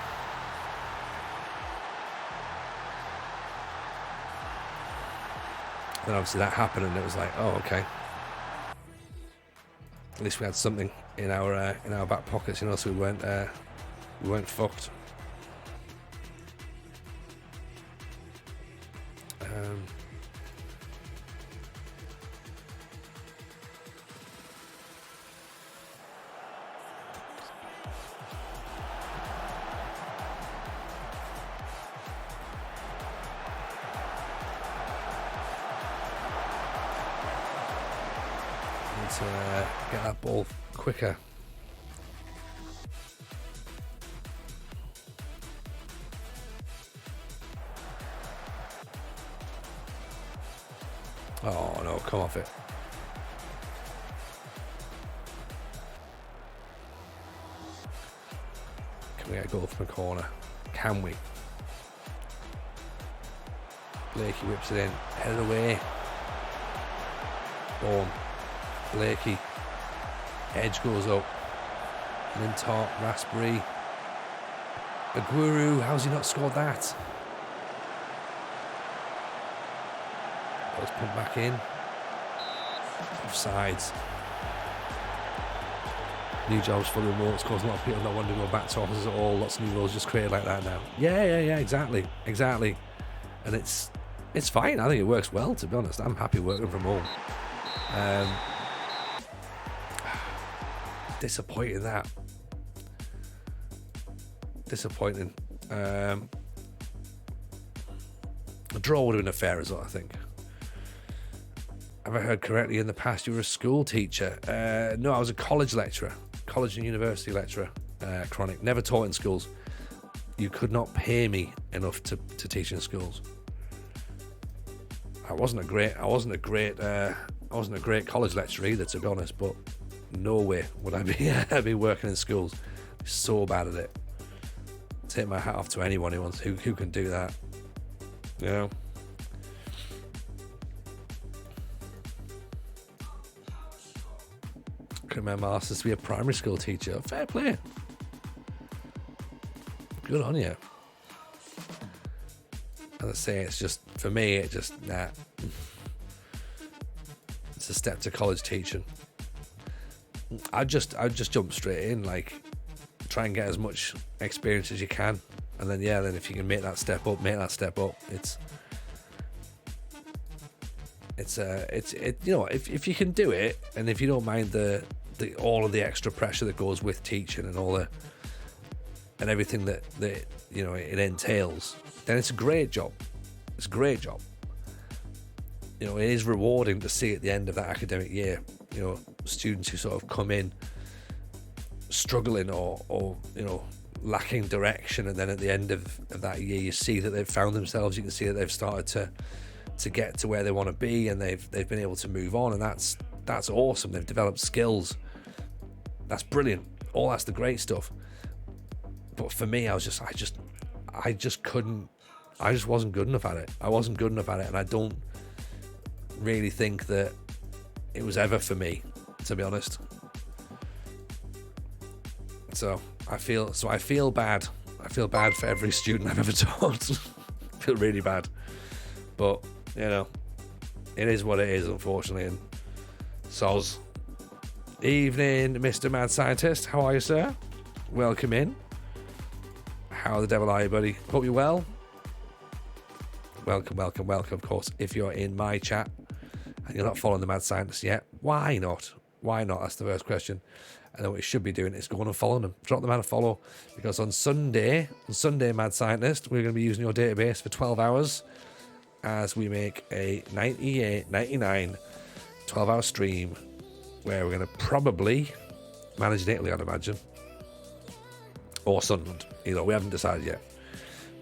Then obviously that happened, and it was like, oh, okay. At least we had something in our back pockets, you know, so we weren't fucked. To get that ball quicker. Oh no, come off it. Can we get a goal from a corner? Can we? Blakey whips it in, headed away. Boom. Blakey, edge goes up, Lintop, Raspberry, Aguero, how's he not scored that? Let's pump back in, offsides. New jobs for the remotes, cause a lot of people not want to go back to offices at all, lots of new roles just created like that now. Yeah, exactly, and it's fine, I think it works well, to be honest. I'm happy working from home. Disappointing. A draw would have been a fair result, I think. Have I heard correctly, in the past you were a school teacher? No, I was a college lecturer, college and university lecturer, chronic. Never taught in schools. You could not pay me enough to teach in schools. I wasn't a great college lecturer either, to be honest, but no way would I be working in schools. I'm so bad at it. Take my hat off to anyone who can do that. You know. Can my master's to be a primary school teacher. Fair play. Good on you. As I say, it's just, for me, it's a step to college teaching. I'd just jump straight in, like, try and get as much experience as you can, and then if you can make that step up. It's you know, if you can do it, and if you don't mind the all of the extra pressure that goes with teaching and all and everything that you know it entails, then it's a great job. It's a great job. You know, it is rewarding to see at the end of that academic year, you know, students who sort of come in struggling or you know, lacking direction, and then at the end of that year you see that they've found themselves. You can see that they've started to get to where they want to be, and they've been able to move on, and that's awesome. They've developed skills. That's brilliant. All that's the great stuff. But for me, I just wasn't good enough at it. And I don't really think that it was ever for me, to be honest. So I feel bad. I feel bad for every student I've ever taught. I feel really bad. But, you know, it is what it is, unfortunately. And soz. Evening, Mr. Mad Scientist. How are you, sir? Welcome in. How the devil are you, buddy? Hope you're well. Welcome. Of course, if you're in my chat and you're not following the Mad Scientist yet, why not? Why not? That's the first question. And then what you should be doing is going and following them. Drop them out a follow. Because on Sunday, Mad Scientist, we're going to be using your database for 12 hours as we make a 99 12-hour stream where we're going to probably manage in Italy, I'd imagine. Or Sunderland. We haven't decided yet.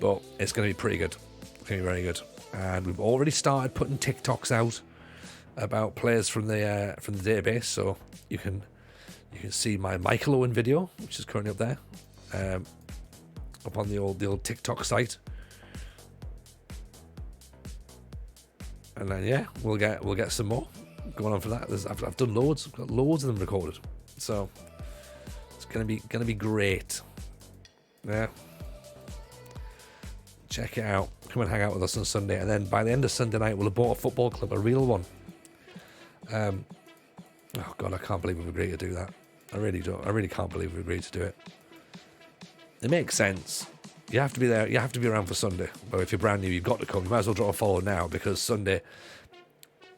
But it's going to be pretty good. It's going to be very good. And we've already started putting TikToks out about players from the database. So you can see my Michael Owen video, which is currently up there, up on the old TikTok site. And then we'll get some more going on for that. I've done loads. I've got loads of them recorded. So it's gonna be great. Yeah. Check it out. Come and hang out with us on Sunday. And then by the end of Sunday night, we'll have bought a football club, a real one. Oh God, I can't believe we've agreed to do that. I really don't. I really can't believe we've agreed to do it. It makes sense. You have to be there. You have to be around for Sunday. But if you're brand new, you've got to come. You might as well drop a follow now, because Sunday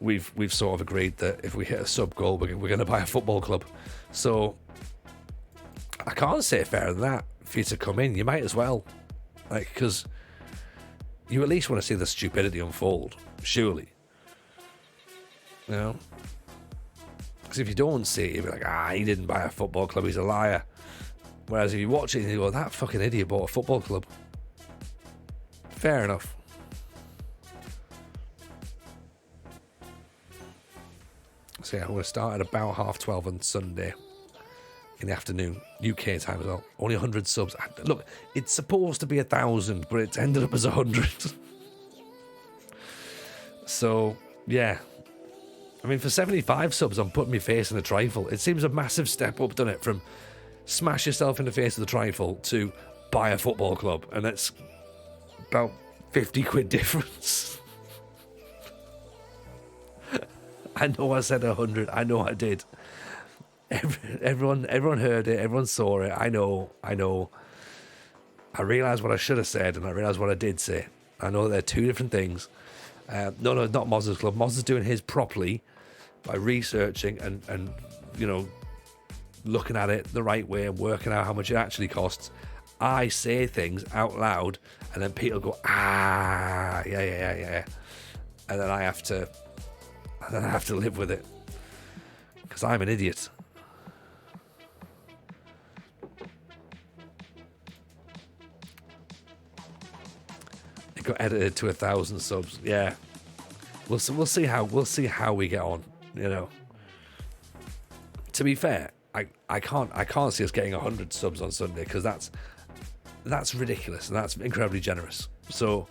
we've sort of agreed that if we hit a sub goal, we're going to buy a football club. So I can't say fairer than that for you to come in. You might as well, because you at least want to see the stupidity unfold. Surely, Because if you don't see it, you'll be like, he didn't buy a football club, he's a liar. Whereas if you watch it and you go, that fucking idiot bought a football club. Fair enough. So we're going to start at about 12:30 on Sunday in the afternoon, UK time as well. Only 100 subs. Look, it's supposed to be 1,000, but it's ended up as 100. So, yeah. I mean, for 75 subs, I'm putting my face in a trifle. It seems a massive step up, doesn't it? From smash yourself in the face with a trifle to buy a football club. And it's about 50 quid difference. I know I said 100. I know I did. Everyone heard it. Everyone saw it. I know. I realised what I should have said, and I realised what I did say. I know they're two different things. No, not Moz's club. Moz is doing his properly by researching and looking at it the right way and working out how much it actually costs. I say things out loud, and then people go, yeah, and then I have to live with it because I'm an idiot. It got edited to 1,000 subs. Yeah, we'll see how we get on. To be fair, I can't see us getting 100 subs on Sunday, because that's ridiculous and that's incredibly generous. So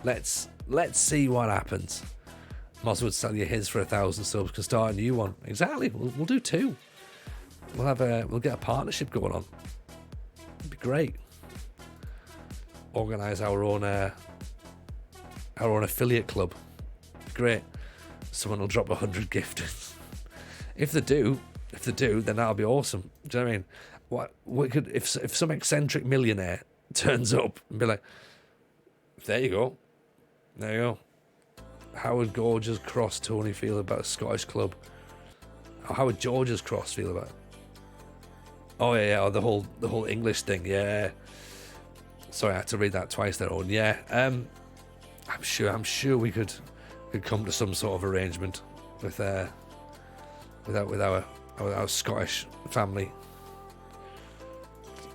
let's see what happens. Moz would sell you his for 1,000 subs, can start a new one. Exactly. We'll do two. We'll get a partnership going on. It'd be great. Organise our own affiliate club. Great. Someone will drop 100 gifters. If they do, then that'll be awesome. Do you know what I mean? What could if some eccentric millionaire turns up and be like, there you go. How would Gorge's Cross Tony feel about a Scottish club? Or how would George's Cross feel about it? Oh yeah, or the whole English thing. Yeah. Sorry, I had to read that twice there, Owen. Yeah. I'm sure we could come to some sort of arrangement with our Scottish family.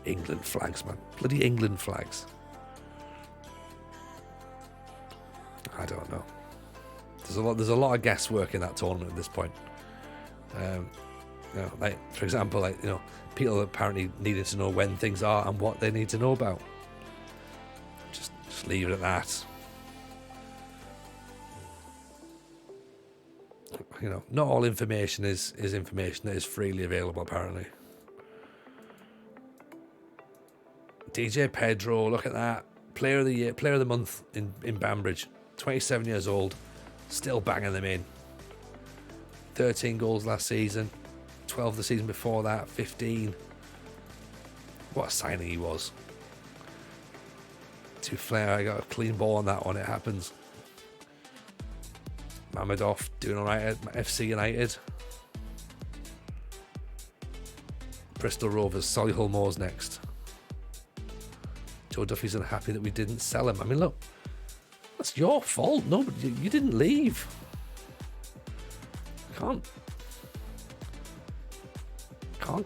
England flags, man. Bloody England flags. I don't know. There's a lot of guesswork in that tournament at this point. For example, people apparently needed to know when things are and what they need to know about. Just leave it at that. Not all information is information that is freely available, apparently. DJ Pedro, look at that. Player of the year, player of the month in Banbridge. 27 years old, still banging them in. 13 goals last season, 12 the season before that, 15. What a signing he was. To Flair, I got a clean ball on that one, it happens. Mamedov doing alright at FC United. Bristol Rovers, Solihull Moors next. Joe Duffy's unhappy that we didn't sell him. I mean, look, that's your fault. No, you didn't leave. Can't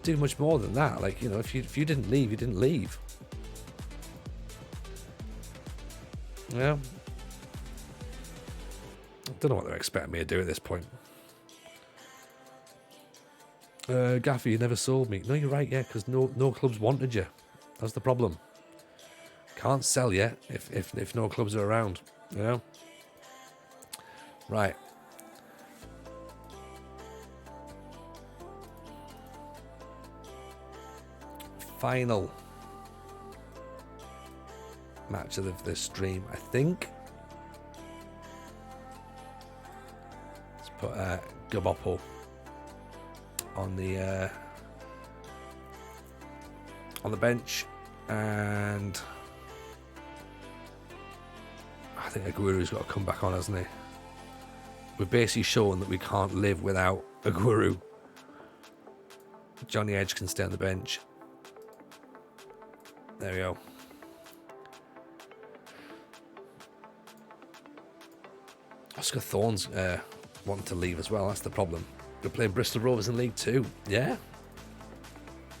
do much more than that. Like, you know, if you didn't leave, you didn't leave. Yeah. I don't know what they're expecting me to do at this point. Gaffy, you never sold me. No, you're right, yeah, because no clubs wanted you. That's the problem. Can't sell you if no clubs are around, you know? Right. Final match of the stream, I think. Let's put Gabopo on the bench, and I think Aguero's got to come back on, hasn't he? We've basically shown that we can't live without Aguero. Johnny Edge can stay on the bench. There we go. Oscar Thorne's wanting to leave as well. That's the problem. We're playing Bristol Rovers in League 2. Yeah.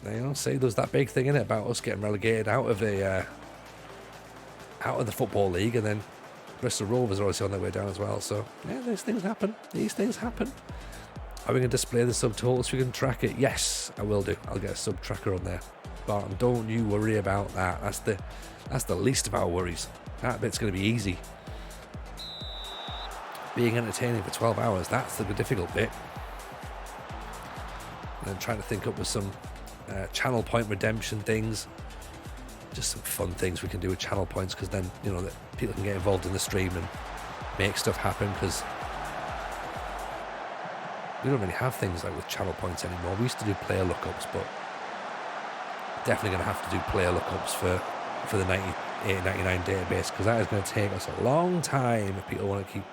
You know, say there's that big thing in it about us getting relegated out of the Football League, and then Bristol Rovers are obviously on their way down as well. So yeah, these things happen. Are we going to display the subtotals so we can track it? Yes, I will do. I'll get a sub tracker on there. But don't you worry about that. That's the least of our worries. That bit's going to be easy. Being entertaining for 12 hours, that's the difficult bit. And then trying to think up with some channel point redemption things. Just some fun things we can do with channel points, because then, you know, that people can get involved in the stream and make stuff happen, because we don't really have things like with channel points anymore. We used to do player lookups, but definitely going to have to do player lookups for the 98-99 database, because that is going to take us a long time if people want to keep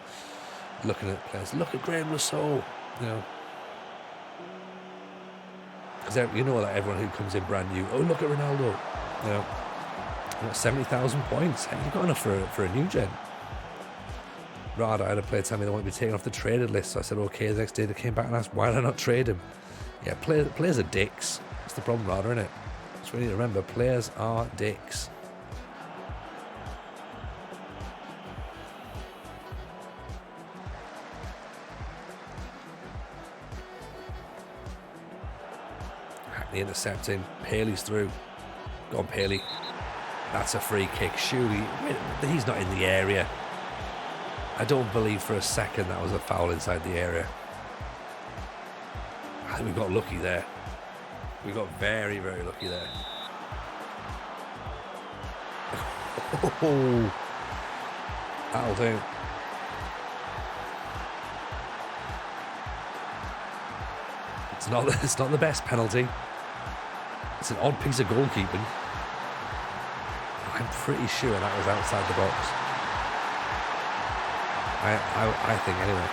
looking at players. Look at Graham Rousseau, you know. Because you know that everyone who comes in brand new, oh, look at Ronaldo, you know. Got 70,000 points. Hey, you've got enough for a new gen. Rather, I had a player tell me they want to be taken off the traded list, so I said okay. The next day they came back and asked, why did I not trade him? Yeah, players are dicks. That's the problem, rather, isn't it? That's what we need to remember. Players are dicks. Hackney intercepting. Paley's through. Go on, Paley. That's a free kick. Surely he's not in the area. I don't believe for a second that was a foul inside the area. I think we got lucky there. We got very, very lucky there. Oh, that'll do. It's not the best penalty. It's an odd piece of goalkeeping. I'm pretty sure that was outside the box. I think anyway.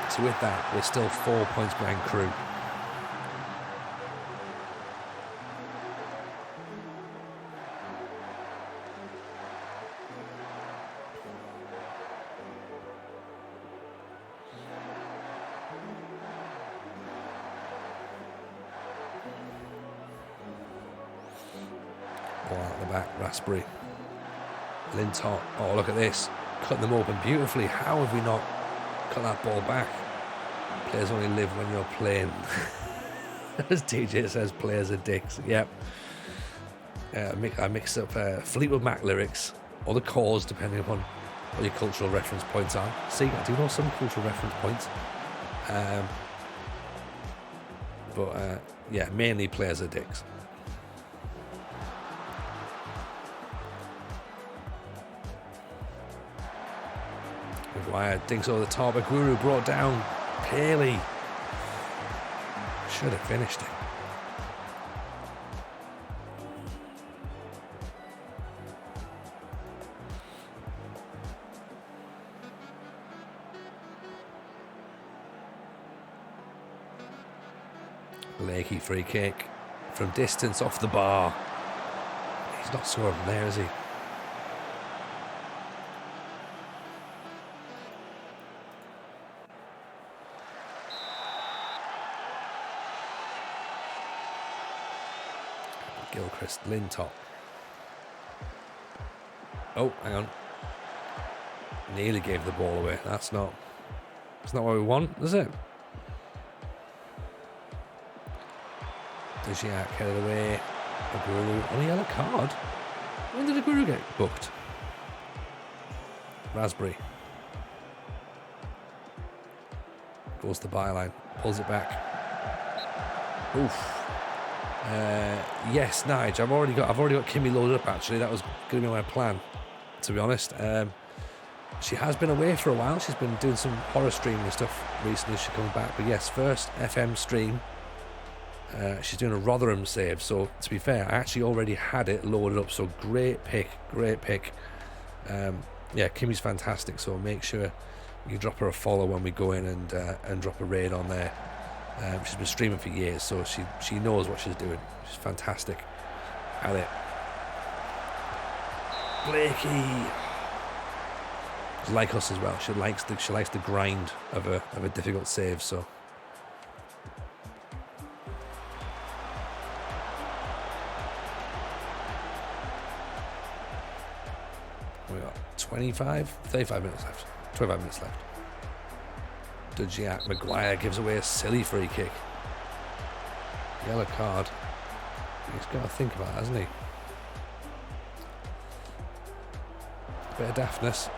So with that, we're still 4 points behind Crew. Raspberry. Lintott. Oh, look at this. Cutting them open beautifully. How have we not cut that ball back? Players only live when you're playing. As DJ says, players are dicks. Yep. I mixed up Fleetwood Mac lyrics, or the Cause, depending upon what your cultural reference points are. See, I do know some cultural reference points. But yeah, mainly players are dicks. Maguire dinks over the top. Aguero brought down. Paley should have finished it. Blakey free kick from distance off the bar. He's not scoring from there, is he? Gilchrist, Lintop. Oh, hang on. Nearly gave the ball away. That's not what we want, is it? Dejak headed away. Aguero on a yellow card. When did Aguero get booked? Raspberry. Goes to the byline. Pulls it back. Oof. Yes, Nige. I've already got Kimmy loaded up. Actually, that was going to be my plan, to be honest. She has been away for a while. She's been doing some horror streaming and stuff recently. She's coming back, but yes, first FM stream. She's doing a Rotherham save. So to be fair, I actually already had it loaded up. So great pick. Yeah, Kimmy's fantastic. So make sure you drop her a follow when we go in and drop a raid on there. She's been streaming for years, so she knows what she's doing. She's fantastic at it. Blakey, she's like us as well. She likes the grind of a difficult save. So we got 35 minutes left. 25 minutes left. Dejak, Maguire gives away a silly free kick. Yellow card. He's got to think about it, hasn't he? Bit of daftness.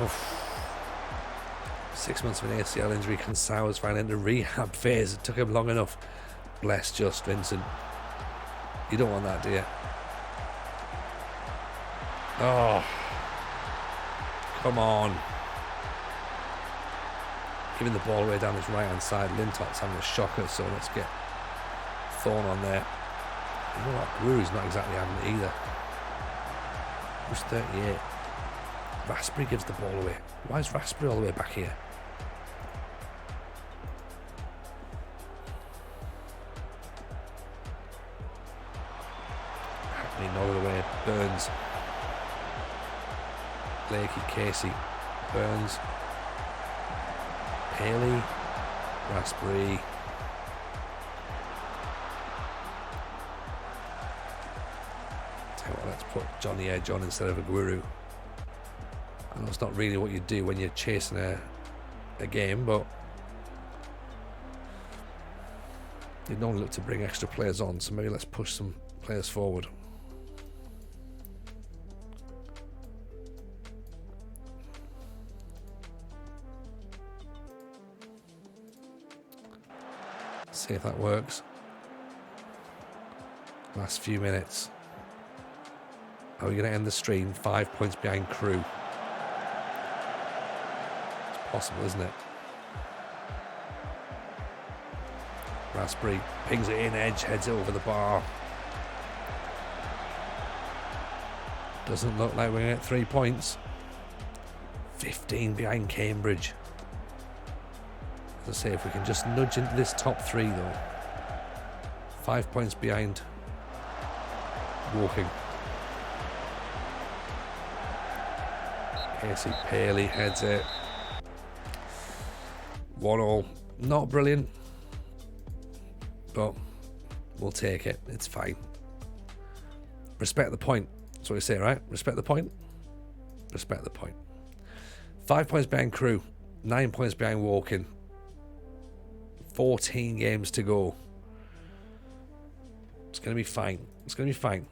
Oof. 6 months of an ACL injury. Consau's finally in the rehab phase. It took him long enough. Bless just Vincent. You don't want that, do you? Oh. Come on. Giving the ball away down this right hand side. Lintop's having a shocker, so let's get Thorne on there. You know what? Guru's not exactly having it either. Who's 38? Raspberry gives the ball away. Why is Raspberry all the way back here? Hackney nodded away. Burns. Blakey, Casey, Burns, Paley, Raspberry. Tell you what, let's put Johnny Edge on instead of Aguero. I know it's not really what you do when you're chasing a game, but you'd normally look to bring extra players on, so maybe let's push some players forward. See if that works. Last few minutes. Are we going to end the stream 5 points behind Crew? It's possible, isn't it? Raspberry pings it in, Edge heads it over the bar. Doesn't look like we're going to get 3 points. 15 behind Cambridge. As I say, if we can just nudge into this top three though. 5 points behind Woking. Casey Paley heads it. 1-1. Not brilliant, but we'll take it. It's fine. Respect the point. That's what we say, right? Respect the point. Respect the point. 5 points behind Crew. 9 points behind Woking. 14 games to go. It's going to be fine. It's going to be fine.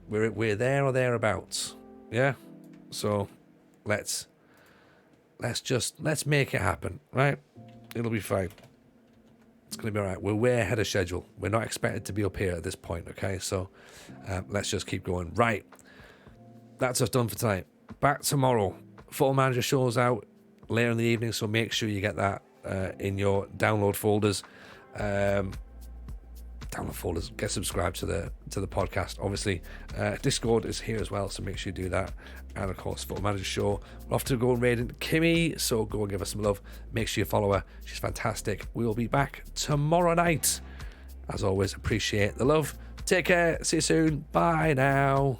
We're there or thereabouts. Yeah? So let's make it happen, right? It'll be fine. It's going to be all right. We're way ahead of schedule. We're not expected to be up here at this point, okay? So let's just keep going. Right. That's us done for tonight. Back tomorrow. Football Manager show's out later in the evening, so make sure you get that in your download folders. download folders, get subscribed to the podcast. Obviously, Discord is here as well, so make sure you do that. And of course, Football Manager Show. We're off to go and raid Kimmy, so go and give her some love. Make sure you follow her. She's fantastic. We will be back tomorrow night. As always, appreciate the love. Take care. See you soon. Bye now.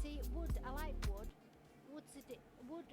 See, wood, I like wood. Wood's a wood